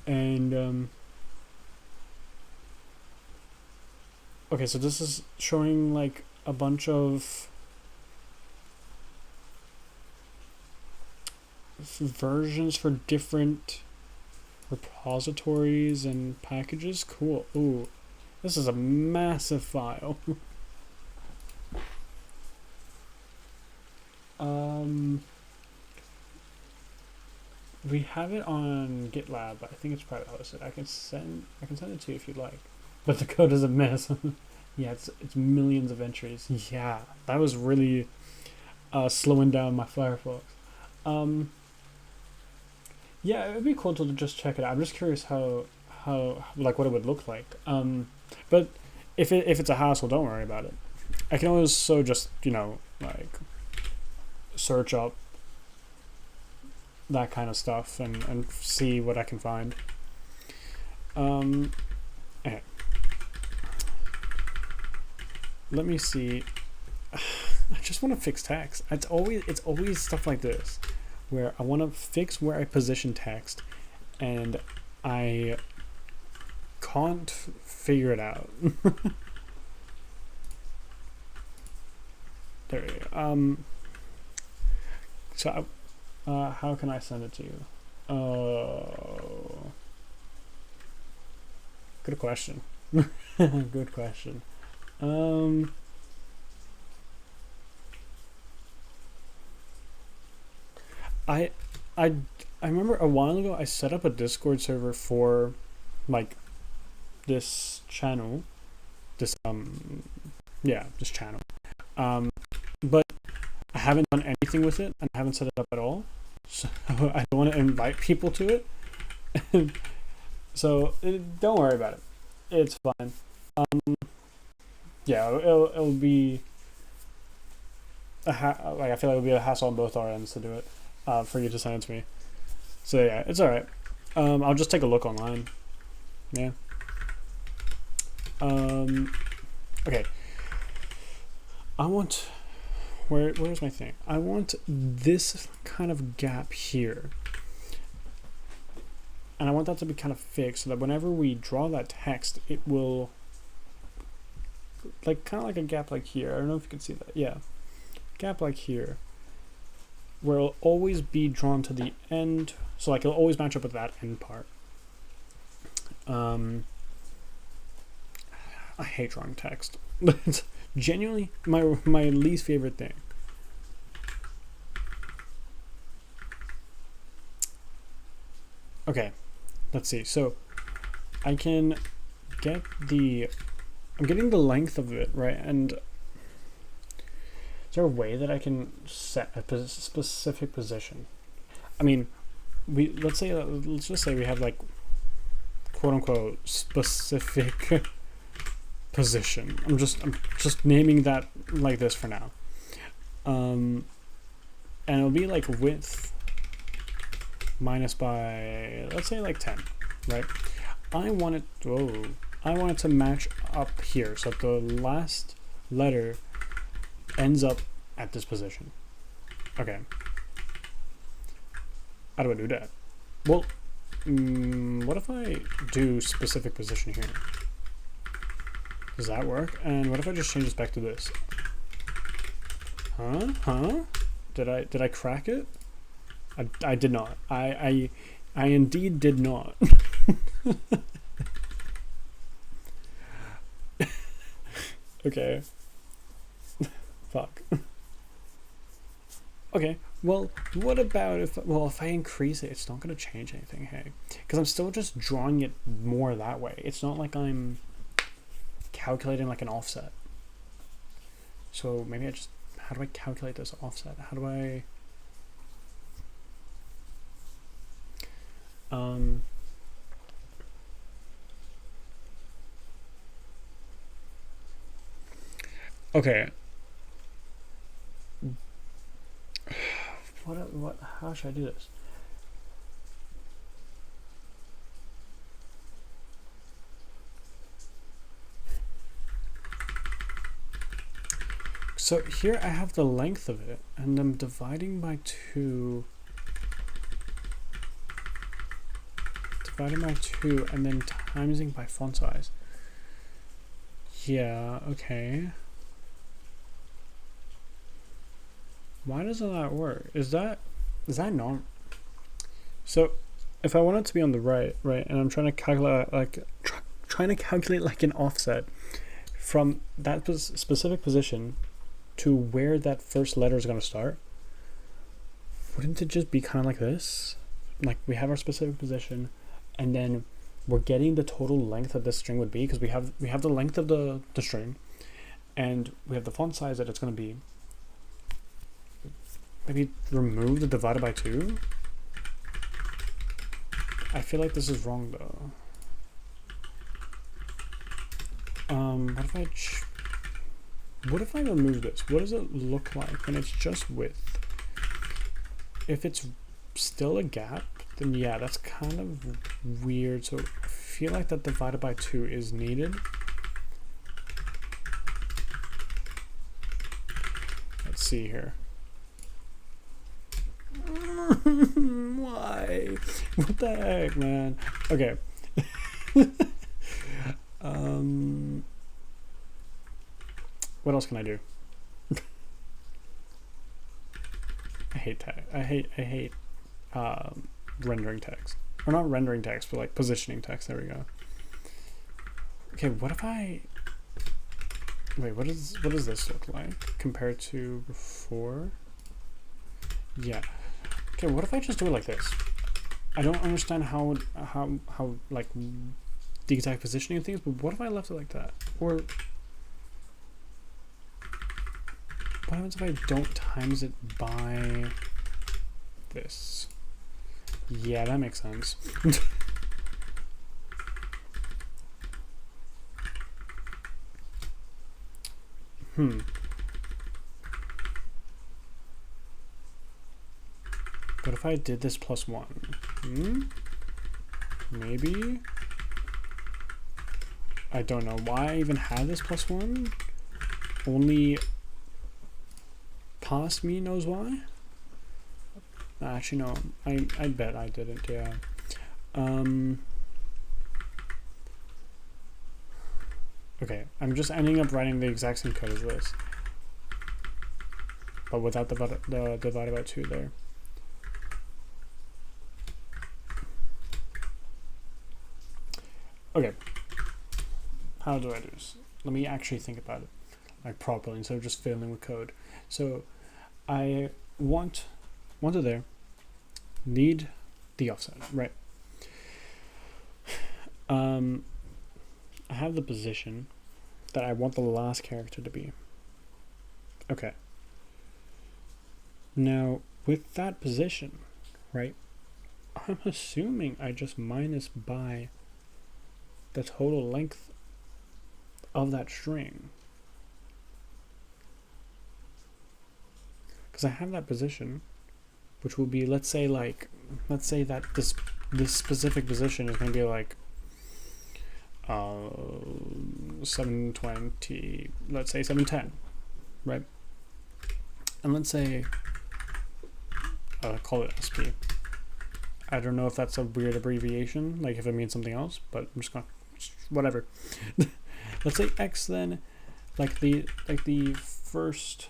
And, okay, so this is showing, like, a bunch of versions for different repositories and packages. Cool. Ooh, this is a massive file. We have it on GitLab, but I think it's private hosted. I can send it to you if you'd like. But the code is a mess. Yeah, it's millions of entries. Yeah, that was really slowing down my Firefox. Yeah, it would be cool to just check it out. I'm just curious how like what it would look like. But if it's a hassle, don't worry about it. I can always just like search up that kind of stuff and see what I can find. Okay. Let me see. I just want to fix text. It's always stuff like this where I want to fix where I position text and I can't figure it out. There we go. So how can I send it to you? Oh, good question. Good question. I remember a while ago I set up a Discord server for like this channel, this channel. But I haven't done anything with it and I haven't set it up at all. So I don't want to invite people to it. So don't worry about it. It's fine. Yeah, it'll be I feel like it'll be a hassle on both our ends to do it. For you to send it to me. So yeah, it's alright. I'll just take a look online. Yeah. Okay. I want... Where's my thing? I want this kind of gap here. And I want that to be kind of fixed so that whenever we draw that text, it will... kind of like a gap like here. I don't know if you can see that. Yeah. Gap like here. Where it'll always be drawn to the end, so like it'll always match up with that end part. I hate drawing text. It's genuinely my least favorite thing. Okay, let's see. So I can get the I'm getting the length of it, right? And is there a way that I can set a specific position? I mean, let's just say we have like quote unquote specific position. I'm just naming that like this for now. And it'll be like width minus by, let's say, like 10, right? I want it to match up here, so that the last letter ends up at this position. Okay. How do I do that? Well, what if I do specific position here? Does that work? And what if I just change this back to this? Huh? Did I crack it? I did not. I indeed did not. Okay. Fuck. Okay. Well, what about if I increase it, it's not going to change anything, hey? Because I'm still just drawing it more that way. It's not like I'm calculating like an offset. So maybe how do I calculate this offset? How do I... Okay. How should I do this? So here I have the length of it, and I'm dividing by 2. Dividing by 2, and then timesing by font size. Yeah, okay. Why doesn't that work? Is that not? So if I want it to be on the right, and I'm trying to calculate like an offset from that specific position to where that first letter is going to start, wouldn't it just be kind of like this? Like we have our specific position, and then we're getting the total length of this string would be, because we have the length of the string, and we have the font size that it's going to be. Maybe remove the divided by 2? I feel like this is wrong though. What if I remove this? What does it look like when it's just width? If it's still a gap, then yeah, that's kind of weird. So I feel like that divided by 2 is needed. Let's see here. Why? What the heck, man? Okay. What else can I do? I hate tag. I hate rendering text, or not rendering text, but like positioning text. There we go. Okay, what if I wait? What does this look like compared to before? Yeah. Okay, what if I just do it like this? I don't understand how like the exact positioning of things, but what if I left it like that? Or what happens if I don't times it by this? Yeah, that makes sense. But if I did this plus 1, maybe? I don't know why I even had this plus 1. Only past me knows why. Actually, no. I bet I didn't. Yeah. Okay. I'm just ending up writing the exact same code as this, but without the divided by 2 there. Okay. How do I do this? Let me actually think about it like properly instead of just filling with code. So I want it there. Need the offset, right? I have the position. that I want the last character to be. Okay. Now, with that position, right, I'm assuming I just minus by the total length of that string. Because I have that position, which will be, let's say that this specific position is going to be like 720, let's say 710, right? And let's say call it SP. I don't know if that's a weird abbreviation, like if it means something else, but I'm just gonna whatever. Let's say X then, like the first.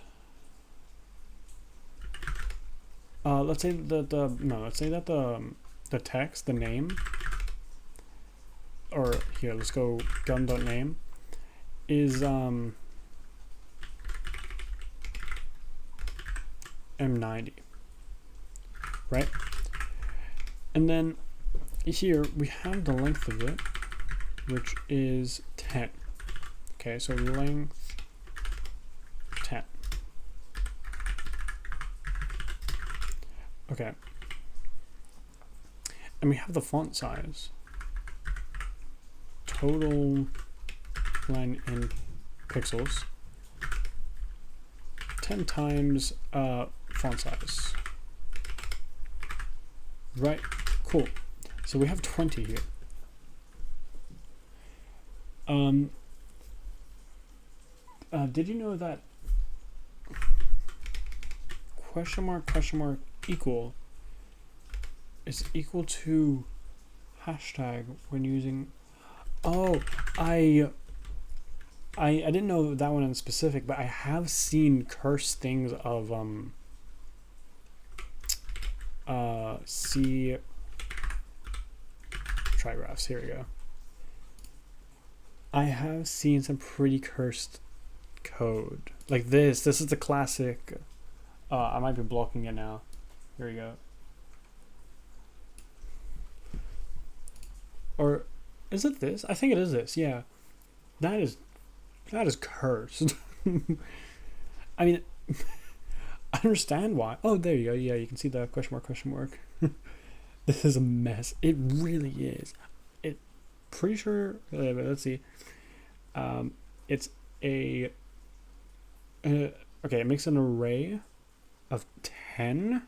Let's say that let's say that the text, the name, or here let's go gun.name is M90, right? And then here we have the length of it, which is 10. Okay, so length 10. Okay. And we have the font size. Total line in pixels. 10 times font size. Right, cool. So we have 20 here. Did you know that question mark equal is equal to hashtag when using... Oh, I didn't know that one in specific, but I have seen cursed things of C trigraphs. Here we go. I have seen some pretty cursed code like this. This is the classic. I might be blocking it now. Here we go. Or is it this? I think it is this. Yeah, that is cursed. I mean, I understand why. Oh, there you go. Yeah, you can see the question mark. This is a mess. It really is. It pretty sure. Let's see. It's a. Okay, it makes an array of 10.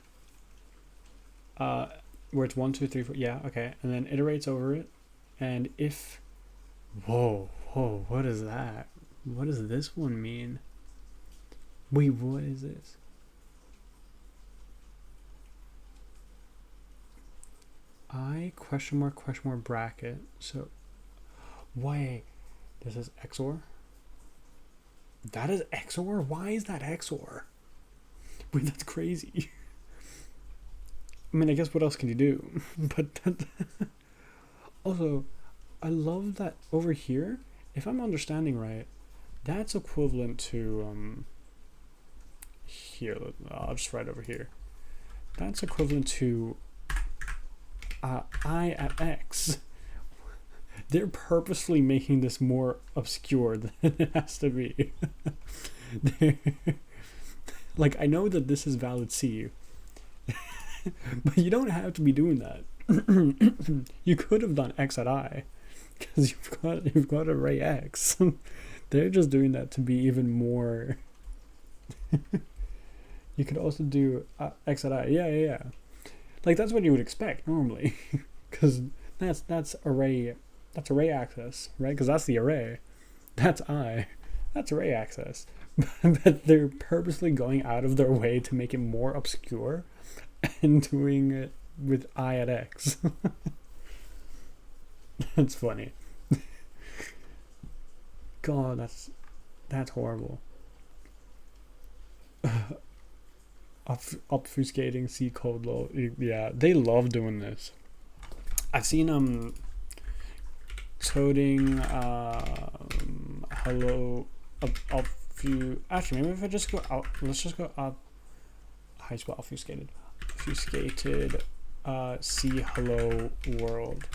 Where it's 1, 2, 3, 4. Yeah, okay, and then iterates over it, and if. Whoa! What is that? What does this one mean? Wait, what is this? I question mark bracket. So, wait, this is XOR? That is XOR? Why is that XOR? Wait, that's crazy. I mean, I guess what else can you do? But also, I love that over here, if I'm understanding right, that's equivalent to here. I'll just write over here. That's equivalent to I at X. They're purposely making this more obscure than it has to be. Like, I know that this is valid C, but you don't have to be doing that. You could have done X at I, because you've got array X. They're just doing that to be even more. You could also do X at I. Yeah. Like, that's what you would expect normally, because that's array access, right? Because that's the array. That's I. That's array access. But they're purposely going out of their way to make it more obscure and doing it with I at X. That's funny. God, that's horrible. Obfuscating C code low. Yeah, they love doing this. I've seen toting hello actually, maybe if I just go out, let's just go up. How you spell obfuscated? Obfuscated C hello world.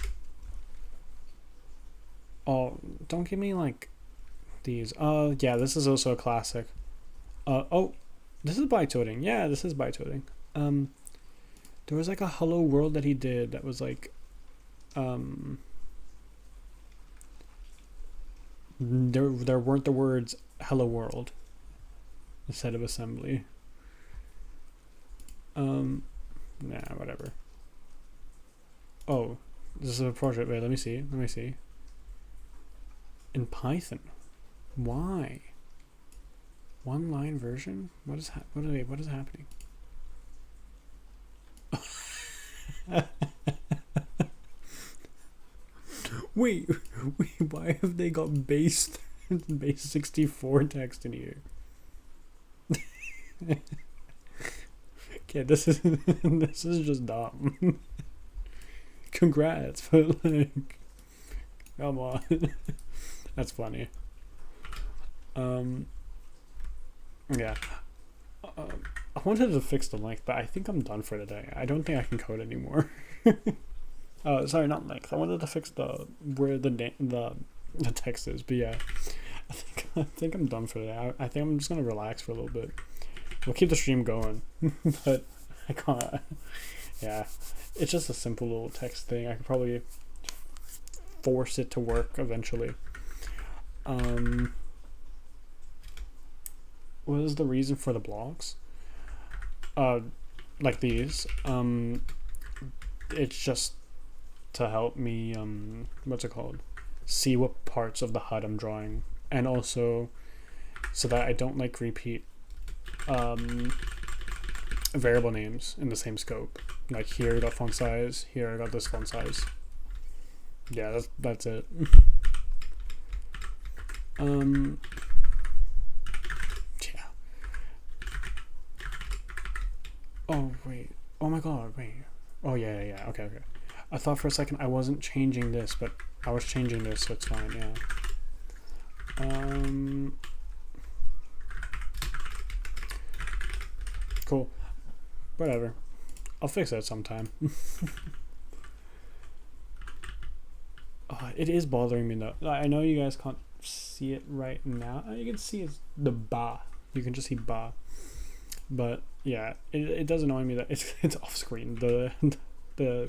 Oh, don't give me like these. Yeah, this is also a classic. Oh, this is bytecoding. Yeah, this is bytecoding. There was like a Hello World that he did that was like, there weren't the words Hello World instead of assembly. Nah, whatever. Oh, this is a project. Wait, let me see. In Python. Why? One line version? What is happening? wait, why have they got base 64 text in here? Okay, this is just dumb. Congrats, but like, come on. That's funny. Yeah. I wanted to fix the length, but I think I'm done for today. I don't think I can code anymore. Sorry, not length. I wanted to fix where the text is, but yeah, I think I'm done for today. I think I'm just gonna relax for a little bit. We'll keep the stream going, but I can't. Yeah, it's just a simple little text thing. I could probably force it to work eventually. What is the reason for the blocks? Like these. It's just to help me, what's it called? See what parts of the HUD I'm drawing. And also so that I don't like repeat variable names in the same scope. Like here I got font size, here I got this font size. Yeah, that's it. Yeah. Oh wait. Oh my god, wait. Oh yeah. Okay. I thought for a second I wasn't changing this, but I was changing this, so it's fine, yeah. Cool. Whatever. I'll fix that sometime. It is bothering me though. I know you guys can't see it right now. You can see it's the ba. You can just see ba. But yeah, it does annoy me that it's off screen, the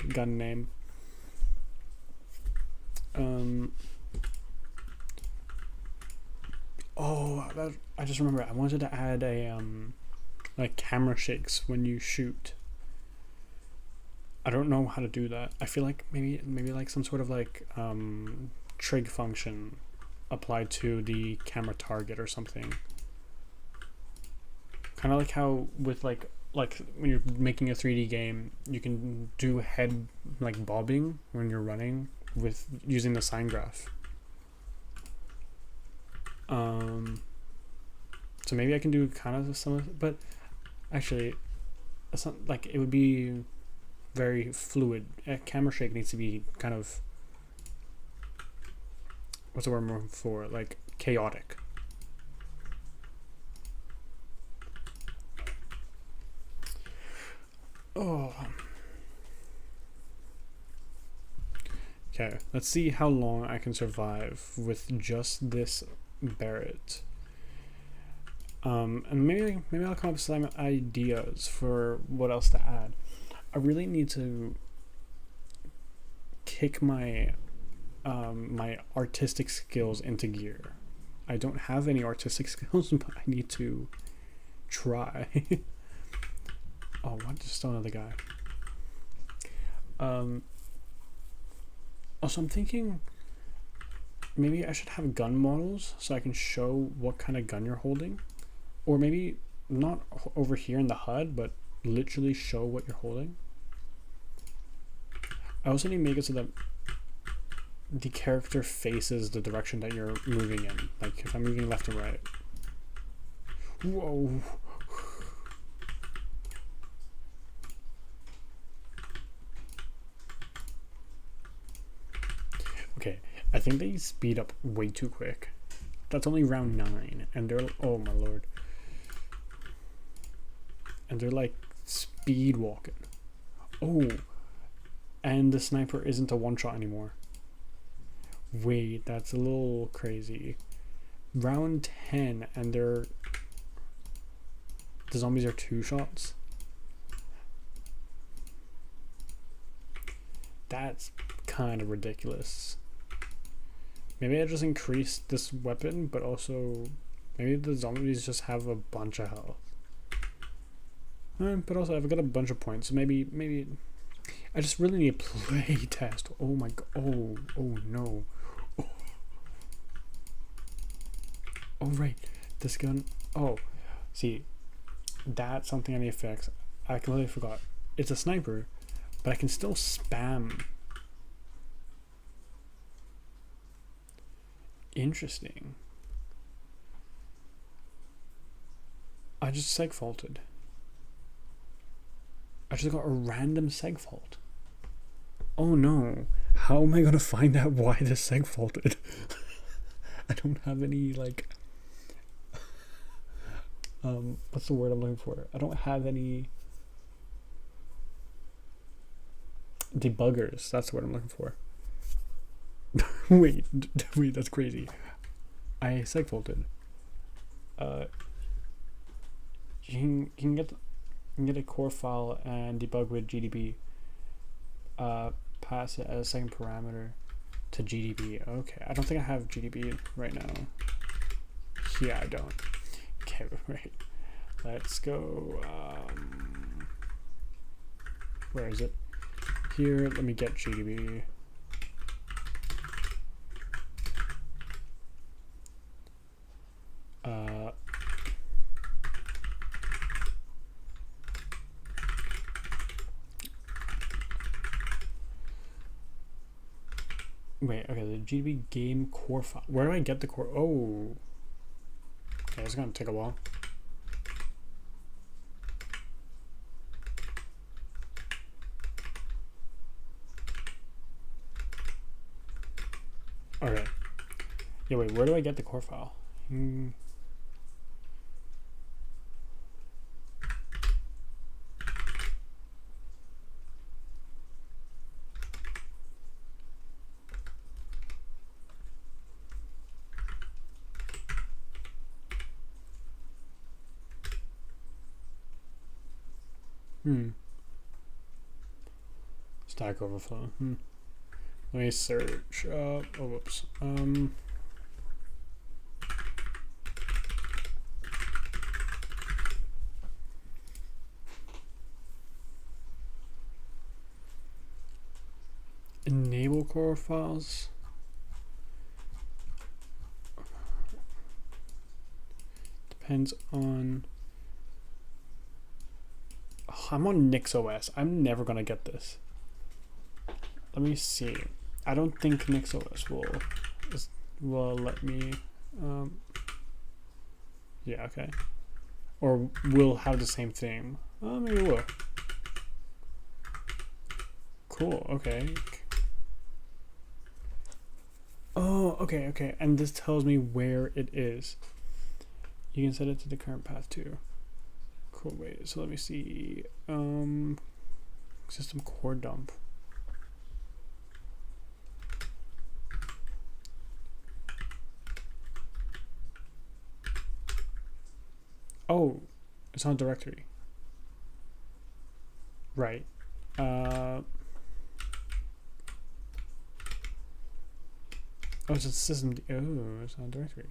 gun name. I just remember I wanted to add a like camera shakes when you shoot. I don't know how to do that. I feel like maybe like some sort of like trig function applied to the camera target or something. Kind of like how with like when you're making a 3D game, you can do head like bobbing when you're running with using the sine graph. So maybe I can do kind of some of it, but actually, it's not like it would be very fluid. A camera shake needs to be kind of, what's the word I'm looking for? Like chaotic. Oh. Okay, let's see how long I can survive with just this Barrett. And maybe I'll come up with some ideas for what else to add. I really need to kick my my artistic skills into gear. I don't have any artistic skills, but I need to try. Oh, what? Just another guy. Also, I'm thinking maybe I should have gun models so I can show what kind of gun you're holding. Or maybe not over here in the HUD, but literally show what you're holding. I also need to make it so that the character faces the direction that you're moving in. Like if I'm moving left and right. Whoa. Okay, I think they speed up way too quick. That's only round 9, and they're, oh my lord. And they're like speed walking. Oh, and the sniper isn't a one-shot anymore. Wait, that's a little crazy. round 10 and the zombies are 2 shots. That's kind of ridiculous. Maybe I just increased this weapon, but also maybe the zombies just have a bunch of health. But also I've got a bunch of points, so maybe I just really need a play test. Oh my god. Oh no. Oh right, this gun. Oh, see, that's something I need to fix. I completely forgot. It's a sniper, but I can still spam. Interesting. I just segfaulted. I just got a random segfault. Oh no. How am I gonna find out why this segfaulted? I don't have any, like, what's the word I'm looking for? I don't have any debuggers. That's the word I'm looking for. wait, that's crazy. I segfaulted. You can get a core file and debug with GDB. Pass it as a second parameter to GDB. Okay, I don't think I have GDB right now. Yeah, I don't. Okay, right. Let's go. Where is it? Here, let me get GDB. Wait, okay, the GDB game core file. Where do I get the core? Oh. Okay, it's gonna take a while. Okay. Yeah, wait, where do I get the core file? Stack Overflow. Let me search. Oh, whoops. Enable core files. Depends on. Oh, I'm on NixOS. I'm never gonna get this. Let me see. I don't think NixOS will let me. Yeah, okay. Or will have the same thing. Maybe it will. Cool. Okay. Oh, okay. And this tells me where it is. You can set it to the current path too. Cool. Wait. So let me see. System core dump. Oh, it's on directory. Right. Oh, it's a system. Oh, it's on directory.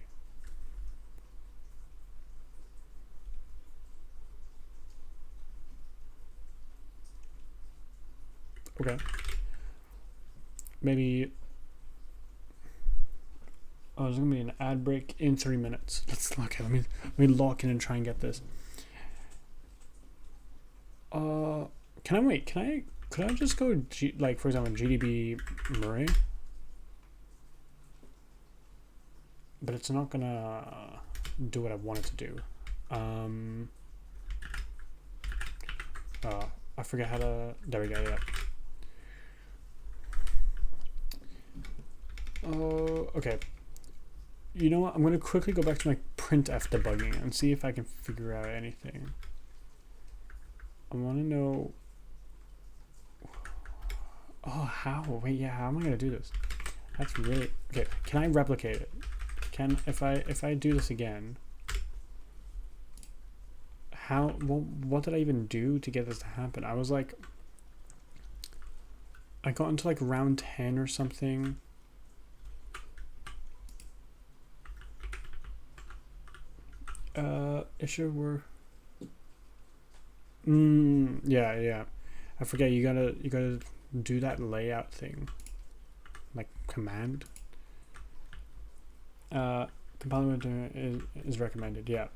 Okay. Maybe. Oh, there's gonna be an ad break in 3 minutes. Okay. Let me lock in and try and get this. Can I wait? Could I just go like, for example, GDB Murray? But it's not gonna do what I want it to do. I forget how to. There we go. Yeah. Oh, okay. You know what? I'm gonna quickly go back to my printf debugging and see if I can figure out anything. I want to know. Oh, how? Wait, yeah. How am I gonna do this? That's really okay. Can I replicate it? if I do this again, what did I even do to get this to happen? I was like, I got into like round 10 or something. Issue were yeah. I forget you gotta do that layout thing. Like command. Compiling is recommended, yeah.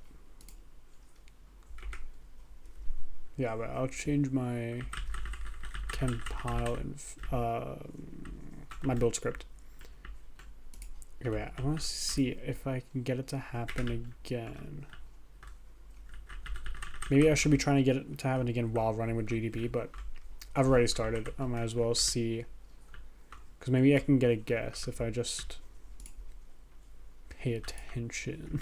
Yeah, but I'll change my compile and my build script. Okay, wait, I want to see if I can get it to happen again. Maybe I should be trying to get it to happen again while running with GDB, but I've already started. I might as well see, because maybe I can get a guess if I just pay attention.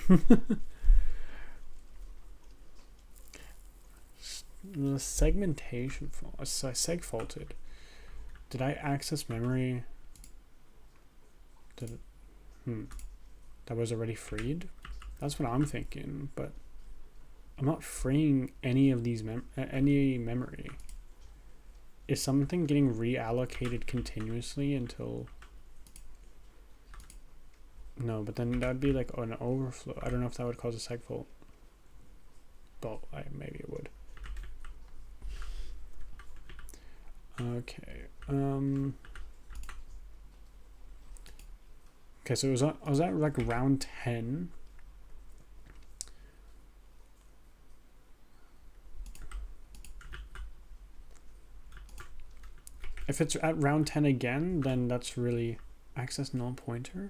The segmentation fault. I segfaulted. Did I access memory? That was already freed? That's what I'm thinking, but I'm not freeing any of these any memory. Is something getting reallocated continuously until... No, but then that'd be like an overflow. I don't know if that would cause a segfault. Well, maybe it would. Okay. Okay, so I was at like round 10. If it's at round 10 again, then that's really access null pointer.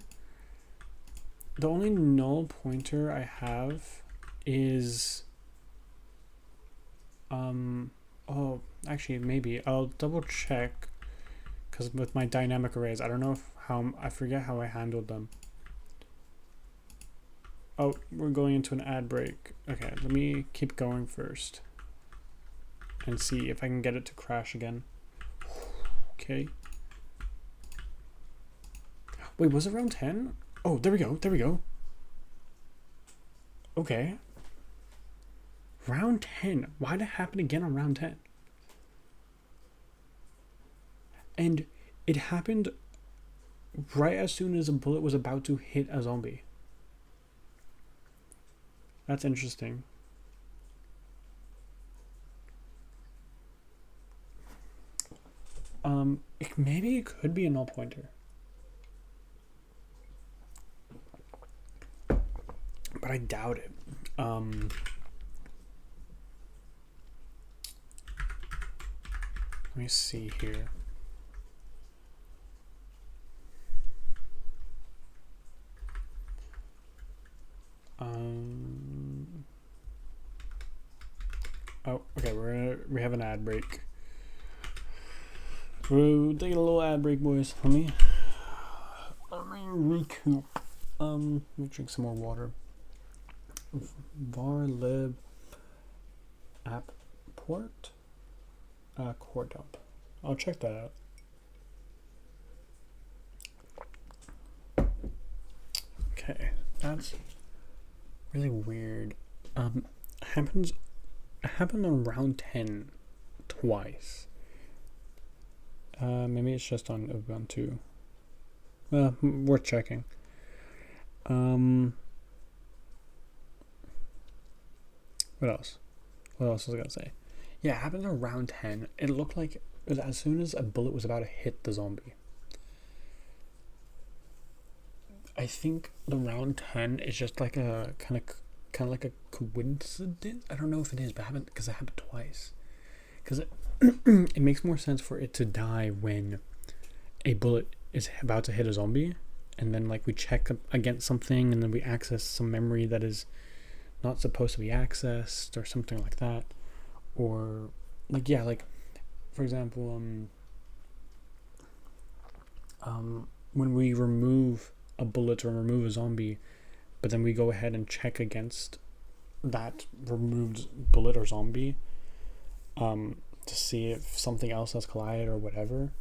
The only null pointer I have is oh, actually maybe I'll double check, because with my dynamic arrays, I don't know I forget how I handled them. Oh, we're going into an ad break. Okay, let me keep going first and see if I can get it to crash again. Okay. Wait, was it round 10? Oh, there we go. There we go. Okay. Round 10. Why did it happen again on round 10? And it happened right as soon as a bullet was about to hit a zombie. That's interesting. Maybe it could be a null pointer. But I doubt it. Let me see here. Oh, okay, we have an ad break. We're taking a little ad break, boys. Let me recoup. Let me drink some more water. Var lib app port core dump. I'll check that out. Okay, that's really weird. Happened on round 10 twice. Maybe it's just on Ubuntu. Worth checking. What else? What else was I gonna say? Yeah, it happened on round 10. It looked like it was as soon as a bullet was about to hit the zombie. I think the round 10 is just like a kind of like a coincidence. I don't know if it is, but because it happened twice. Because it makes more sense for it to die when a bullet is about to hit a zombie, and then like we check against something, and then we access some memory that is not supposed to be accessed, or something like that. Or like, yeah, like for example, when we remove a bullet or remove a zombie, but then we go ahead and check against that removed bullet or zombie to see if something else has collided or whatever.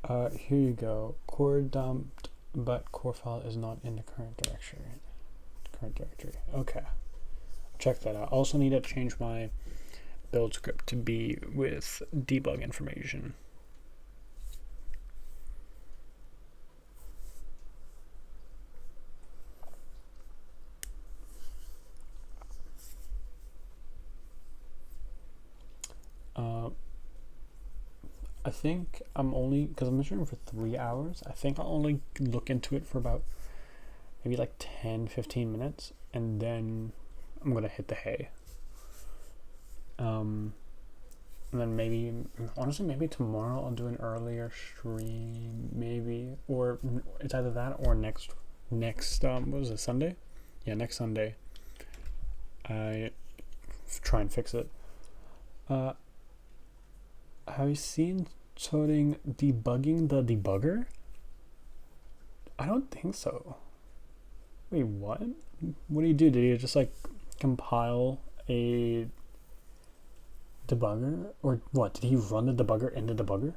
Here you go. Core dumped but core file is not in the current directory. Okay, check that out. Also need to change my build script to be with debug information. I think I'm only, because I'm measuring for 3 hours, I think I'll only look into it for about maybe like 10-15 minutes, and then I'm gonna hit the hay. And then maybe, honestly, maybe tomorrow I'll do an earlier stream, maybe, or it's either that or next what was it, Sunday? Yeah, next Sunday I try and fix it. Have you seen Coding debugging the debugger? I don't think so. Wait, what? What do you do? Did you just like compile a debugger? Or what? Did he run the debugger in the debugger?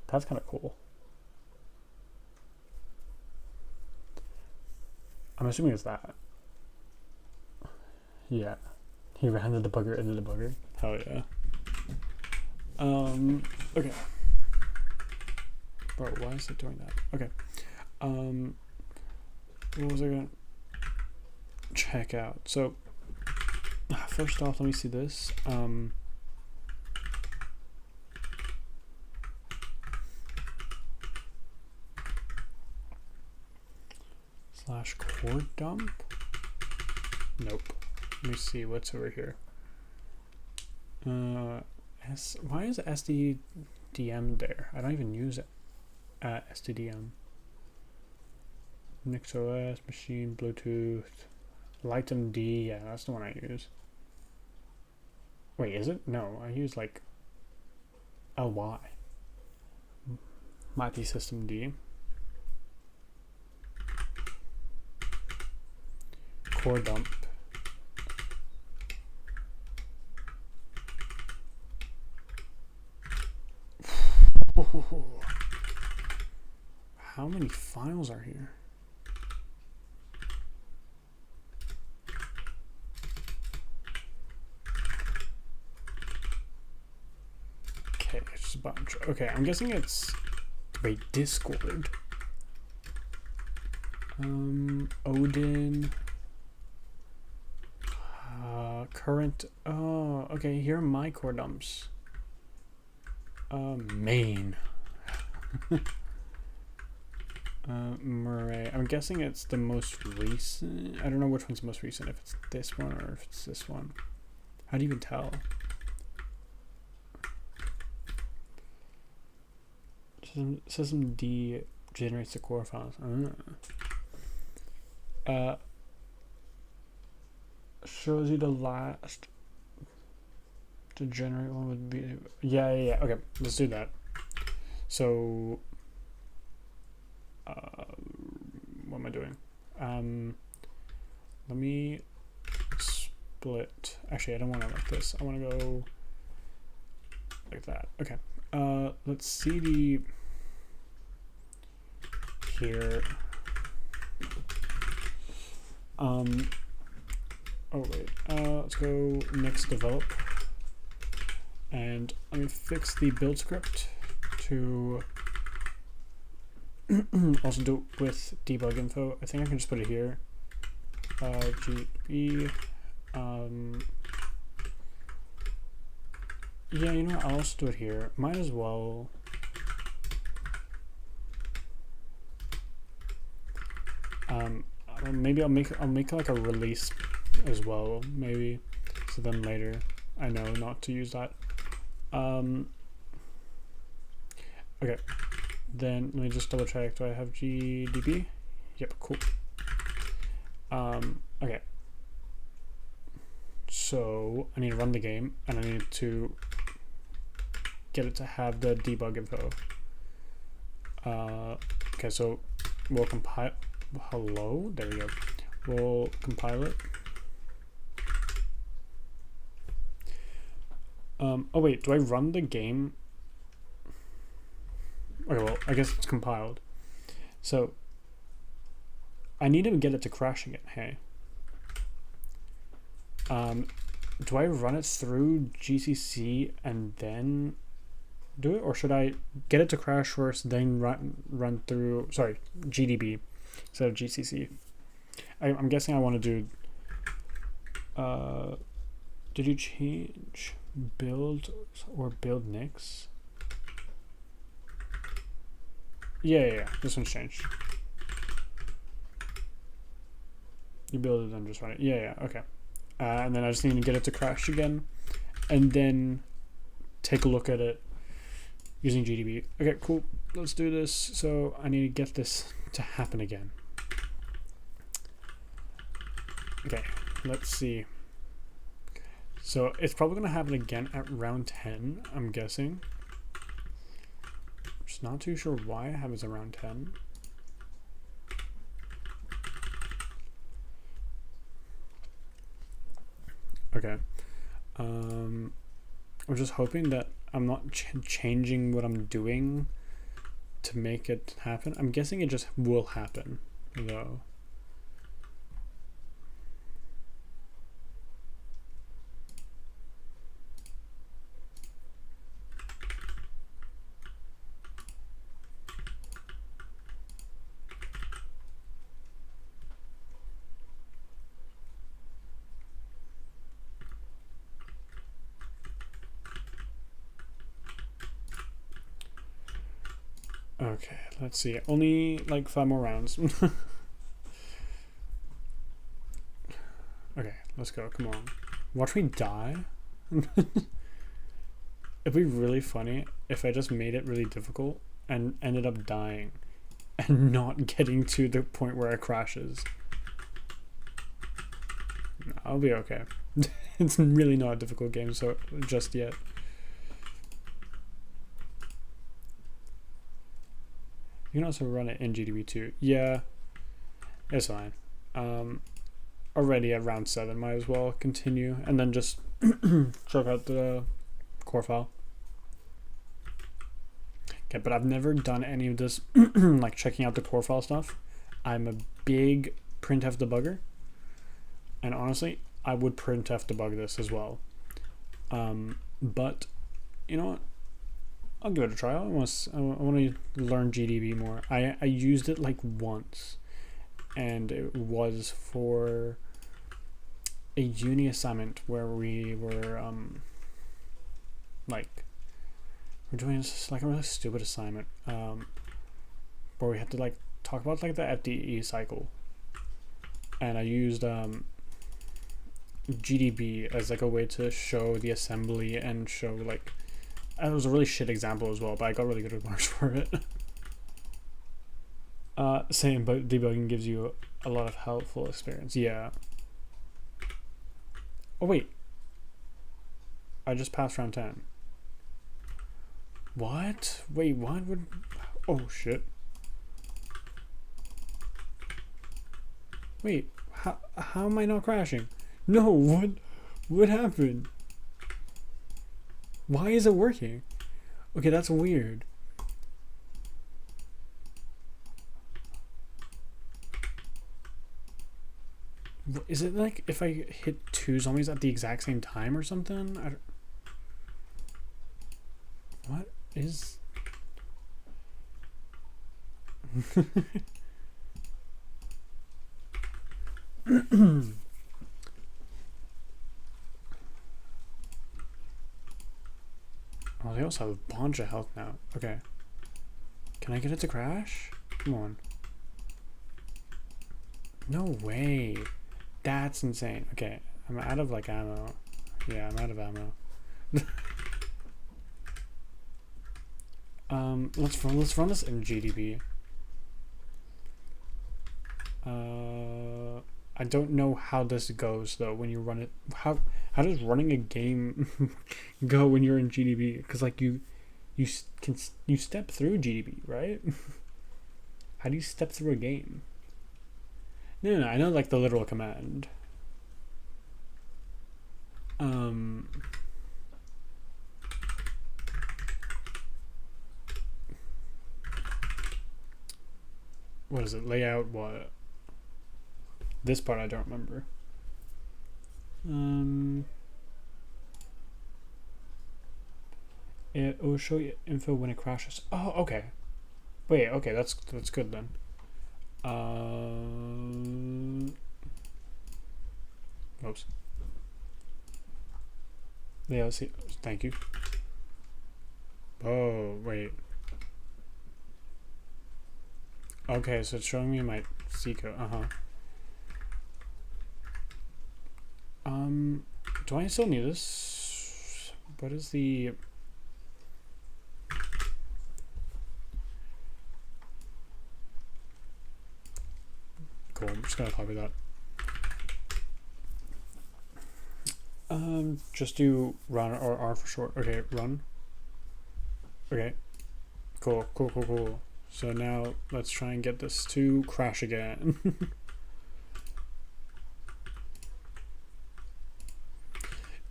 That's kind of cool. I'm assuming it's that. Yeah. He ran the debugger in the debugger. Hell yeah. Okay. Bro, why is it doing that? Okay. What was I gonna check out? So, first off, let me see this. Slash core dump? Nope. Let me see what's over here. Why is SDDM there? I don't even use it. SDDM. NixOS, machine, Bluetooth, LightMD. Yeah, that's the one I use. Wait, is it? No, I use like LY. Might be system D. Core dump. How many files are here? Okay, it's just a bunch. Okay, I'm guessing it's, wait, Discord. Odin. Current. Oh, okay. Here are my core dumps. Main. Murray. I'm guessing it's the most recent. I don't know which one's the most recent. If it's this one or if it's this one. How do you even tell? System D generates the core files. Shows you the last to generate one would be yeah. Okay, let's do that. So what am I doing? Let me split. Actually, I don't want to like this. I want to go like that. Okay. Let's cd here. Oh wait. Let's go next develop, and let me fix the build script to also do it with debug info. I think I can just put it here. GB. Yeah, you know what? I'll also do it here. Might as well. Maybe I'll make like a release as well. Maybe so then later I know not to use that. Okay. Then let me just double check. Do I have GDB? Yep, cool. Okay. So I need to run the game and I need to get it to have the debug info. Okay, so we'll compile. Hello, there we go. We'll compile it. Oh wait, do I run the game? Okay, well, I guess it's compiled. So I need to get it to crash again. Hey. Do I run it through GCC and then do it, or should I get it to crash first, then run through GDB instead of GCC? I'm guessing I want to do. Did you change build or build Nix? Yeah. This one's changed. You build it and just run it. Yeah. Okay. And then I just need to get it to crash again, and then take a look at it using GDB. Okay, cool. Let's do this. So I need to get this to happen again. Okay, let's see. So it's probably going to happen again at round 10, I'm guessing. Just not too sure why it happens around 10. Okay. I'm just hoping that I'm not changing what I'm doing to make it happen. I'm guessing it just will happen, though. Okay, let's see. Only like 5 more rounds. Okay, let's go. Come on. Watch me die. It'd be really funny if I just made it really difficult and ended up dying and not getting to the point where it crashes. No, I'll be okay. It's really not a difficult game so just yet. You can also run it in GDB too. Yeah, it's fine. Already at round 7, might as well continue and then just check out the core file. Okay, but I've never done any of this like checking out the core file stuff. I'm a big printf debugger, and honestly, I would printf debug this as well. But you know what? I'll give it a try. I want to learn GDB more. I used it like once, and it was for a uni assignment where we were like we're doing this like a really stupid assignment where we had to like talk about like the FDE cycle, and I used GDB as like a way to show the assembly and show like. It was a really shit example as well, but I got really good marks for it. Same, but debugging gives you a lot of helpful experience. Yeah. Oh wait, I just passed round 10. What? Wait, what would? Oh shit. Wait, how am I not crashing? No, what happened? Why is it working? Okay, that's weird. Is it like if I hit 2 zombies at the exact same time or something? What is... Oh, they also have a bunch of health now. Okay. Can I get it to crash? Come on. No way. That's insane. Okay. I'm out of like ammo. Yeah, I'm out of ammo. Let's run this in GDB. I don't know how this goes though when you run it. How does running a game go when you're in GDB? Because like you step through GDB, right? How do you step through a game? No, I know like the literal command. what is it? Layout what? This part I don't remember. It will show you info when it crashes. Oh, okay. Wait, okay, that's good then. Oops. Yeah, let's see. Thank you. Oh, wait. Okay, so it's showing me my C code. Do I still need this? What is the... Cool, I'm just gonna copy that. Just do run or R for short. Okay, run. Okay. Cool. So now let's try and get this to crash again.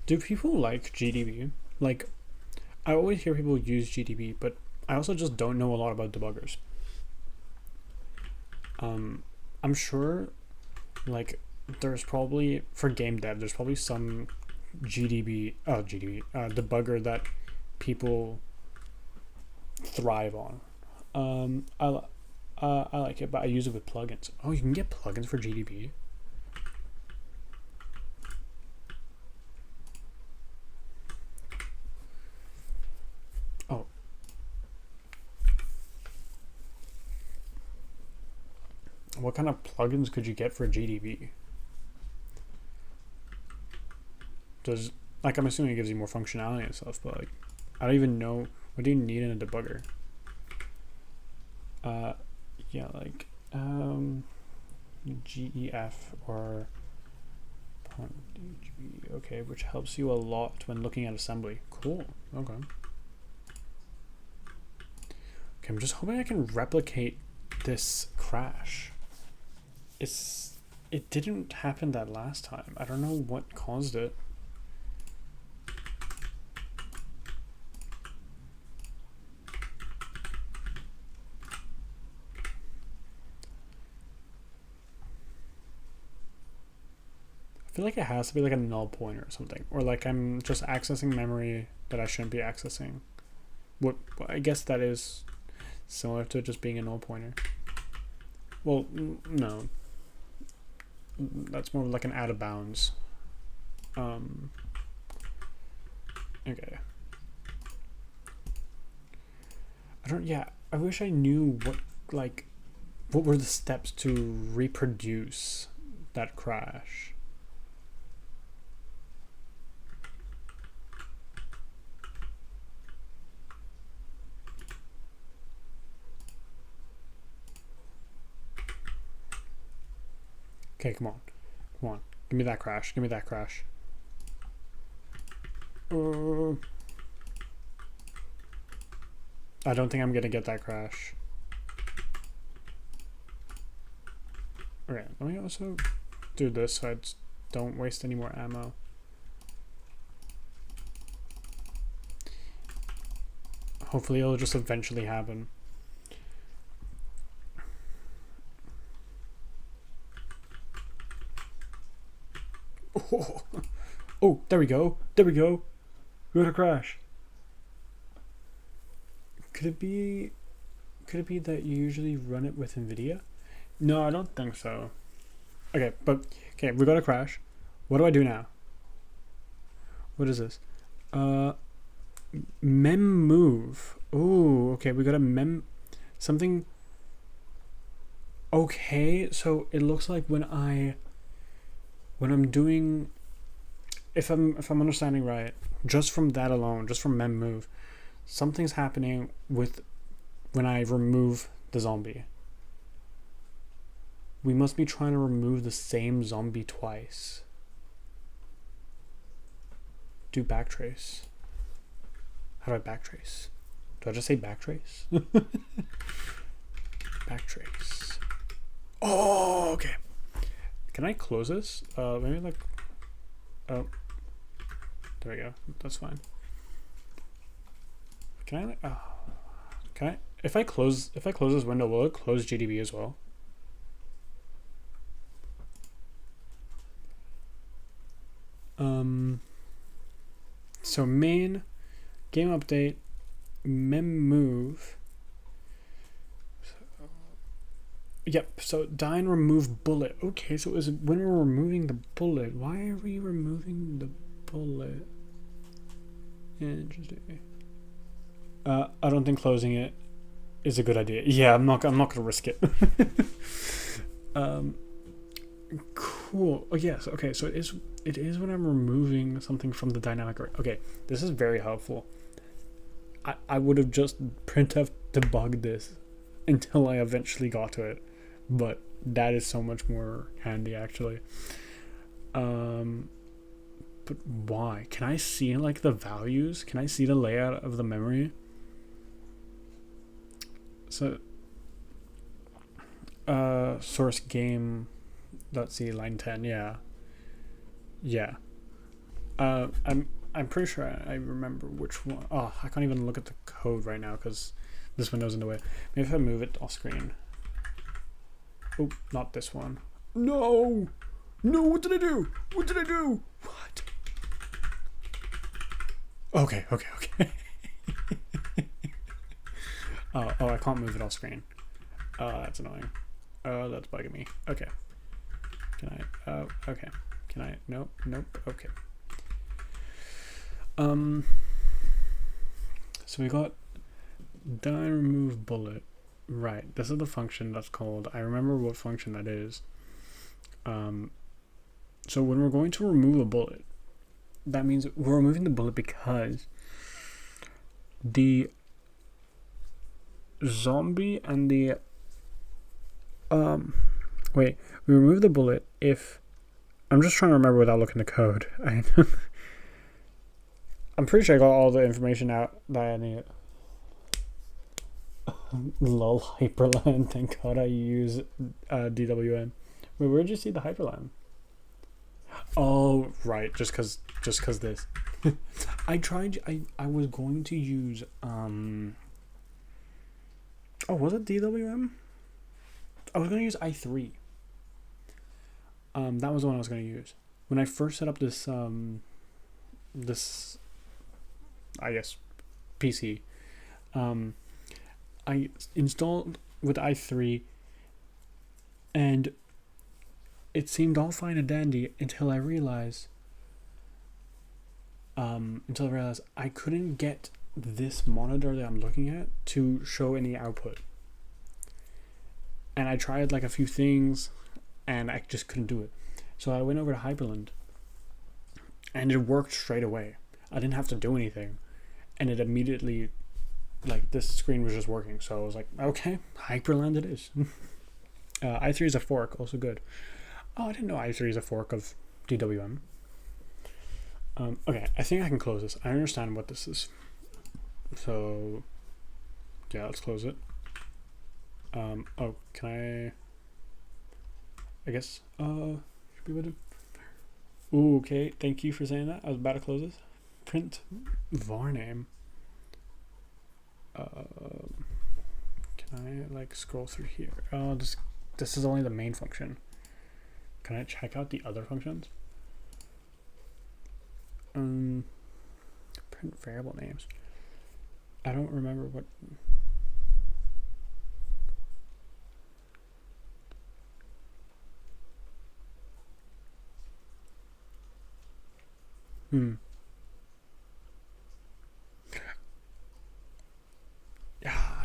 Do people like GDB? Like, I always hear people use GDB, but I also just don't know a lot about debuggers. I'm sure, like, there's probably, for game dev, there's probably some debugger that people thrive on. I like it, but I use it with plugins. Oh, you can get plugins for GDB? Oh. What kind of plugins could you get for GDB? Does, like, I'm assuming it gives you more functionality and stuff, but like, I don't even know, what do you need in a debugger? Yeah, like GEF or .dg, okay, which helps you a lot when looking at assembly. Cool. Okay, I'm just hoping I can replicate this crash. It didn't happen that last time. I don't know what caused it. I feel like it has to be like a null pointer or something, or like I'm just accessing memory that I shouldn't be accessing. What I guess that is similar to just being a null pointer. Well, no, that's more like an out of bounds. Okay. I wish I knew what were the steps to reproduce that crash. Okay, come on. Give me that crash. I don't think I'm gonna get that crash. Okay, let me also do this so I don't waste any more ammo. Hopefully it'll just eventually happen. Oh, there we go. We got a crash. Could it be that you usually run it with NVIDIA? No, I don't think so. Okay, we got a crash. What do I do now? What is this? Mem move. Oh, okay, we got a mem something. Okay, so it looks like when I'm doing, if I'm understanding right, just from that alone, just from mem move, something's happening with when I remove the zombie. We must be trying to remove the same zombie twice. Do backtrace. How do I backtrace? Do I just say backtrace? Backtrace. Oh, okay. Can I close this? Maybe like, oh, there we go. That's fine. Can I if I close this window, will it close GDB as well? So main, game update, mem move. Yep, so die and remove bullet. Okay, so is it when we're removing the bullet? Why are we removing the bullet? Interesting. I don't think closing it is a good idea. Yeah, I'm not gonna risk it. Cool. Oh yes. Okay. So it is when I'm removing something from the dynamic array. Okay. This is very helpful. I would have just printf debugged this until I eventually got to it, but that is so much more handy actually. But why? Can I see like the values? Can I see the layout of the memory? So source game.c line 10, yeah. I'm pretty sure I remember which one. Oh, I can't even look at the code right now because this window's in the way. Maybe if I move it off screen. Oh, not this one. No, what did I do? What? Okay. Oh, I can't move it off screen. That's annoying. That's bugging me. Okay. Can I? Okay. Can I? Nope. Okay. So we got die remove bullet. Right. This is the function that's called. I remember what function that is. So when we're going to remove a bullet, that means we're removing the bullet because the zombie and the we remove the bullet if I'm just trying to remember without looking at the code. I'm pretty sure I got all the information out that I need. Lol, hyperland. Thank God I use DWM. Wait, where did you see the hyperland? Oh, right. Just cause this. I was going to use Oh, was it DWM? I was going to use i3. That was the one I was going to use when I first set up this this, I guess, PC. I installed with i3 and it seemed all fine and dandy until I realized I couldn't get this monitor that I'm looking at to show any output. And I tried like a few things and I just couldn't do it. So I went over to Hyperland and it worked straight away. I didn't have to do anything. And it immediately, like, this screen was just working. So I was like, okay, Hyperland it is. i3 is a fork, also good. Oh, I didn't know i3 is a fork of DWM. Okay, I think I can close this. I understand what this is. So, yeah, let's close it. Oh, can I guess, should be able to. Ooh, okay, thank you for saying that. I was about to close this. Print var name. Can I, like, scroll through here? Oh, this is only the main function. Can I check out the other functions? Print variable names. I don't remember what.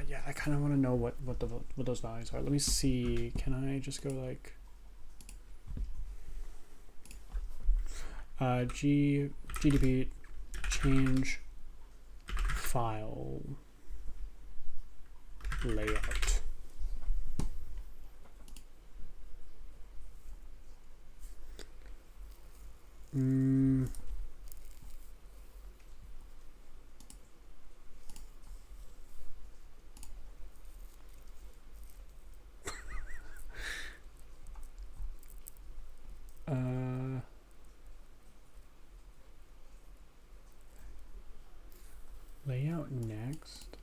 Yeah, I kind of want to know what those values are. Let me see. Can I just go like GDB change file layout. Layout next.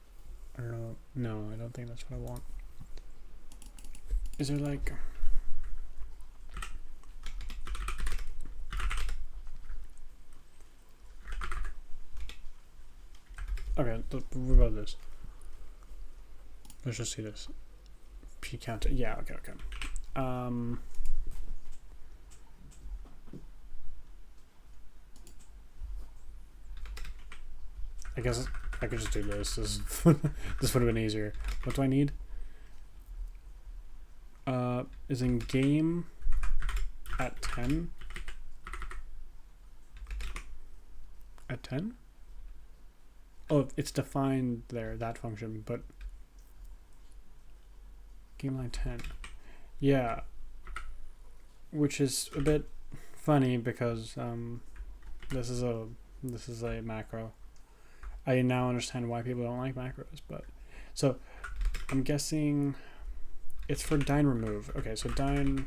I don't know. No, I don't think that's what I want. Is there like Okay, what about this? Let's just see this. P counter. Yeah, okay. I guess I could just do this. This would have been easier. What do I need? Is in game at 10. At 10? Oh, it's defined there, that function, but game line 10. Yeah. Which is a bit funny because this is a macro. I now understand why people don't like macros, but so I'm guessing it's for dyn remove. Okay, so dyn.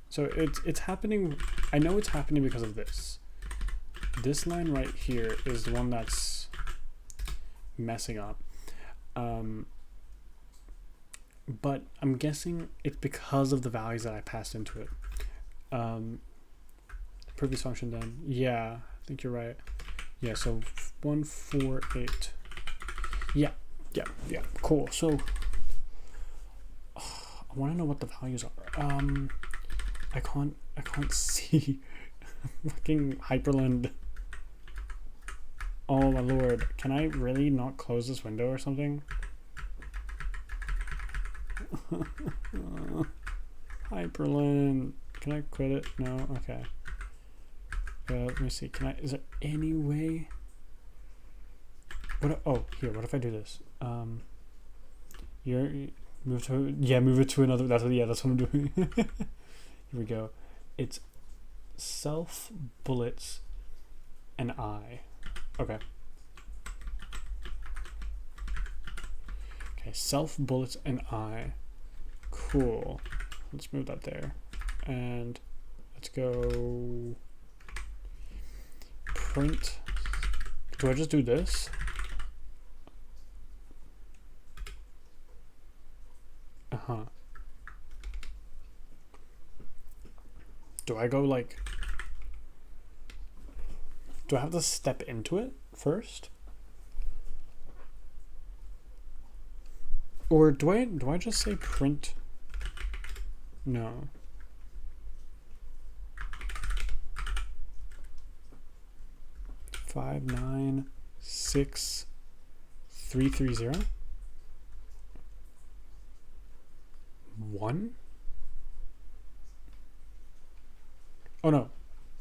So it's happening. I know it's happening because of this. This line right here is the one that's messing up. But I'm guessing it's because of the values that I passed into it. Previous function then. Yeah, I think you're right. Yeah, so 148. Yeah, cool. So I want to know what the values are. I can't see fucking hyperlink. Oh my lord. Can I really not close this window or something? Hyperlink. Can I quit it? No? Okay. Let me see. Is there any way? Here. What if I do this? Move it to another. That's what I'm doing. Here we go. It's self bullets and I. Okay. Okay, self bullets and I. Cool. Let's move that there. And let's go print. Do I just do this? Do I go like... Do I have to step into it first? Or do I just say print? No. Five, 9, 6, 3, 3, 0. 1? Oh no.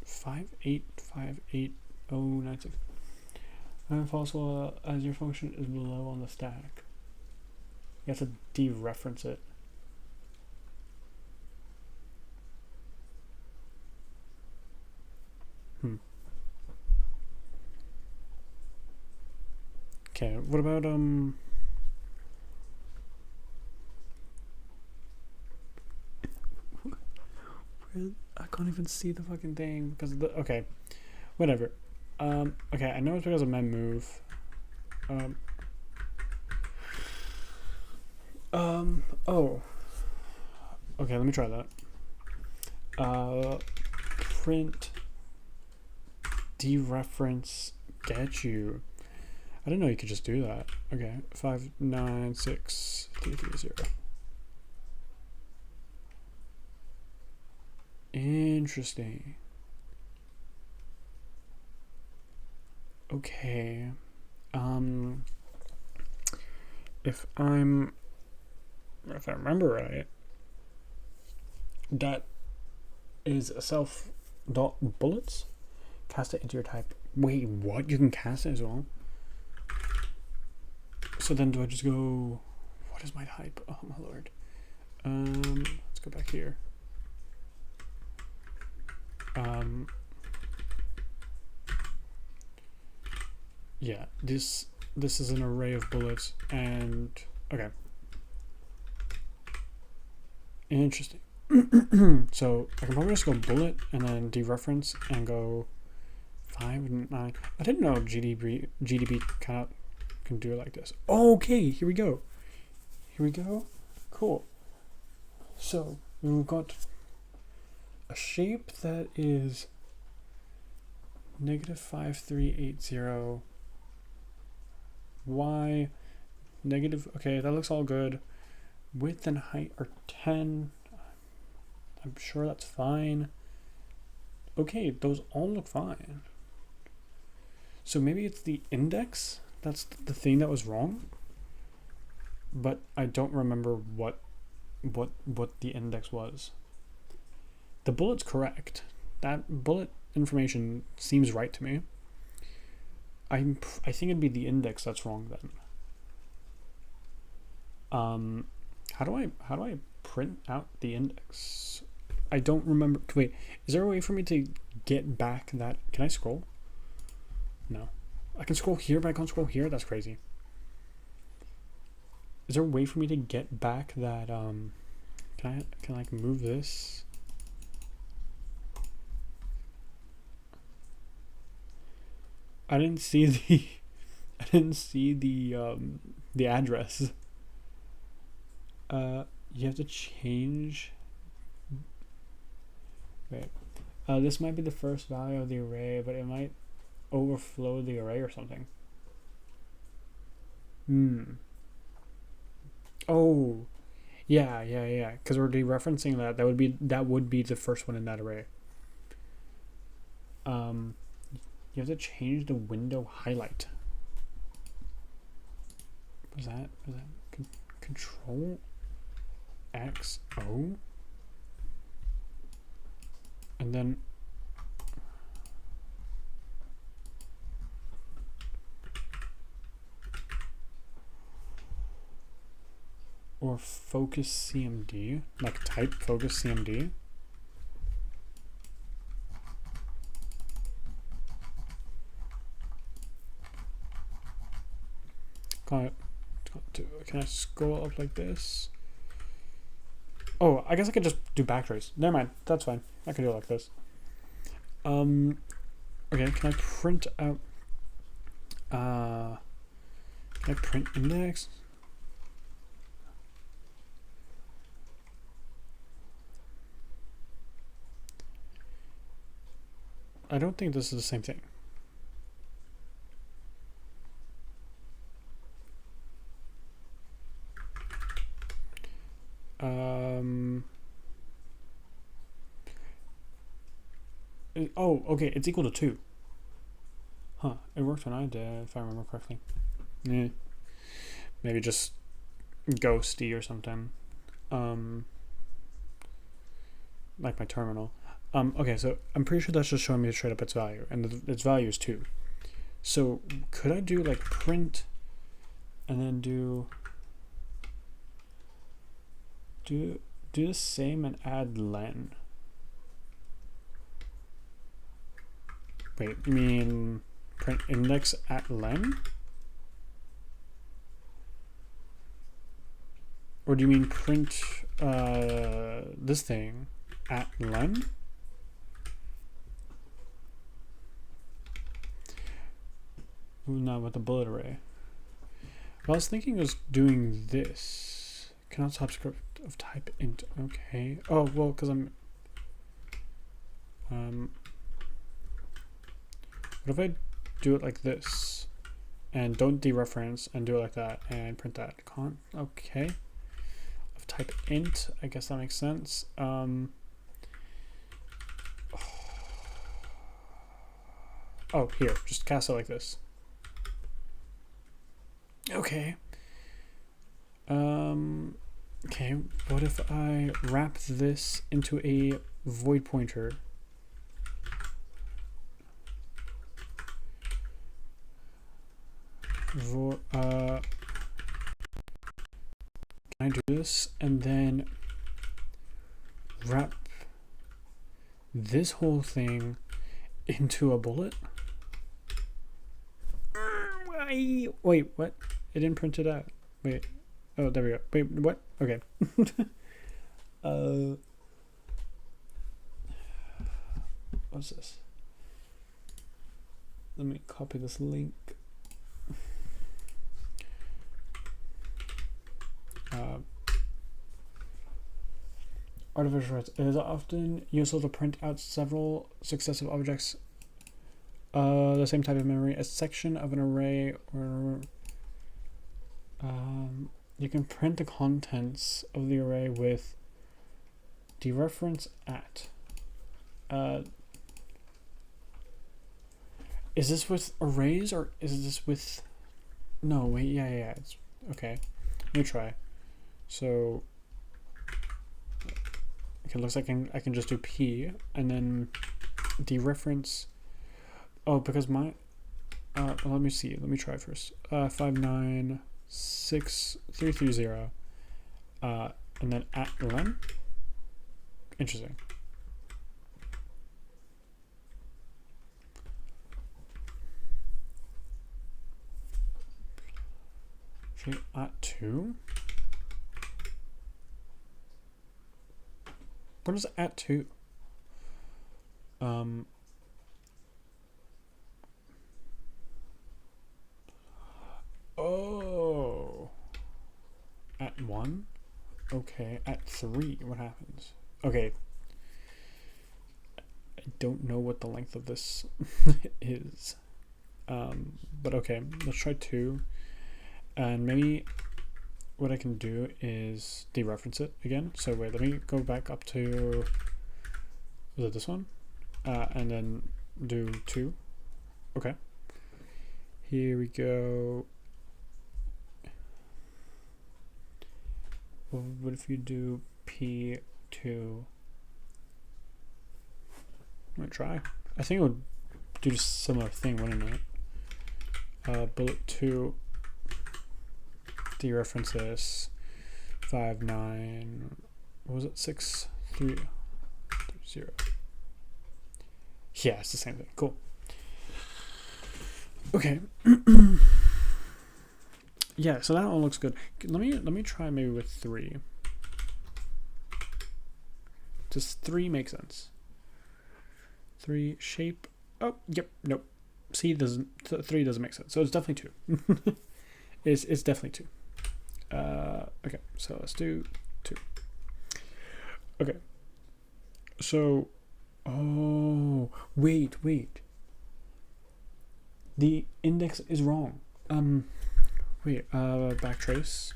5, 8, 5, 8, 0, 9, 6. And also as your function is below on the stack. You have to dereference it. Okay, what about I can't even see the fucking thing because of the... Okay, whatever. Okay, I know it's because of mem move. Oh. Okay, let me try that. Print dereference get you. I didn't know you could just do that. Okay, 5, 9, 6, 3, 3, 0. Interesting. Okay. If I remember right, that is a self dot bullets. Cast it into your type. Wait, what? You can cast it as well? So then do I just go... What is my type? Oh my lord. Let's go back here. Yeah, this is an array of bullets and... Okay. Interesting. So I can probably just go bullet and then dereference and go 5, 9. I didn't know GDB can do it like this. Okay, here we go. Cool. So we've got a shape that is -5380 y negative. Okay, that looks all good. Width and height are 10. I'm sure that's fine. Okay, those all look fine. So maybe it's the index that's the thing that was wrong, but I don't remember what the index was. The bullet's correct. That bullet information seems right to me. I think it'd be the index that's wrong then. How do I print out the index? I don't remember. Wait, is there a way for me to get back that? Can I scroll? No. I can scroll here, but I can't scroll here? That's crazy. Is there a way for me to get back that, can I like move this? I didn't see the address. You have to change. Wait. This might be the first value of the array, but it might overflow the array or something. Oh, yeah. Because we're dereferencing that. That would be the first one in that array. You have to change the window highlight. Was that Control X O? And then or focus CMD, like type focus CMD. Can I scroll up like this? Oh, I guess I could just do backtrace. Never mind, that's fine. I can do it like this. Okay, can I print out? Can I print index? I don't think this is the same thing. Oh, okay, it's equal to 2. Huh, it worked when I did, if I remember correctly. Yeah. Maybe just ghosty or something. Like my terminal. Okay, so I'm pretty sure that's just showing me straight up its value, and its value is 2. So could I do like print and then do the same and add len? Wait, you mean print index at len? Or do you mean print this thing at len? Ooh, not with the bullet array. What I was thinking was doing this. Cannot subscript of type int. Okay. Oh, well, because I'm... What if I do it like this? And don't dereference and do it like that and print that. Can't. Okay. Of type int. I guess that makes sense. Oh, here. Just cast it like this. Okay. Okay, what if I wrap this into a void pointer? Can I do this and then wrap this whole thing into a bullet? Wait, what? It didn't print it out. Wait. Oh, there we go. Wait, what? Okay. What's this? Let me copy this link. Artificial rights. It is often useful to print out several successive objects The same type of memory. A section of an array or you can print the contents of the array with dereference at. Is this with arrays or is this with? No, wait, yeah. It's okay. Let me try. So, okay, looks like I can just do p and then dereference. Oh, because my. Let me see. Let me try first. 5963330. And then at len. Interesting. Actually, at 2. What is at 2? Oh. At 1? Okay. At 3, what happens? Okay. I don't know what the length of this is. But okay, let's try 2. And maybe what I can do is dereference it again. So wait, let me go back up to, was it this one? And then do 2. Okay. Here we go. Well, what if you do P2? I'm gonna try. I think it would do a similar thing, wouldn't it? Bullet 2. Dereference this. 59. What was it? 6330. Yeah, it's the same thing. Cool. Okay. Yeah, so that all looks good. Let me try maybe with 3. Does 3 make sense? 3 shape. Oh, yep, nope. C doesn't. 3 doesn't make sense. So it's definitely 2. It's definitely 2. Okay, so let's do 2. Okay. So, oh, wait. The index is wrong. Wait, backtrace.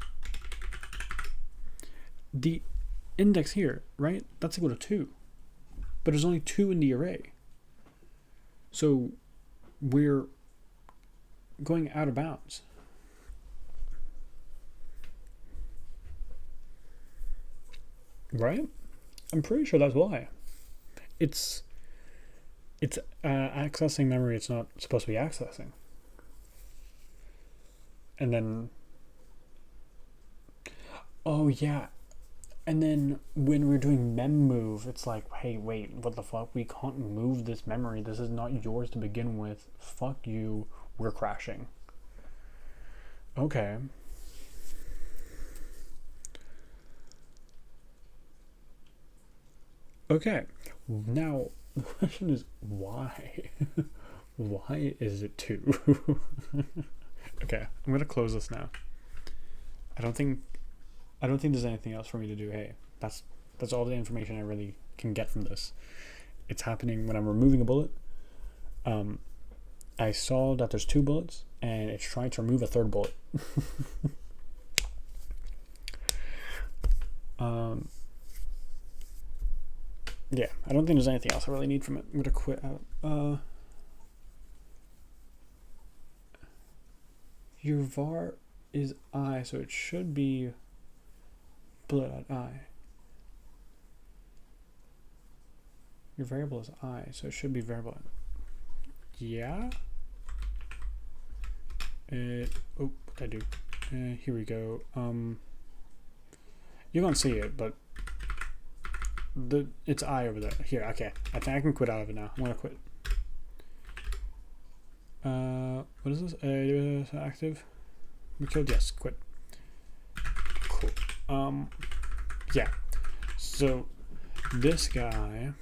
The index here, right? That's equal to 2. But there's only 2 in the array. So we're going out of bounds. Right? I'm pretty sure that's why. It's accessing memory it's not supposed to be accessing. And then, oh yeah, and then when we're doing mem move, it's like, hey, wait, what the fuck? We can't move this memory. This is not yours to begin with. Fuck you. We're crashing. Okay. Okay. Now, the question is why? Why is it 2? Okay, I'm gonna close this now. I don't think there's anything else for me to do. Hey, that's all the information I really can get from this. It's happening when I'm removing a bullet. I saw that there's 2 bullets, and it's trying to remove a 3rd bullet. Yeah, I don't think there's anything else I really need from it. I'm gonna quit out. Your var is I, so it should be bullet at I. Your variable is I, so it should be variable at. Yeah? Oh, what did I do? Here we go. You can't see it, but it's I over there. Here, okay. I think I can quit out of it now. I'm gonna quit. What is this? Active? We killed, yes, quit. Cool. Yeah. So this guy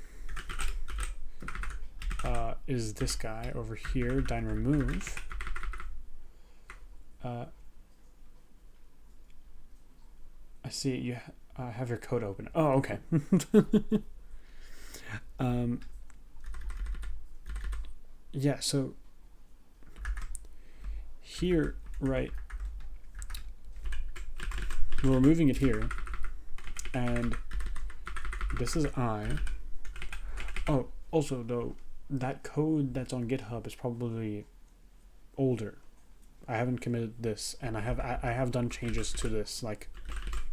is this guy over here, dyne remove. I see you have your code open. Oh, okay. yeah, so here, right, we're removing it here, and this is I. Oh, also though, that code that's on GitHub is probably older. I haven't committed this, and I have done changes to this, like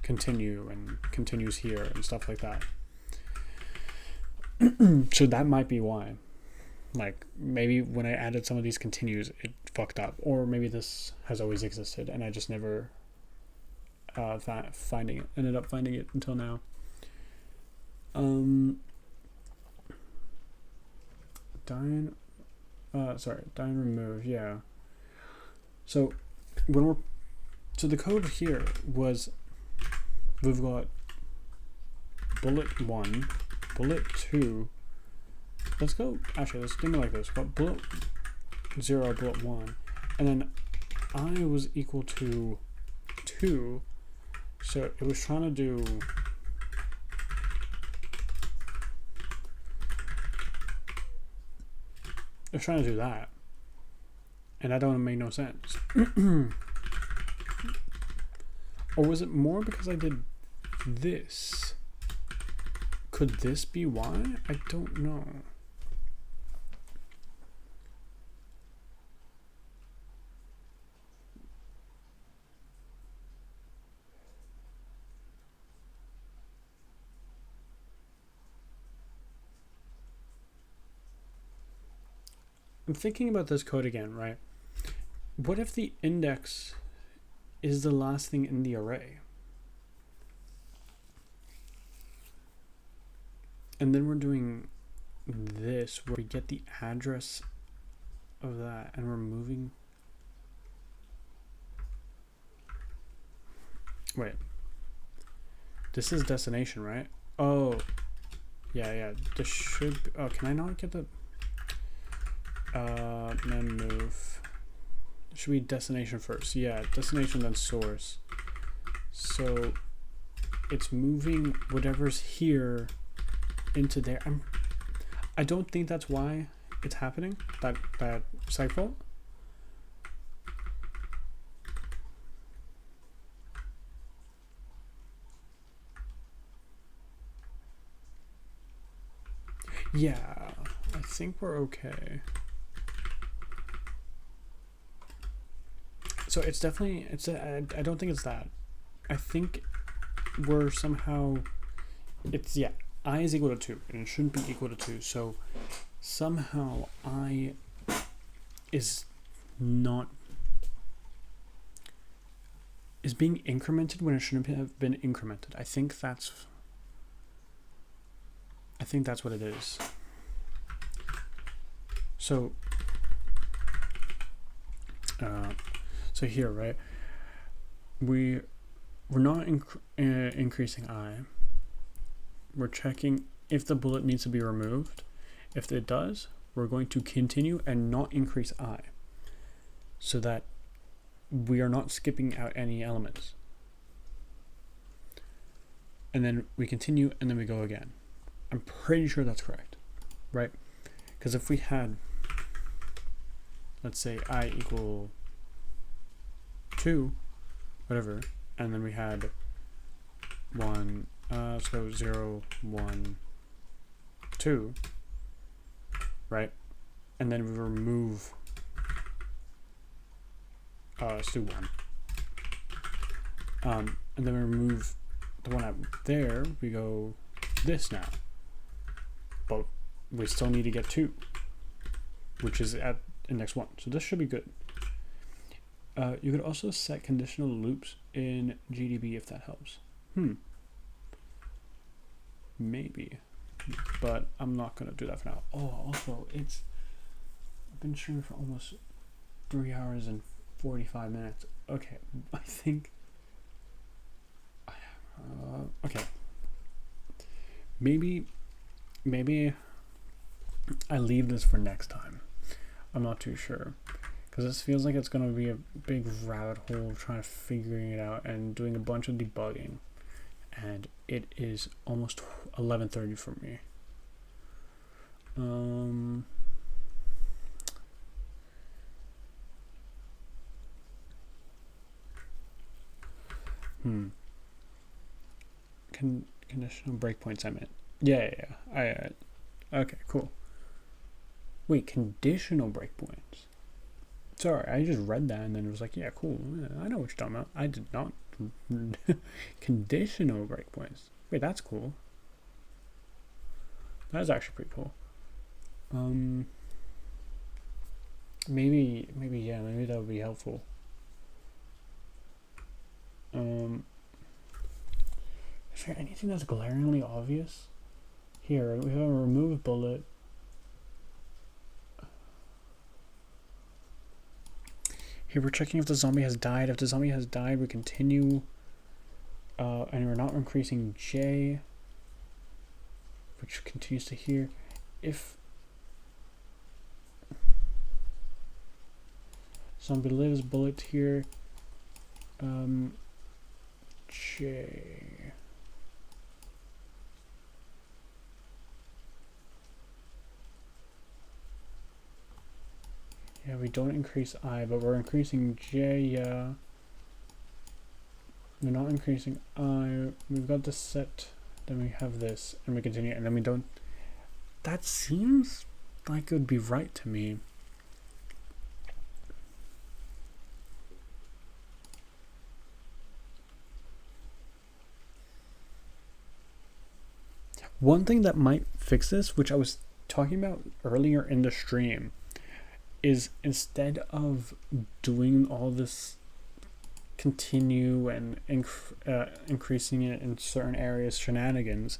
continue and continues here and stuff like that. So that might be why. Like maybe when I added some of these continues, it fucked up, or maybe this has always existed and I just never ended up finding it until now. Dyn remove, yeah. So the code here was, we've got bullet 1, bullet 2. Let's go, actually, let's think like this. But bullet 0, bullet 1, and then I was equal to 2. So it was trying to do that, and that don't make no sense. Or was it more because I did this? Could this be why? I don't know. I'm thinking about this code again, right? What if the index is the last thing in the array? And then we're doing this where we get the address of that, and we're moving. Wait. This is destination, right? Oh. Yeah. This should be, oh, can I not get the then move? It should be destination first. Yeah, destination then source. So it's moving whatever's here into there. I don't think that's why it's happening. That segfault. Yeah, I think we're okay. So it's definitely, I don't think it's that. I think we're somehow, it's, yeah, I is equal to 2, and it shouldn't be equal to 2. So somehow I is being incremented when it shouldn't have been incremented. I think that's what it is. So so here, right, we're not increasing I. We're checking if the bullet needs to be removed. If it does, we're going to continue and not increase I, so that we are not skipping out any elements. And then we continue, and then we go again. I'm pretty sure that's correct, right? Because if we had, let's say I equal 2, whatever, and then we had 1, so 0, 1, 2, right? And then we remove, let's do 1. And then we remove the one out there, we go this now. But we still need to get 2, which is at index 1. So this should be good. You could also set conditional loops in GDB if that helps. Maybe. But I'm not going to do that for now. Oh, also, I've been streaming for almost 3 hours and 45 minutes. Okay, I think... okay. Maybe I leave this for next time. I'm not too sure. Because this feels like it's going to be a big rabbit hole trying to figuring it out and doing a bunch of debugging. And it is almost 11:30 for me. Conditional breakpoints I meant. Yeah. Okay, cool. Wait, conditional breakpoints. Sorry, I just read that and then it was like, yeah, cool. Yeah, I know what you're talking about. I did not. Conditional breakpoints. Wait, that's cool. That's actually pretty cool. Maybe that would be helpful. Is there anything that's glaringly obvious? Here, we have a remove bullet. Here, we're checking if the zombie has died. If the zombie has died, we continue. And we're not increasing J, which continues to here. If zombie lives, bullet here. J. Yeah, we don't increase I, but we're increasing J, yeah. We're not increasing I. We've got this set, then we have this, and we continue, and then we don't. That seems like it would be right to me. One thing that might fix this, which I was talking about earlier in the stream, is instead of doing all this continue and increasing it in certain areas shenanigans,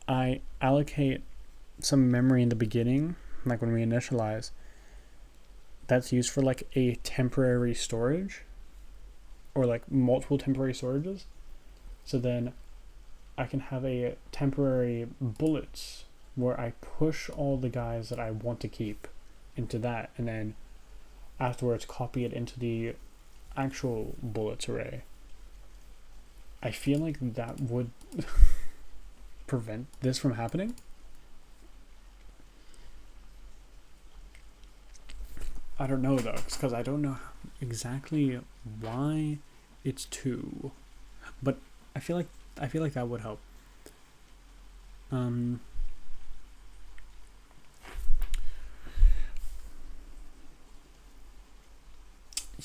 I allocate some memory in the beginning, like when we initialize, that's used for like a temporary storage or like multiple temporary storages. So then I can have a temporary bullets where I push all the guys that I want to keep into that, and then afterwards copy it into the actual bullets array. I feel like that would prevent this from happening. I don't know though, because I don't know exactly why it's 2, but I feel like that would help.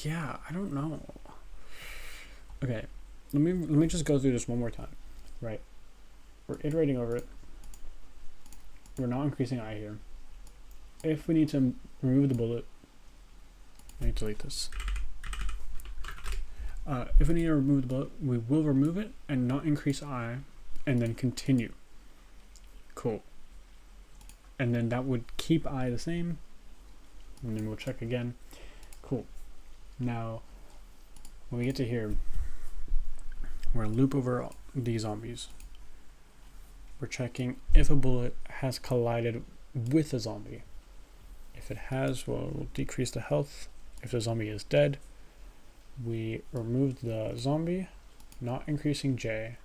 Yeah, I don't know. Okay, let me just go through this one more time. Right, we're iterating over it. We're not increasing I here. If we need to remove the bullet, let me delete this. If we need to remove the bullet, we will remove it and not increase I, and then continue. Cool. And then that would keep I the same, and then we'll check again. Cool. Now, when we get to here, we're going to loop over these zombies. We're checking if a bullet has collided with a zombie. If it has, well, we'll decrease the health. If the zombie is dead, we remove the zombie, not increasing J,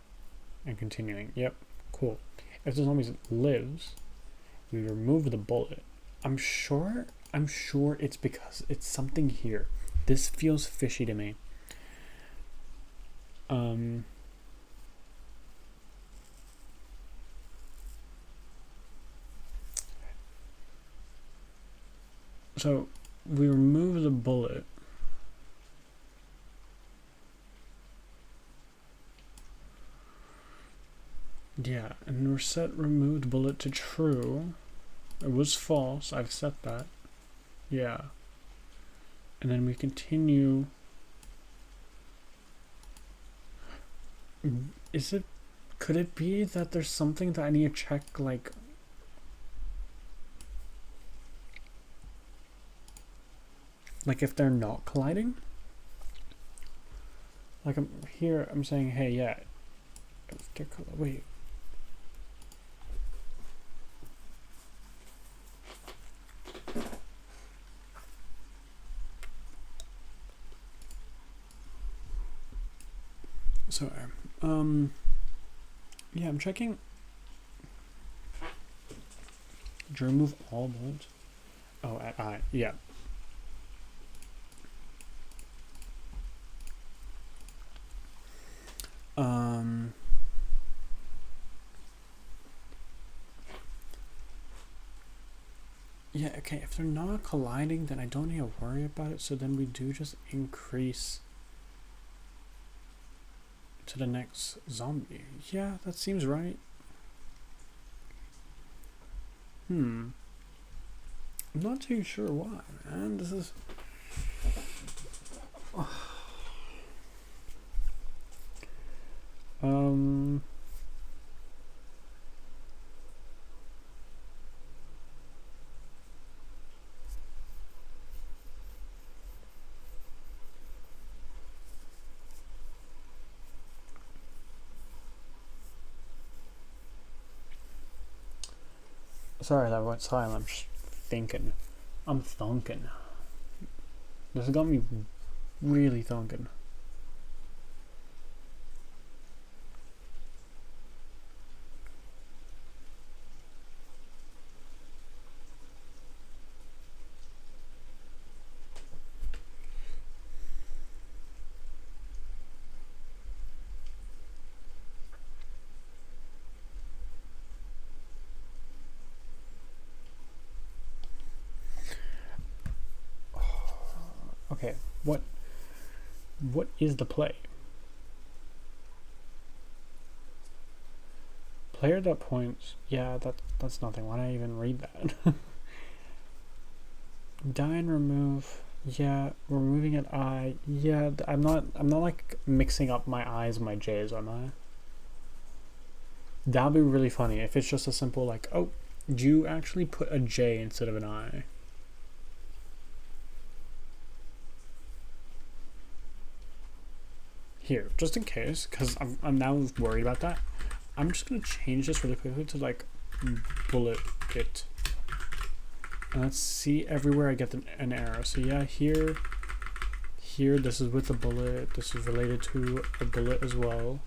and continuing. Yep, cool. If the zombie lives, we remove the bullet. I'm sure it's because it's something here. This feels fishy to me. So we remove the bullet. Yeah, and we're set removed bullet to true. It was false. I've set that. Yeah. And then we continue. Could it be that there's something that I need to check, like if they're not colliding? Like I'm saying, hey, yeah. If they're wait. So, yeah, I'm checking. Did you remove all bullets? Oh, at I, yeah. Okay, if they're not colliding, then I don't need to worry about it. So then we do just increase to the next zombie. Yeah, that seems right. I'm not too sure why, man. This is... Sorry that went silent. I'm just thinking. I'm thunking. This has got me really thunking. Okay, what is the play? Player that points. Yeah, that's nothing. Why did I even read that? Die and remove. Yeah, removing an I. Yeah, I'm not like mixing up my I's and my J's, am I? That'd be really funny if it's just a simple like, oh, you actually put a J instead of an I. Here, just in case, because I'm now worried about that. I'm just gonna change this really quickly to like bullet it. And let's see everywhere I get an arrow. So yeah, here, this is with the bullet. This is related to a bullet as well.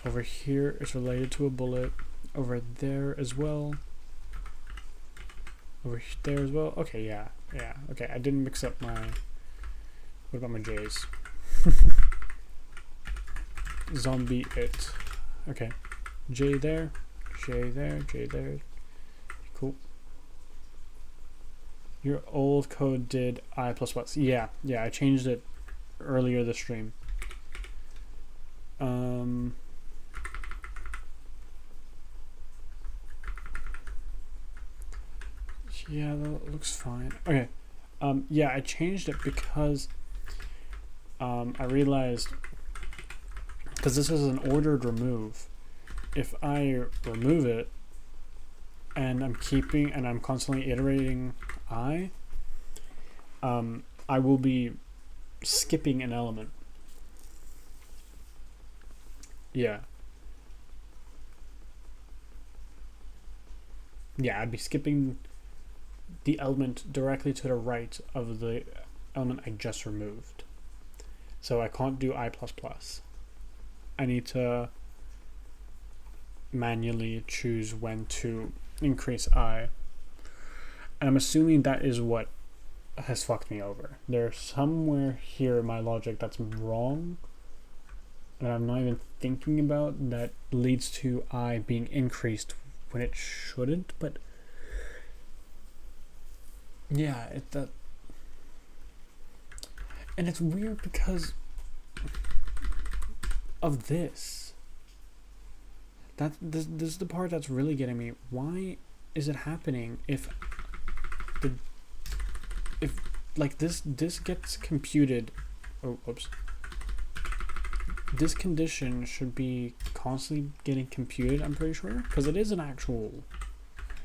Over here, it's related to a bullet. Over there as well. Over there as well. Okay, yeah. Okay, I didn't mix up my... What about my J's? Zombie it. Okay. J there. J there. J there. Cool. Your old code did I++. Yeah, I changed it earlier this stream. Yeah, that looks fine. Okay. Yeah, I changed it because I realized, because this is an ordered remove, if I remove it and I'm constantly iterating I will be skipping an element. Yeah, I'd be skipping the element directly to the right of the element I just removed. So I can't do I++. I need to manually choose when to increase I. And I'm assuming that is what has fucked me over. There's somewhere here in my logic that's wrong, and I'm not even thinking about, that leads to I being increased when it shouldn't. But yeah, and it's weird because of this. This is the part that's really getting me. Why is it happening if like this gets computed? Oh, oops. This condition should be constantly getting computed, I'm pretty sure, because it is an actual...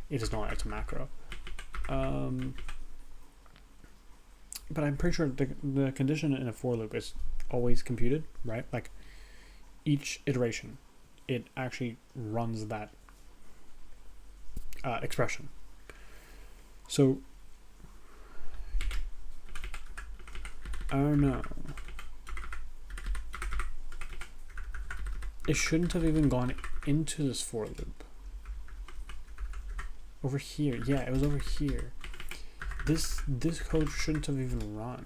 It is not, it's a macro. But I'm pretty sure the condition in a for loop is always computed, right? Like, each iteration, it actually runs that expression. So, I don't know. It shouldn't have even gone into this for loop. Over here, yeah, it was over here. This code shouldn't have even run.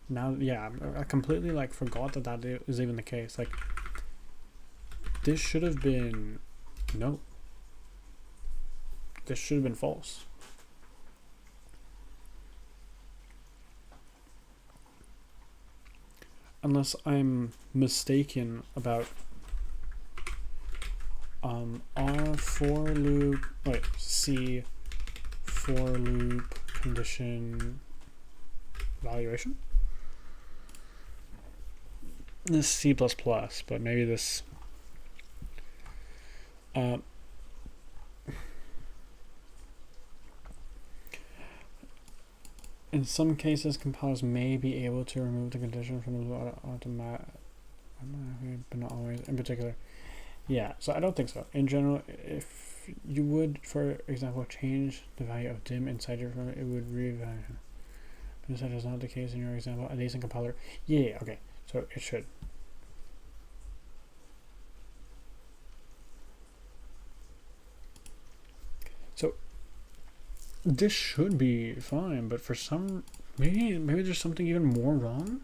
Now, yeah, I completely like forgot that is even the case. Like, this should have been... No. This should have been false. unless I'm mistaken about R for loop, wait, C for loop condition evaluation. This is C++, but maybe this in some cases, compilers may be able to remove the condition from the automatic, but not always. In particular, yeah. So I don't think so. In general, if you would, for example, change the value of dim inside your firmware, it would reevaluate. But that is not the case in your example. A decent compiler, yeah, okay. So it should. So this should be fine, but for some, maybe there's something even more wrong.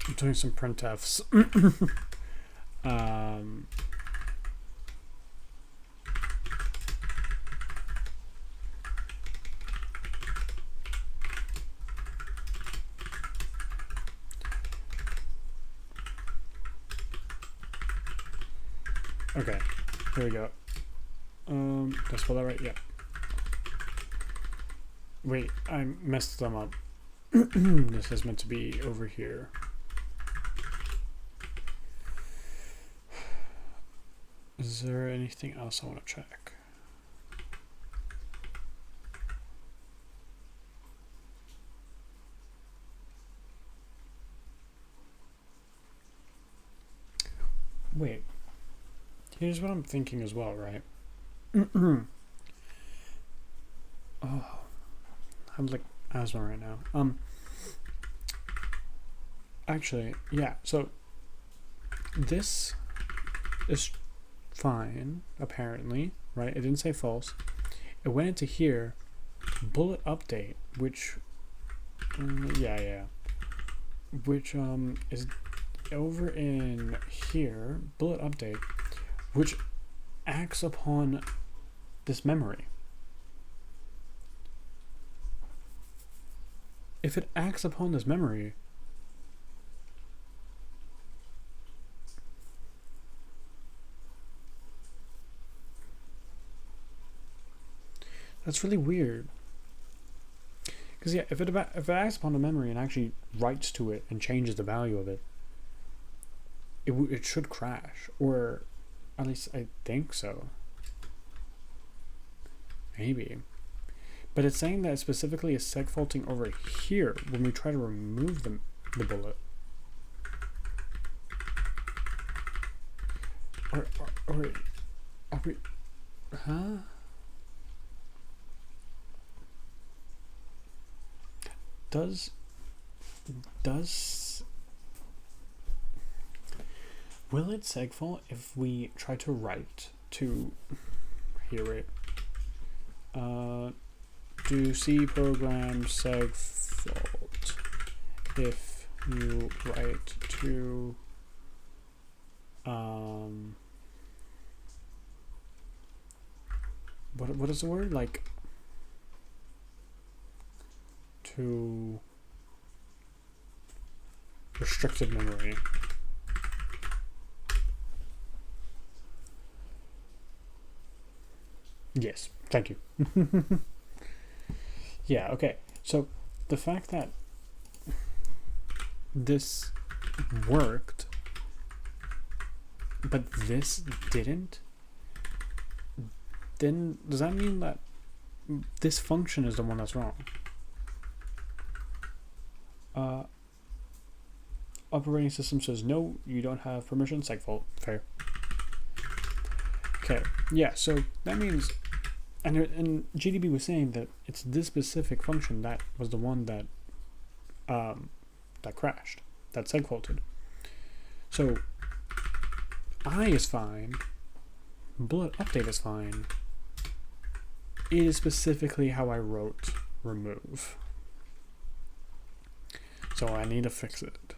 I'm doing some printfs. Okay, here we go. Did I spell that right? Yeah. Wait, I messed them up. This is meant to be over here. Is there anything else I want to check? Wait. Here's what I'm thinking as well, right? Oh, I'm like asthma right now. Actually, yeah. So this is fine, apparently, right? It didn't say false. It went into here, bullet update, which, which is over in here, bullet update, which acts upon this memory. If it acts upon this memory, that's really weird. Because yeah, if it acts upon the memory and actually writes to it and changes the value of it, it should crash, or at least I think so. Maybe. But it's saying that specifically is segfaulting over here when we try to remove the bullet. Or are we, huh? Does will it segfault if we try to write to here, right? Do C program segfault if you write to what is the word, like to restricted memory? Yes, thank you. Yeah, okay. So the fact that this worked, but this didn't, then does that mean that this function is the one that's wrong? Operating system says no, you don't have permission, segfault. Fair. Okay, yeah, so that means, and GDB was saying that it's this specific function that was the one that that crashed, that segfaulted. So I is fine, bullet update is fine. It is specifically how I wrote remove. So I need to fix it.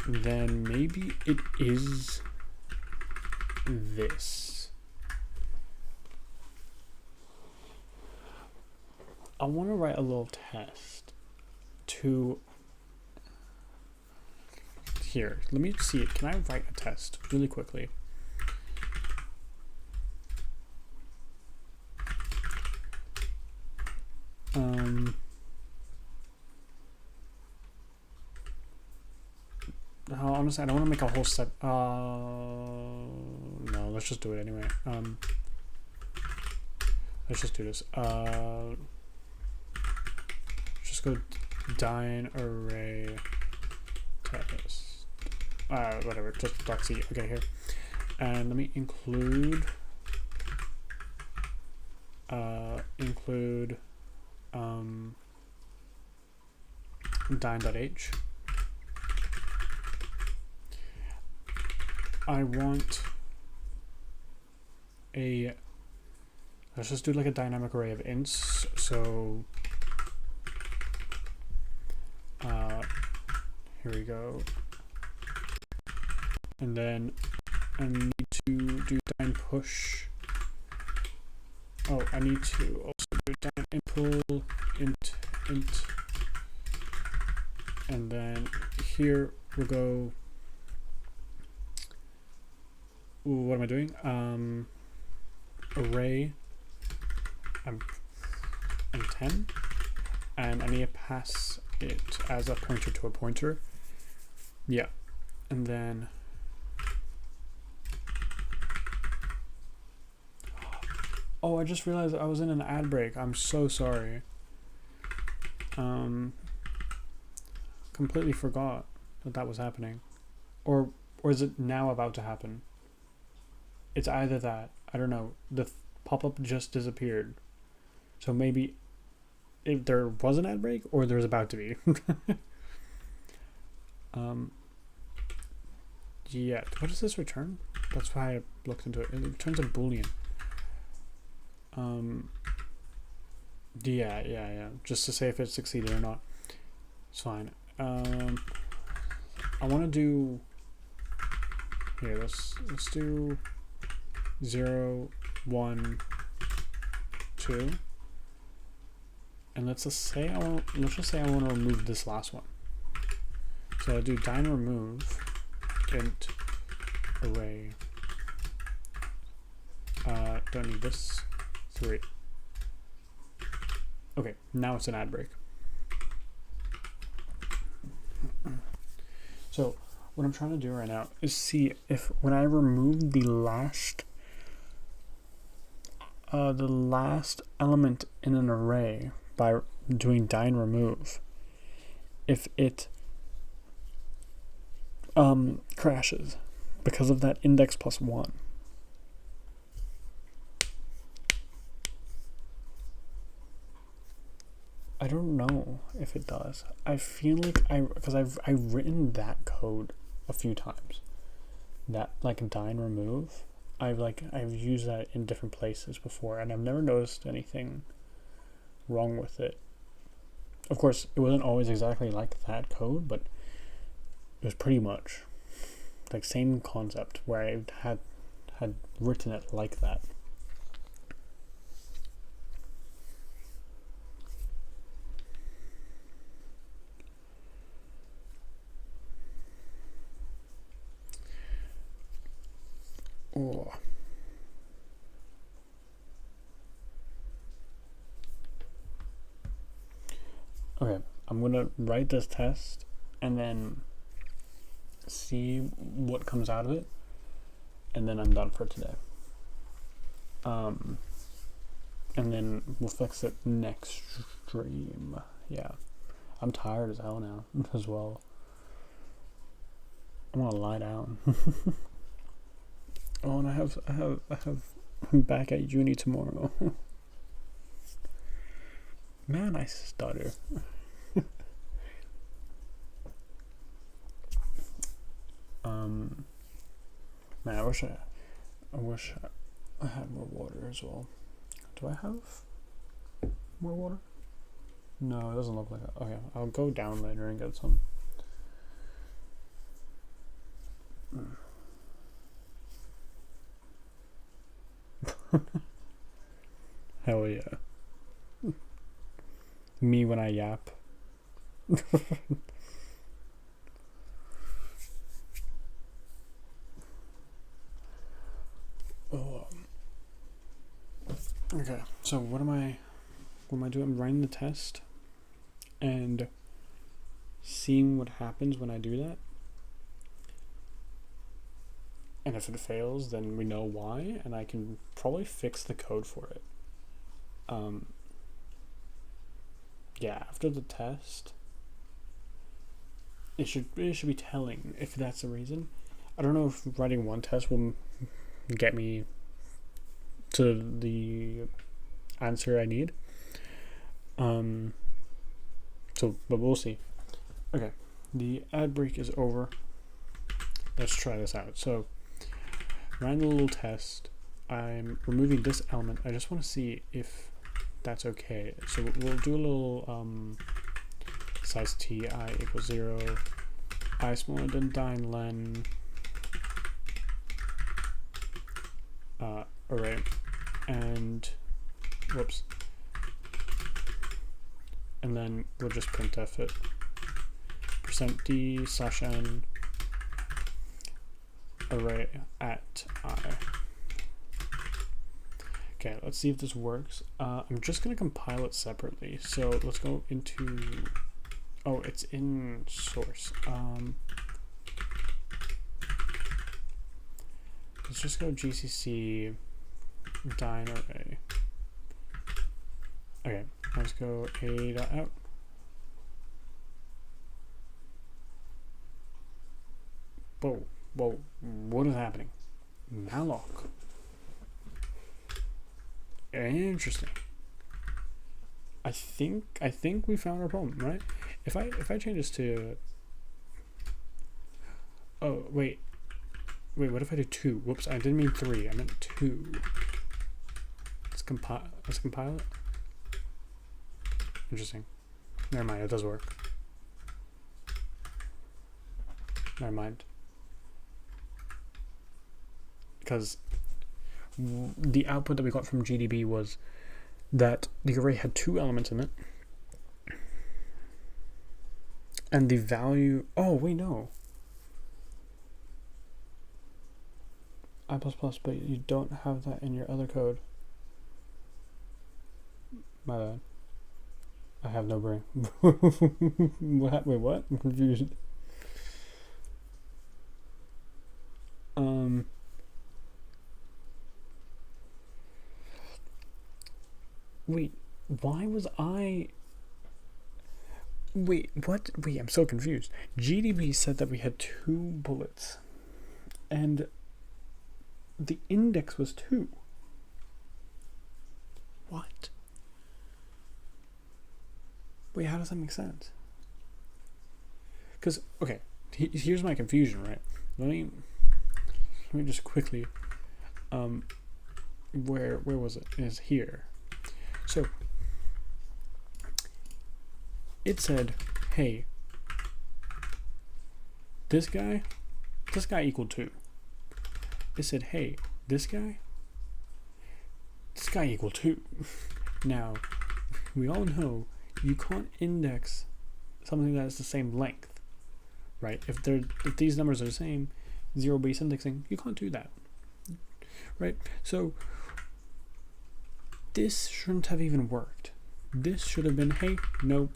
then maybe it is this. I want to write a little test to here. Let me see it. Can I write a test really quickly? Honestly, I don't want to make a whole set. No, let's just do it anyway. Let's just do this. Just go dyn array test. Whatever. Just .c. Okay, here, and let me include dyn.h. I want a, let's just do like a dynamic array of ints. So here we go. And then I need to do dyn push. Oh, I need to also do dyn pull int. And then here we'll go, what am I doing? Array and 10, and I need to pass it as a pointer to a pointer. Yeah, and then oh, I just realized I was in an ad break. I'm so sorry. Completely forgot that was happening, or is it now about to happen? It's either that, I don't know, the pop-up just disappeared. So maybe if there was an ad break or there's about to be. Yeah, what does this return? That's why I looked into it. It returns a boolean. Yeah. Just to say if it succeeded or not. It's fine. I want to do, here, let's do 0, 1, 2, and let's just say I want to remove this last one. So I'll do dyn remove int array. Don't need this. 3. Okay, now it's an ad break. So what I'm trying to do right now is see if when I remove the last element in an array by doing dyn remove, if it crashes because of that index plus 1. I don't know if it does. I feel like because I've written that code a few times. That like dyn remove, I've used that in different places before, and I've never noticed anything wrong with it. Of course, it wasn't always exactly like that code, but it was pretty much like same concept where I had written it like that. Oh. Okay, I'm gonna write this test and then see what comes out of it, and then I'm done for today. And then we'll fix it next stream. Yeah, I'm tired as hell now as well. I want to lie down. Oh, and I have I'm back at uni tomorrow. Man, I stutter. Man, I wish I had more water as well. Do I have more water? No, it doesn't look like it. Okay, I'll go down later and get some. Hell yeah. Me when I yap. Oh, okay, so what am I doing? I'm writing the test and seeing what happens when I do that. And if it fails, then we know why, and I can probably fix the code for it. Yeah, after the test, it should be telling if that's the reason. I don't know if writing one test will get me to the answer I need. So, but we'll see. Okay, the ad break is over. Let's try this out. So, ran a little test. I'm removing this element. I just want to see if that's okay. So we'll do a little size t I equals 0, I smaller than dine len array, and whoops, and then we'll just printf it, %d/n array at I. Okay, let's see if this works. I'm just gonna compile it separately. So let's go into, oh, it's in source. Let's just go gcc dine array. Okay, let's go a.out. Whoa, what is happening? Malloc. Interesting. I think we found our problem, right? If I change this to, oh wait, what if I do 2? Whoops, I didn't mean 3. I meant 2. Let's compile it. Interesting. Never mind, it does work. Never mind. Because the output that we got from GDB was that the array had 2 elements in it, and the value, oh wait, no, I++, but you don't have that in your other code. My bad. I have no brain. Wait, what? I'm confused. Wait, why was I... Wait, what? Wait, I'm so confused. GDB said that we had 2 bullets, and the index was 2. What? Wait, how does that make sense? Because, okay, here's my confusion, right? Let me just quickly, where was it? It is here. So, it said, hey, this guy equal 2. It said, hey, this guy equal 2. Now, we all know you can't index something that is the same length, right? If these numbers are the same, 0-base indexing, you can't do that, right? So this shouldn't have even worked. This should have been, hey, nope,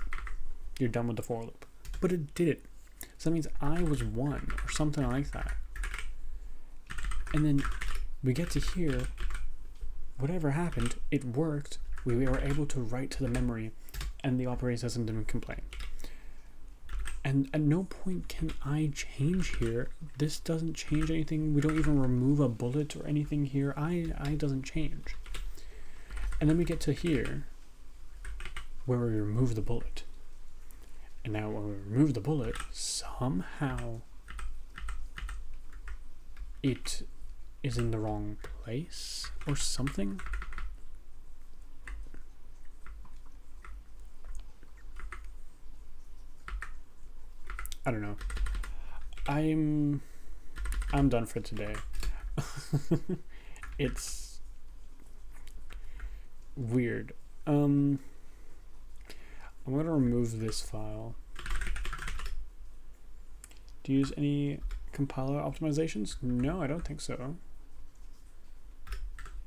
you're done with the for loop. But it did. So that means I was 1 or something like that. And then we get to here, whatever happened, it worked. We were able to write to the memory, and the operating system didn't complain. And at no point can I change here. This doesn't change anything. We don't even remove a bullet or anything here. I doesn't change. And then we get to here, where we remove the bullet. And now when we remove the bullet, somehow it is in the wrong place or something. I don't know. I'm done for today. It's weird. I'm gonna remove this file. Do you use any compiler optimizations? No, I don't think so.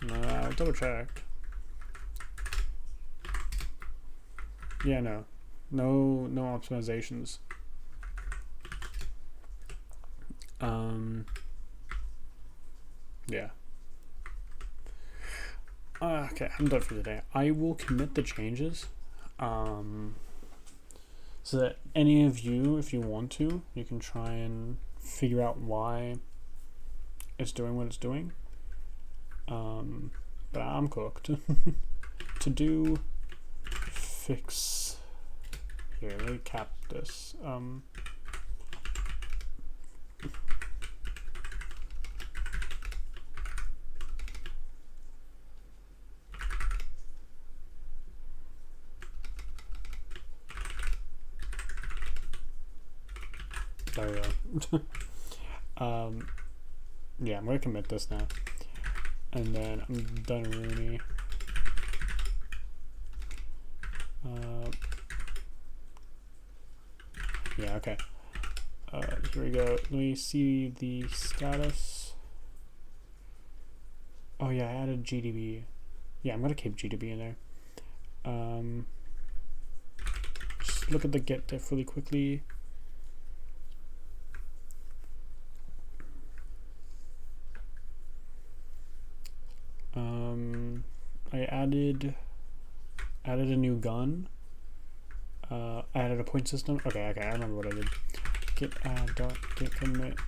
No, I'll double check. Yeah, no optimizations. Yeah. Okay, I'm done for today. I will commit the changes, so that any of you, if you want to, you can try and figure out why it's doing what it's doing. But I'm cooked. To do fix here, let me cap this. There we go. Yeah, I'm gonna commit this now, and then I'm done Rooney. Yeah, okay. Here we go. Let me see the status. Oh yeah, I added GDB. Yeah, I'm gonna keep GDB in there. Just look at the get diff really quickly. I added a new gun. I added a point system. Okay, I remember what I did. Git add dot git commit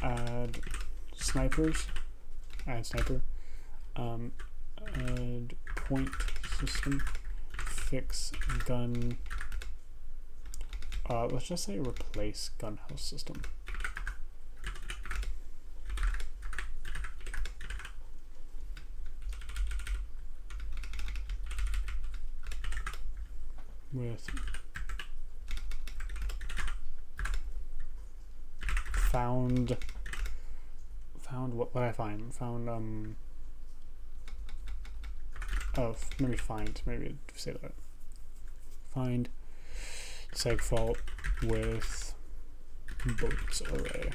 add snipers. Add sniper. Add point system fix gun. Let's just say replace gun house system. With found what did I find? Found oh, maybe find, maybe say that. Find segfault with bullets array.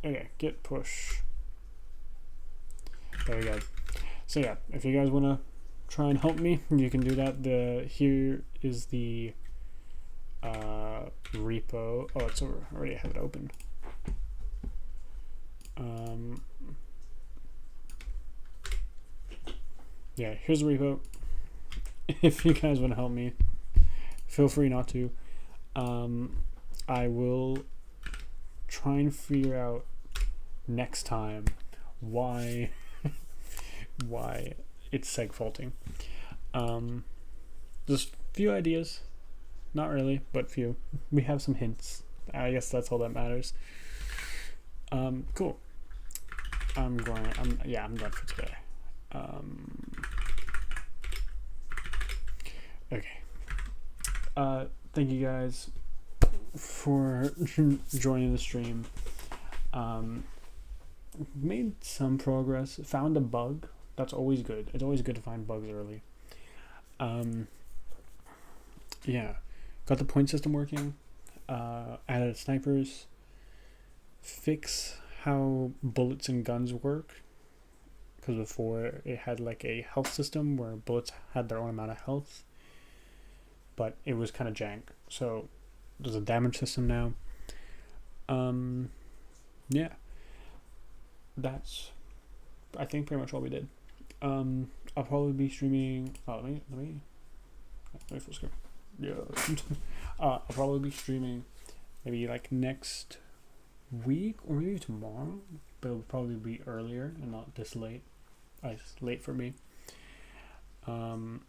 Okay, git push. There we go. So yeah, if you guys wanna try and help me, you can do that. Here is the repo. Oh, it's over. I already have it open. Yeah, here's the repo. If you guys want to help me, feel free not to. I will try and figure out next time why it's segfaulting. Just few ideas, not really, but few. We have some hints. I guess that's all that matters. Cool. I'm done for today. Okay. Thank you guys for joining the stream. Made some progress. Found a bug. That's always good. It's always good to find bugs early. Yeah. Got the point system working. Added snipers. Fix how bullets and guns work. Because before it had like a health system where bullets had their own amount of health. But it was kind of jank. So there's a damage system now. Yeah. That's, I think, pretty much all we did. I'll probably be streaming. Let me full screen. Yeah. I'll probably be streaming maybe like next week or maybe tomorrow, but it'll probably be earlier and not this late. It's late for me. And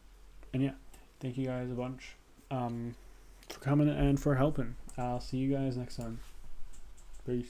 yeah, thank you guys a bunch for coming and for helping. I'll see you guys next time. Peace.